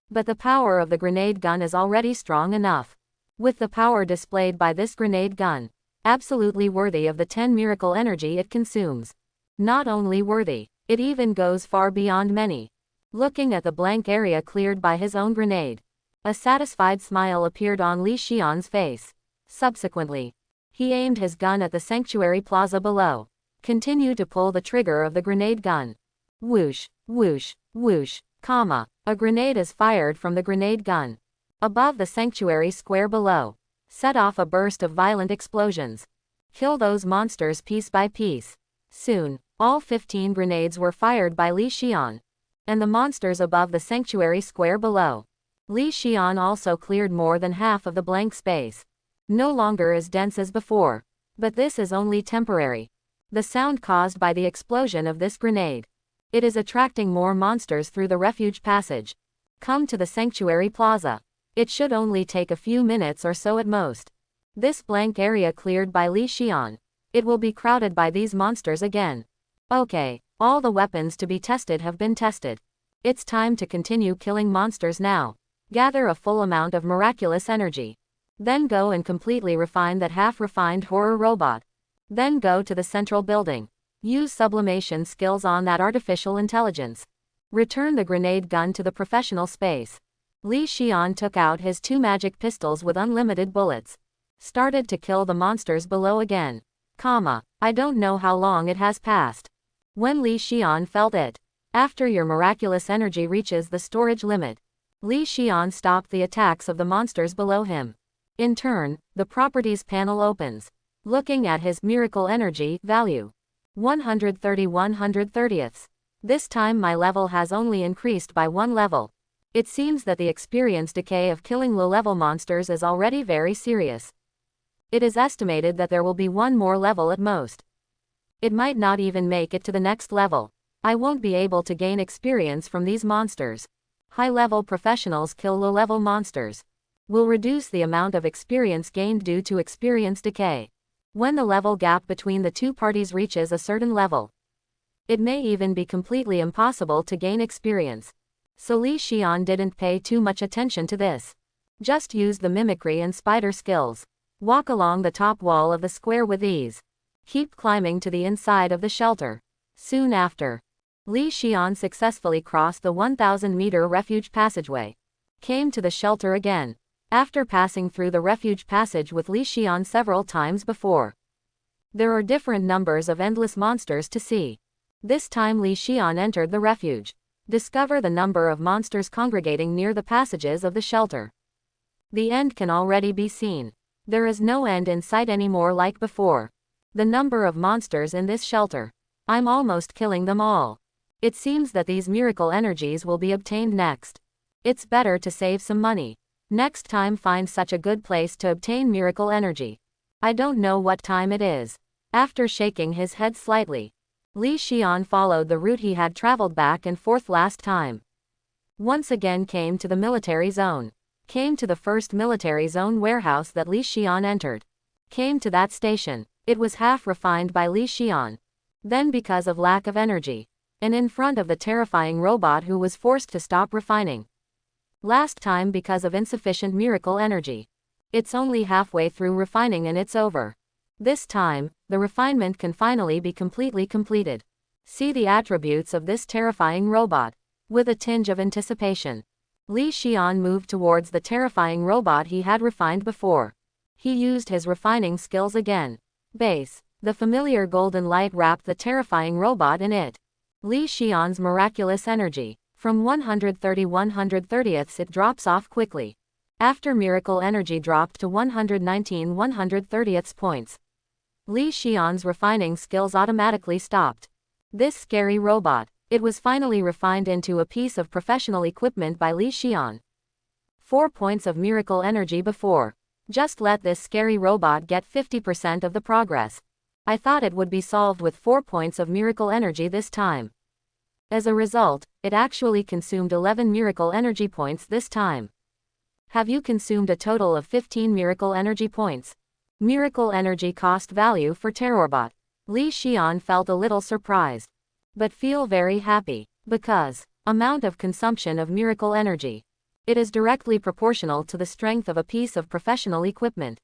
But the power of the grenade gun is already strong enough. With the power displayed by this grenade gun, absolutely worthy of the 10 miracle energy it consumes. Not only worthy, it even goes far beyond many. Looking at the blank area cleared by his own grenade, a satisfied smile appeared on Li Xian's face. Subsequently, he aimed his gun at the sanctuary plaza below. Continued to pull the trigger of the grenade gun. Whoosh, whoosh, whoosh, a grenade is fired from the grenade gun. Above the sanctuary square below. Set off a burst of violent explosions. Kill those monsters piece by piece. Soon, all 15 grenades were fired by Li Xian. And the monsters above the sanctuary square below. Li Xian also cleared more than half of the blank space. No longer as dense as before. But this is only temporary. The sound caused by the explosion of this grenade. It is attracting more monsters through the refuge passage. Come to the sanctuary plaza. It should only take a few minutes or so at most. This blank area cleared by Li Xian. It will be crowded by these monsters again. Okay, all the weapons to be tested have been tested. It's time to continue killing monsters now. Gather a full amount of miraculous energy. Then go and completely refine that half-refined horror robot. Then go to the central building. Use sublimation skills on that artificial intelligence. Return the grenade gun to the professional space. Li Xian took out his 2 magic pistols with unlimited bullets. Started to kill the monsters below again. I don't know how long it has passed. When Li Xian felt it. After your miraculous energy reaches the storage limit. Li Xian stopped the attacks of the monsters below him. In turn, the properties panel opens. Looking at his miracle energy value. 130/130ths. This time my level has only increased by 1 level. It seems that the experience decay of killing low-level monsters is already very serious. It is estimated that there will be 1 more level at most. It might not even make it to the next level. I won't be able to gain experience from these monsters. High-level professionals kill low-level monsters. Will reduce the amount of experience gained due to experience decay. When the level gap between the 2 parties reaches a certain level, it may even be completely impossible to gain experience. So Li Xian didn't pay too much attention to this. Just used the mimicry and spider skills. Walk along the top wall of the square with ease. Keep climbing to the inside of the shelter. Soon after, Li Xian successfully crossed the 1,000-meter refuge passageway. Came to the shelter again. After passing through the refuge passage with Li Xian several times before. There are different numbers of endless monsters to see. This time Li Xian entered the refuge. Discover the number of monsters congregating near the passages of the shelter. The end can already be seen. There is no end in sight anymore like before. The number of monsters in this shelter. I'm almost killing them all. It seems that these miracle energies will be obtained next. It's better to save some money. Next time find such a good place to obtain miracle energy. I don't know what time it is. After shaking his head slightly, Li Xian followed the route he had traveled back and forth last time. Once again came to the military zone. Came to the first military zone warehouse that Li Xian entered. Came to that station. It was half refined by Li Xian. Then because of lack of energy. And in front of the terrifying robot who was forced to stop refining. Last time because of insufficient miracle energy. It's only halfway through refining and it's over. This time, the refinement can finally be completely completed. See the attributes of this terrifying robot. With a tinge of anticipation, Li Xian moved towards the terrifying robot he had refined before. He used his refining skills again. Base. The familiar golden light wrapped the terrifying robot in it. Li Xian's miraculous energy. From 130/130ths it drops off quickly. After miracle energy dropped to 119/130ths points. Li Xian's refining skills automatically stopped. This scary robot. It was finally refined into a piece of professional equipment by Li Xian. 4 points of miracle energy before. Just let this scary robot get 50% of the progress. I thought it would be solved with 4 points of miracle energy this time. As a result, it actually consumed 11 miracle energy points this time. Have you consumed a total of 15 miracle energy points? Miracle energy cost value for Terrorbot. Li Xian felt a little surprised. But feel very happy. Because, amount of consumption of miracle energy. It is directly proportional to the strength of a piece of professional equipment.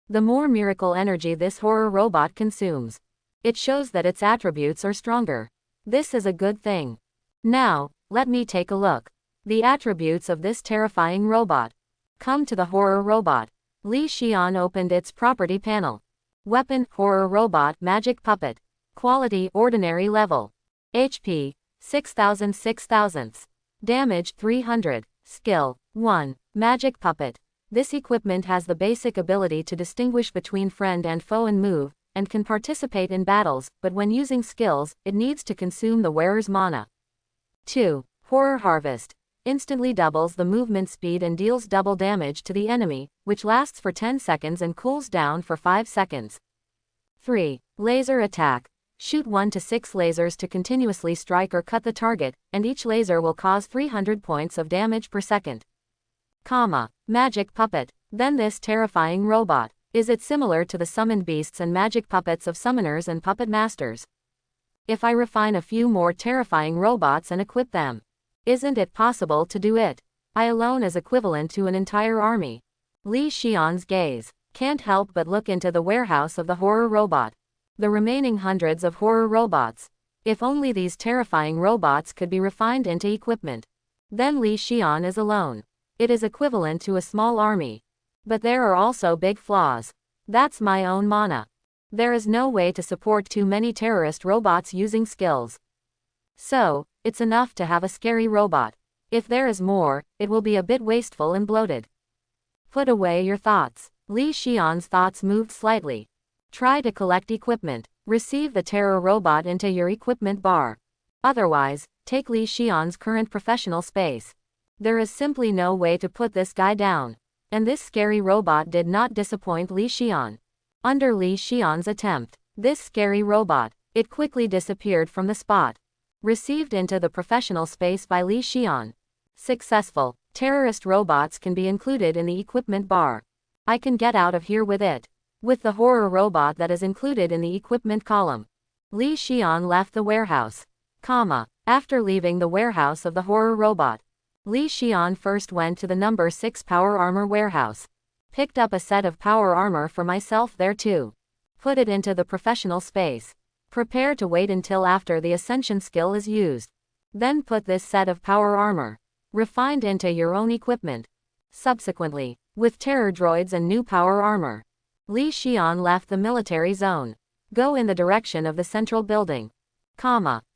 The more miracle energy this horror robot consumes, it shows that its attributes are stronger. This is a good thing. Now, let me take a look. The attributes of this terrifying robot. Come to the horror robot. Li Xian opened its property panel. Weapon, horror robot, magic puppet. Quality, ordinary level. HP, 6,000/6,000. Damage, 300. Skill, 1. Magic puppet. This equipment has the basic ability to distinguish between friend and foe and move, and can participate in battles, but when using skills, it needs to consume the wearer's mana. 2. Horror harvest. Instantly doubles the movement speed and deals double damage to the enemy, which lasts for 10 seconds and cools down for 5 seconds. 3. Laser attack. Shoot 1 to 6 lasers to continuously strike or cut the target, and each laser will cause 300 points of damage per second. Magic puppet. Then this terrifying robot. Is it similar to the summoned beasts and magic puppets of summoners and puppet masters? If I refine a few more terrifying robots and equip them, isn't it possible to do it? I alone is equivalent to an entire army. Li Xian's gaze can't help but look into the warehouse of the horror robot. The remaining hundreds of horror robots. If only these terrifying robots could be refined into equipment. Then Li Xian is alone. It is equivalent to a small army. But there are also big flaws. That's my own mana. There is no way to support too many terrorist robots using skills. So, it's enough to have a scary robot. If there is more, it will be a bit wasteful and bloated. Put away your thoughts. Li Xian's thoughts moved slightly. Try to collect equipment. Receive the terror robot into your equipment bar. Otherwise, take Li Xian's current professional space. There is simply no way to put this guy down. And this scary robot did not disappoint Li Xian. Under Li Xian's attempt, this scary robot, it quickly disappeared from the spot. Received into the professional space by Li Xian. Successful. Terrorist robots can be included in the equipment bar. I can get out of here with it. With the horror robot that is included in the equipment column. Li Xian left the warehouse. After leaving the warehouse of the horror robot, Li Xian first went to the number 6 power armor warehouse. Picked up a set of power armor for myself there too. Put it into the professional space. Prepare to wait until after the ascension skill is used. Then put this set of power armor, refined into your own equipment. Subsequently, with terror droids and new power armor, Li Xian left the military zone. Go in the direction of the central building.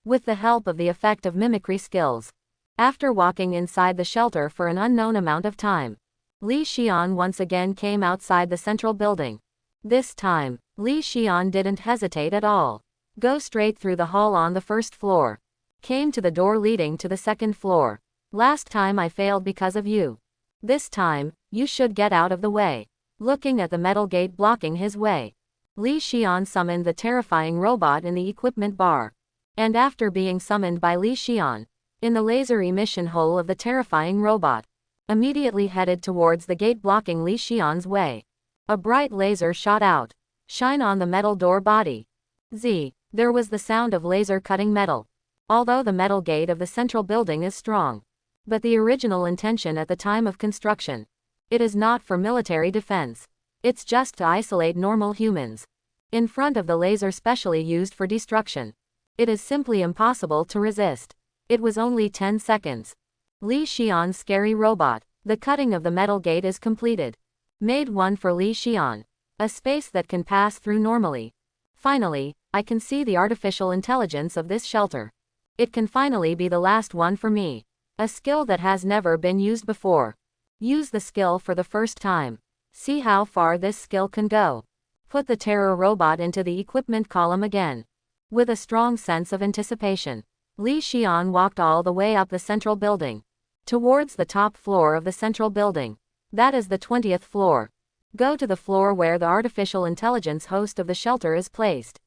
With the help of the effect of mimicry skills. After walking inside the shelter for an unknown amount of time, Li Xian once again came outside the central building. This time, Li Xian didn't hesitate at all. Go straight through the hall on the first floor. Came to the door leading to the second floor. Last time I failed because of you. This time, you should get out of the way. Looking at the metal gate blocking his way, Li Xian summoned the terrifying robot in the equipment bar. And after being summoned by Li Xian, in the laser emission hole of the terrifying robot, immediately headed towards the gate blocking Li Xian's way. A bright laser shot out. Shine on the metal door body. There was the sound of laser cutting metal. Although the metal gate of the central building is strong. But the original intention at the time of construction. It is not for military defense. It's just to isolate normal humans. In front of the laser specially used for destruction. It is simply impossible to resist. It was only 10 seconds. Li Xian's scary robot. The cutting of the metal gate is completed. Made one for Li Xian. A space that can pass through normally. Finally, I can see the artificial intelligence of this shelter. It can finally be the last one for me. A skill that has never been used before. Use the skill for the first time. See how far this skill can go. Put the terror robot into the equipment column again. With a strong sense of anticipation, Li Xian walked all the way up the central building. Towards the top floor of the central building. That is the 20th floor. Go to the floor where the artificial intelligence host of the shelter is placed.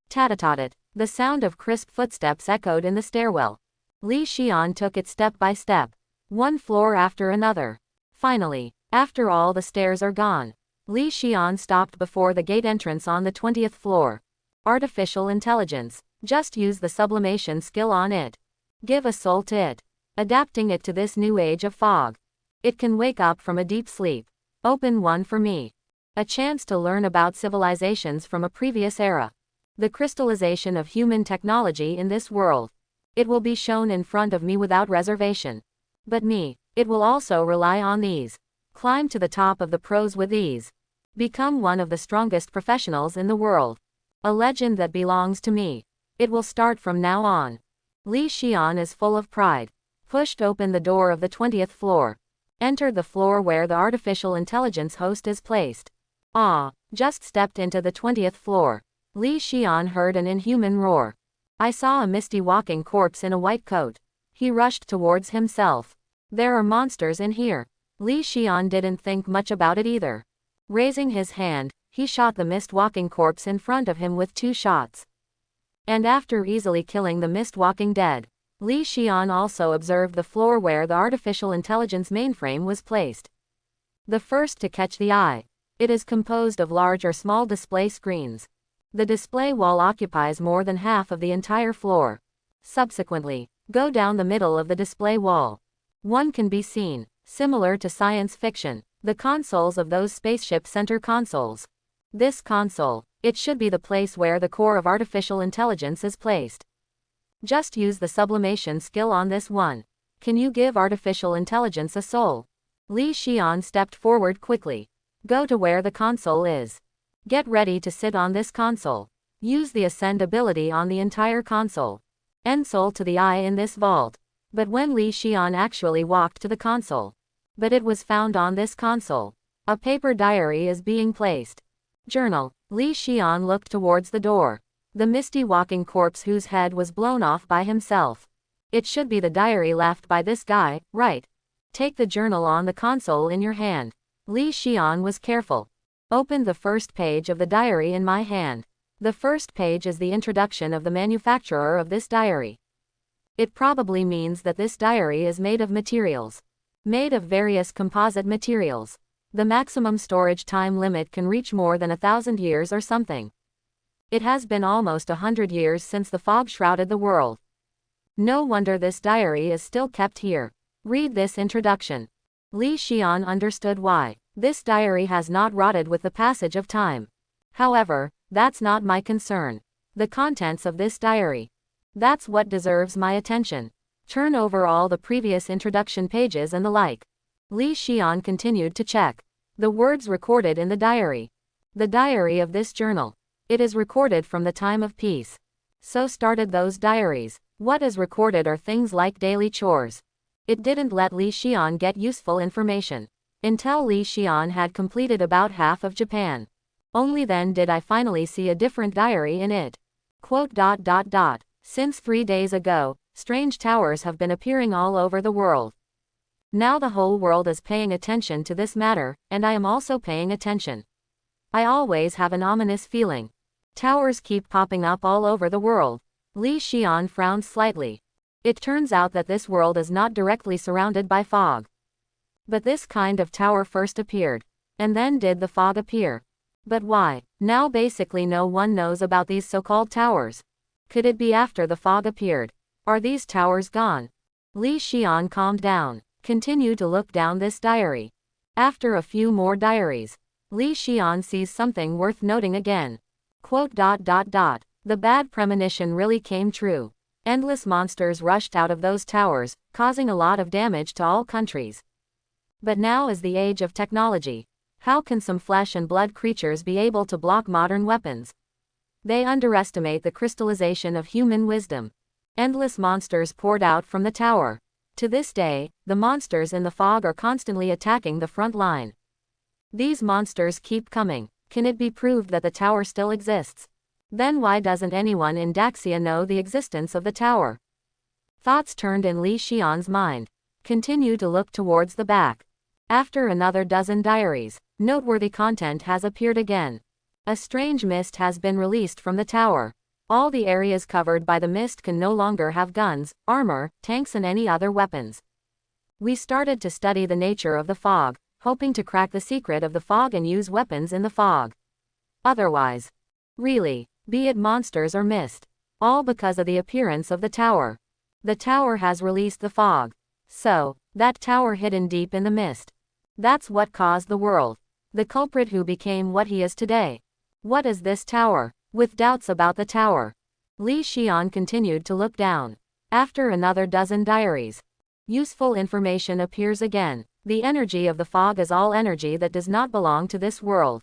Tat-a-tat-tat. The sound of crisp footsteps echoed in the stairwell. Li Xian took it step by step. One floor after another. Finally, after all the stairs are gone, Li Xian stopped before the gate entrance on the 20th floor. Artificial intelligence. Just use the sublimation skill on it. Give a soul to it. Adapting it to this new age of fog. It can wake up from a deep sleep. Open one for me. A chance to learn about civilizations from a previous era. The crystallization of human technology in this world. It will be shown in front of me without reservation. But me, it will also rely on these. Climb to the top of the pros with ease. Become one of the strongest professionals in the world. A legend that belongs to me. It will start from now on. Li Xian is full of pride. Pushed open the door of the 20th floor. Entered the floor where the artificial intelligence host is placed. Just stepped into the 20th floor. Li Xian heard an inhuman roar. I saw a misty walking corpse in a white coat. He rushed towards himself. There are monsters in here. Li Xian didn't think much about it either. Raising his hand, he shot the mist walking corpse in front of him with 2 shots. And after easily killing the mist walking dead, Li Xian also observed the floor where the artificial intelligence mainframe was placed. The first to catch the eye. It is composed of large or small display screens. The display wall occupies more than half of the entire floor. Subsequently, go down the middle of the display wall. One can be seen, similar to science fiction, the consoles of those spaceship center consoles. This console, it should be the place where the core of artificial intelligence is placed. Just use the sublimation skill on this one. Can you give artificial intelligence a soul? Li Xian stepped forward quickly. Go to where the console is. Get ready to sit on this console. Use the ascend ability on the entire console. End soul to the eye in this vault. But when Li Xian actually walked to the console, but it was found on this console. A paper diary is being placed. Journal. Li Xian looked towards the door. The misty walking corpse whose head was blown off by himself. It should be the diary left by this guy, right? Take the journal on the console in your hand. Li Xian was careful. Opened the first page of the diary in my hand. The first page is the introduction of the manufacturer of this diary. It probably means that this diary is made of materials. Made of various composite materials. The maximum storage time limit can reach more than 1,000 years or something. It has been almost 100 years since the fog shrouded the world. No wonder this diary is still kept here. Read this introduction. Li Xian understood why. This diary has not rotted with the passage of time. However, that's not my concern. The contents of this diary. That's what deserves my attention. Turn over all the previous introduction pages and the like. Li Xian continued to check the words recorded in the diary. The diary of this journal. It is recorded from the time of peace. So started those diaries. What is recorded are things like daily chores. It didn't let Li Xian get useful information. Until Li Xian had completed about half of Japan. Only then did I finally see a different diary in it. Quote. Since 3 days ago, strange towers have been appearing all over the world. Now the whole world is paying attention to this matter, and I am also paying attention. I always have an ominous feeling. Towers keep popping up all over the world. Li Xian frowned slightly. It turns out that this world is not directly surrounded by fog. But this kind of tower first appeared. And then did the fog appear. But why? Now basically no one knows about these so-called towers. Could it be after the fog appeared? Are these towers gone? Li Xian calmed down. Continued to look down this diary. After a few more diaries, Li Xian sees something worth noting again. Quote. The bad premonition really came true. Endless monsters rushed out of those towers, causing a lot of damage to all countries. But now is the age of technology. How can some flesh and blood creatures be able to block modern weapons? They underestimate the crystallization of human wisdom. Endless monsters poured out from the tower. To this day, the monsters in the fog are constantly attacking the front line. These monsters keep coming. Can it be proved that the tower still exists? Then why doesn't anyone in Daxia know the existence of the tower? Thoughts turned in Li Xian's mind. Continue to look towards the back. After another dozen diaries, noteworthy content has appeared again. A strange mist has been released from the tower. All the areas covered by the mist can no longer have guns, armor, tanks and any other weapons. We started to study the nature of the fog, hoping to crack the secret of the fog and use weapons in the fog. Otherwise, really, be it monsters or mist, all because of the appearance of the tower. The tower has released the fog. So, that tower hidden deep in the mist. That's what caused the world. The culprit who became what he is today. What is this tower? With doubts about the tower, Li Xian continued to look down. After another dozen diaries, useful information appears again. The energy of the fog is all energy that does not belong to this world.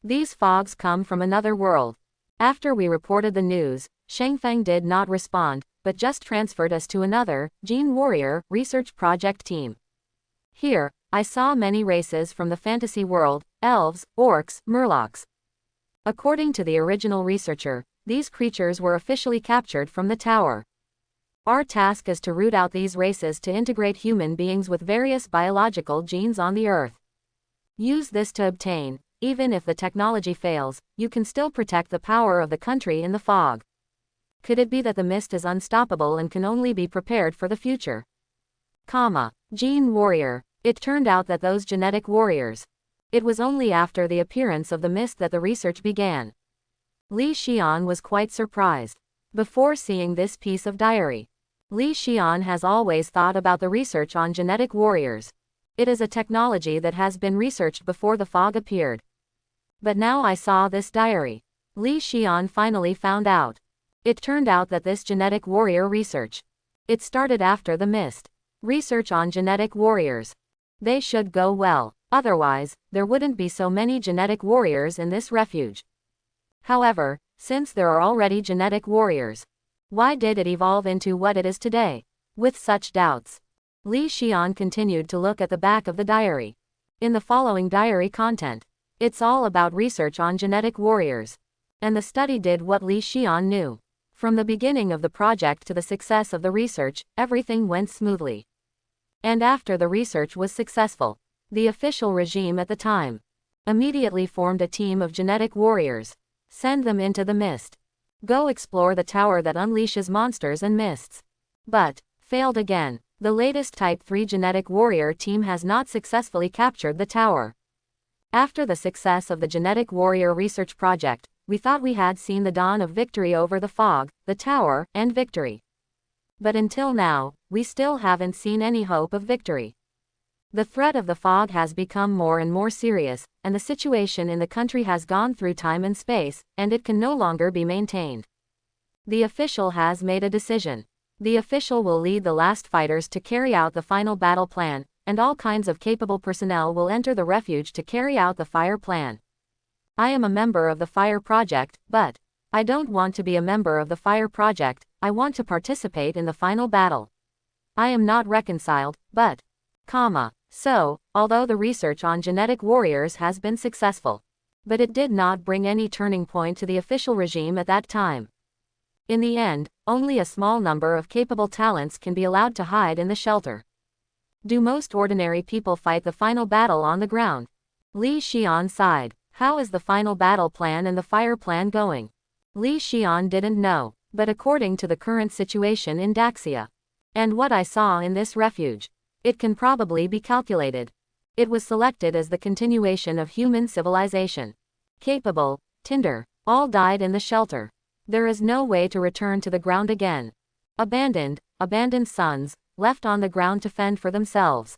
These fogs come from another world. After we reported the news, Shengfeng did not respond, but just transferred us to another, Gene Warrior, research project team. Here, I saw many races from the fantasy world, elves, orcs, murlocs. According to the original researcher, these creatures were officially captured from the tower. Our task is to root out these races to integrate human beings with various biological genes on the Earth. Use this to obtain, even if the technology fails, you can still protect the power of the country in the fog. Could it be that the mist is unstoppable and can only be prepared for the future? Gene warrior. It turned out that those genetic warriors. It was only after the appearance of the mist that the research began. Li Xian was quite surprised. Before seeing this piece of diary, Li Xian has always thought about the research on genetic warriors. It is a technology that has been researched before the fog appeared. But now I saw this diary. Li Xian finally found out. It turned out that this genetic warrior research. It started after the mist. Research on genetic warriors. They should go well. Otherwise, there wouldn't be so many genetic warriors in this refuge. However, since there are already genetic warriors, why did it evolve into what it is today? With such doubts, Li Xian continued to look at the back of the diary. In the following diary content, it's all about research on genetic warriors. And the study did what Li Xian knew. From the beginning of the project to the success of the research, everything went smoothly. And after the research was successful, the official regime at the time immediately formed a team of genetic warriors. Send them into the mist. Go explore the tower that unleashes monsters and mists. But, failed again. The latest Type 3 genetic warrior team has not successfully captured the tower. After the success of the genetic warrior research project, we thought we had seen the dawn of victory over the fog, the tower, and victory. But until now, we still haven't seen any hope of victory. The threat of the fog has become more and more serious, and the situation in the country has gone through time and space, and it can no longer be maintained. The official has made a decision. The official will lead the last fighters to carry out the final battle plan, and all kinds of capable personnel will enter the refuge to carry out the fire plan. I am a member of the fire project, but I don't want to be a member of the fire project. I want to participate in the final battle. I am not reconciled, but, So, although the research on genetic warriors has been successful, but it did not bring any turning point to the official regime at that time. In the end, only a small number of capable talents can be allowed to hide in the shelter. Do most ordinary people fight the final battle on the ground? Li Xian sighed. How is the final battle plan and the fire plan going? Li Xian didn't know, but according to the current situation in Daxia, and what I saw in this refuge, it can probably be calculated. It was selected as the continuation of human civilization. Capable, Tinder, all died in the shelter. There is no way to return to the ground again. Abandoned sons, left on the ground to fend for themselves.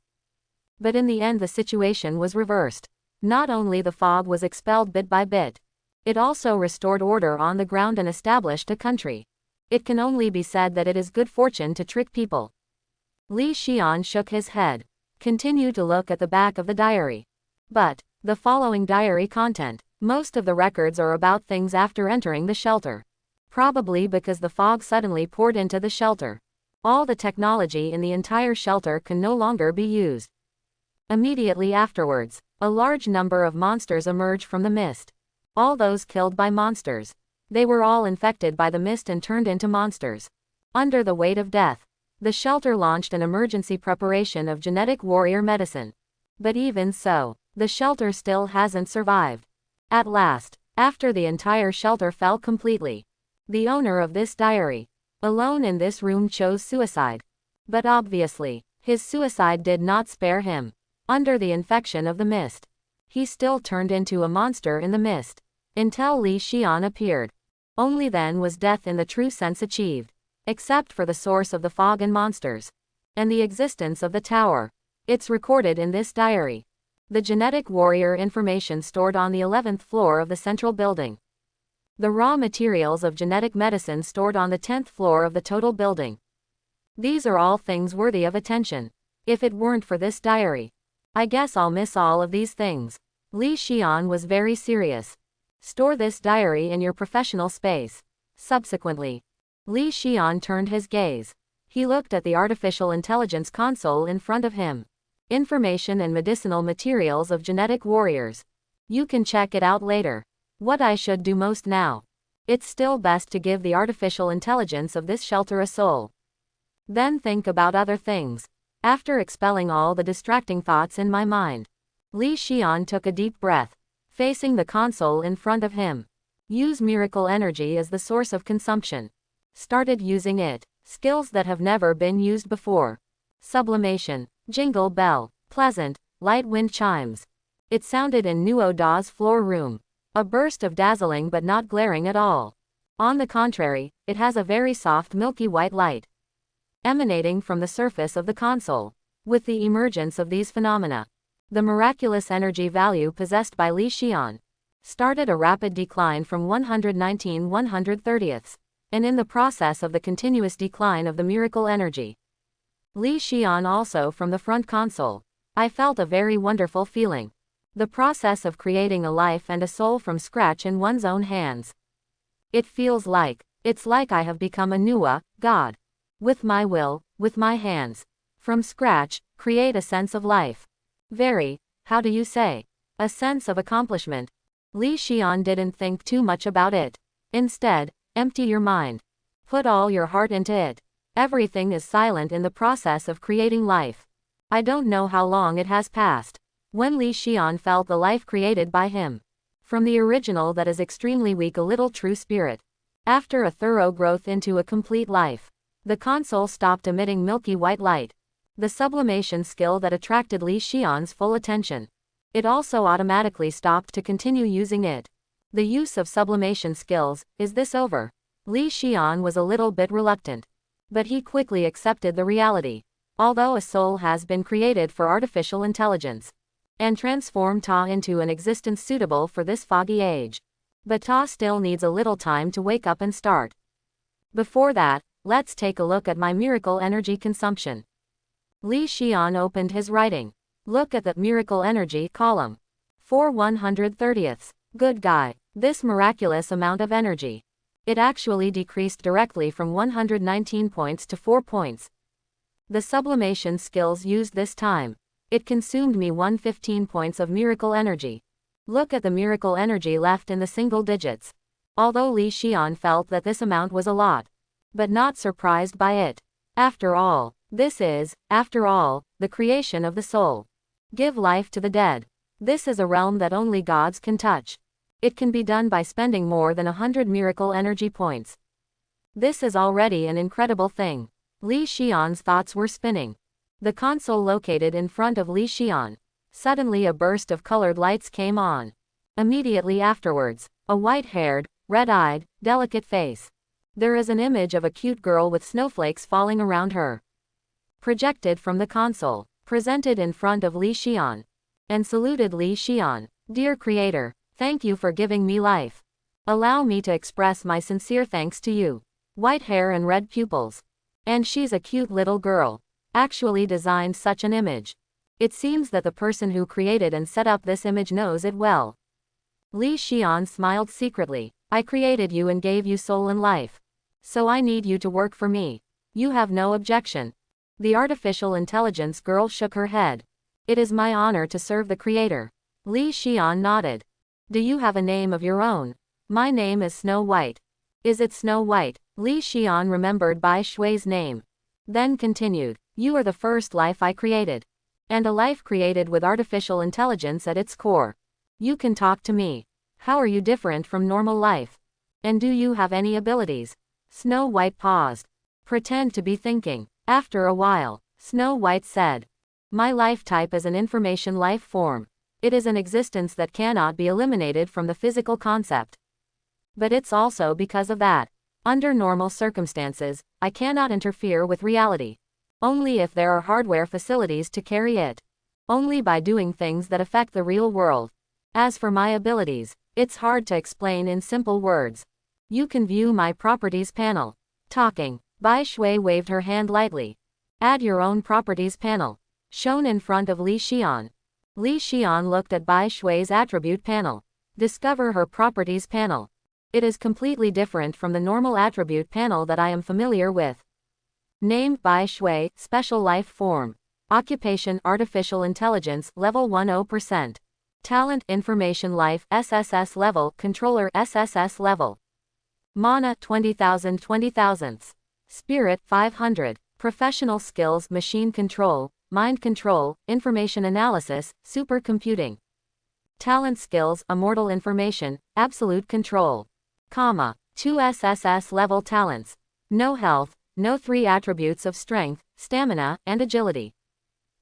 But in the end the situation was reversed. Not only the fog was expelled bit by bit, it also restored order on the ground and established a country. It can only be said that it is good fortune to trick people. Li Xian shook his head. Continue to look at the back of the diary. But, the following diary content, most of the records are about things after entering the shelter. Probably because the fog suddenly poured into the shelter. All the technology in the entire shelter can no longer be used. Immediately afterwards, a large number of monsters emerged from the mist. All those killed by monsters. They were all infected by the mist and turned into monsters. Under the weight of death, the shelter launched an emergency preparation of genetic warrior medicine. But even so, the shelter still hasn't survived. At last, after the entire shelter fell completely, the owner of this diary, alone in this room, chose suicide. But obviously, his suicide did not spare him. Under the infection of the mist, he still turned into a monster in the mist, until Li Xian appeared. Only then was death in the true sense achieved. Except for the source of the fog and monsters, and the existence of the tower. It's recorded in this diary. The genetic warrior information stored on the 11th floor of the central building. The raw materials of genetic medicine stored on the 10th floor of the total building. These are all things worthy of attention. If it weren't for this diary, I guess I'll miss all of these things. Li Xian was very serious. Store this diary in your professional space. Subsequently, Li Xian turned his gaze. He looked at the artificial intelligence console in front of him. Information and medicinal materials of genetic warriors. You can check it out later. What I should do most now. It's still best to give the artificial intelligence of this shelter a soul. Then think about other things. After expelling all the distracting thoughts in my mind, Li Xian took a deep breath, facing the console in front of him. Use miracle energy as the source of consumption. Started using it. Skills that have never been used before. Sublimation. Jingle bell. Pleasant, light wind chimes. It sounded in Nuo Da's floor room. A burst of dazzling but not glaring at all. On the contrary, it has a very soft milky white light emanating from the surface of the console. With the emergence of these phenomena, the miraculous energy value possessed by Li Xian started a rapid decline from 119 130ths, and in the process of the continuous decline of the miracle energy, Li Xian also from the front console, I felt a very wonderful feeling. The process of creating a life and a soul from scratch in one's own hands. It feels like, it's like I have become a Nuwa, God. With my will, with my hands. From scratch, create a sense of life. Very, how do you say? A sense of accomplishment. Li Xian didn't think too much about it. Instead, empty your mind. Put all your heart into it. Everything is silent in the process of creating life. I don't know how long it has passed. When Li Xian felt the life created by him. From the original that is extremely weak a little true spirit. After a thorough growth into a complete life. The console stopped emitting milky white light. The sublimation skill that attracted Li Xian's full attention. It also automatically stopped to continue using it. The use of sublimation skills, is this over? Li Xian was a little bit reluctant. But he quickly accepted the reality. Although a soul has been created for artificial intelligence, and transform Ta into an existence suitable for this foggy age. But Ta still needs a little time to wake up and start. Before that, let's take a look at my miracle energy consumption. Li Xian opened his writing. Look at the miracle energy column. 4 130ths. Good guy. This miraculous amount of energy. It actually decreased directly from 119 points to 4 points. The sublimation skills used this time. It consumed me 115 points of miracle energy. Look at the miracle energy left in the single digits. Although Li Xian felt that this amount was a lot, but not surprised by it. After all, this is, after all, the creation of the soul. Give life to the dead. This is a realm that only gods can touch. It can be done by spending more than 100 miracle energy points. This is already an incredible thing. Li Xian's thoughts were spinning. The console located in front of Li Xian. Suddenly a burst of colored lights came on. Immediately afterwards, a white-haired, red-eyed, delicate face. There is an image of a cute girl with snowflakes falling around her. Projected from the console, presented in front of Li Xian. And saluted Li Xian. Dear Creator, thank you for giving me life. Allow me to express my sincere thanks to you. White hair and red pupils. And she's a cute little girl. Actually designed such an image. It seems that the person who created and set up this image knows it well. Li Xian smiled secretly. I created you and gave you soul and life. So I need you to work for me. You have no objection. The artificial intelligence girl shook her head. It is my honor to serve the Creator. Li Xian nodded. Do you have a name of your own? My name is Snow White. Is it Snow White? Li Xian remembered Bai Shui's name. Then continued. You are the first life I created. And a life created with artificial intelligence at its core. You can talk to me. How are you different from normal life? And do you have any abilities? Snow White paused. Pretend to be thinking. After a while, Snow White said. My life type is an information life form. It is an existence that cannot be eliminated from the physical concept. But it's also because of that. Under normal circumstances, I cannot interfere with reality. Only if there are hardware facilities to carry it. Only by doing things that affect the real world. As for my abilities, it's hard to explain in simple words. You can view my properties panel. Talking, Bai Shui waved her hand lightly. Add your own properties panel. Shown in front of Li Xian. Li Xian looked at Bai Shui's attribute panel. Discover her properties panel. It is completely different from the normal attribute panel that I am familiar with. Name Bai Shui, Special Life Form. Occupation Artificial Intelligence Level 10%. Talent Information Life SSS Level Controller SSS Level. Mana 20,000 20,000ths. Spirit 500. Professional Skills Machine Control, Mind Control, Information Analysis, Supercomputing. Talent Skills Immortal Information, Absolute Control. 2 SSS Level Talents. No health, no 3 attributes of strength, stamina, and agility.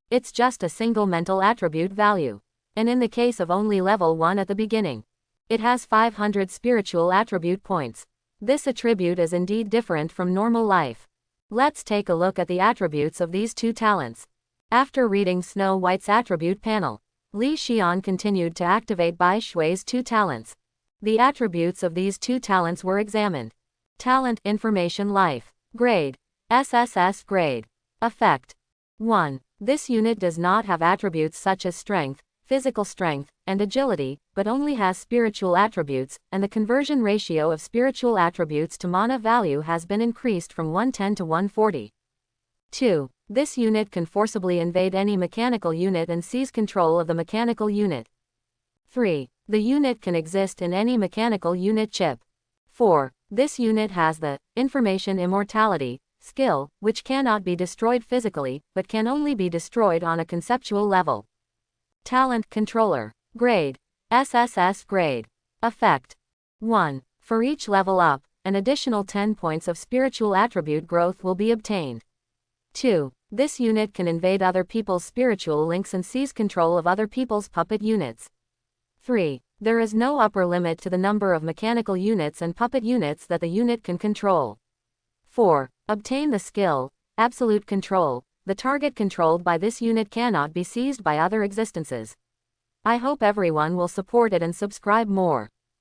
It's just a single mental attribute value. And in the case of only level 1 at the beginning, it has 500 spiritual attribute points. This attribute is indeed different from normal life. Let's take a look at the attributes of these 2 talents. After reading Snow White's attribute panel, Li Xian continued to activate Bai Shui's 2 talents. The attributes of these 2 talents were examined. Talent Information Life. Grade. SSS grade. Effect. 1. This unit does not have attributes such as strength, physical strength, and agility, but only has spiritual attributes, and the conversion ratio of spiritual attributes to mana value has been increased from 110 to 140. 2. This unit can forcibly invade any mechanical unit and seize control of the mechanical unit. 3. The unit can exist in any mechanical unit chip. 4. This unit has the Information Immortality skill, which cannot be destroyed physically, but can only be destroyed on a conceptual level. Talent Controller. Grade. SSS grade. Effect. 1. For each level up, an additional 10 points of spiritual attribute growth will be obtained. 2. This unit can invade other people's spiritual links and seize control of other people's puppet units. 3. There is no upper limit to the number of mechanical units and puppet units that the unit can control. 4. Obtain the skill, Absolute Control. The target controlled by this unit cannot be seized by other existences. I hope everyone will support it and subscribe more.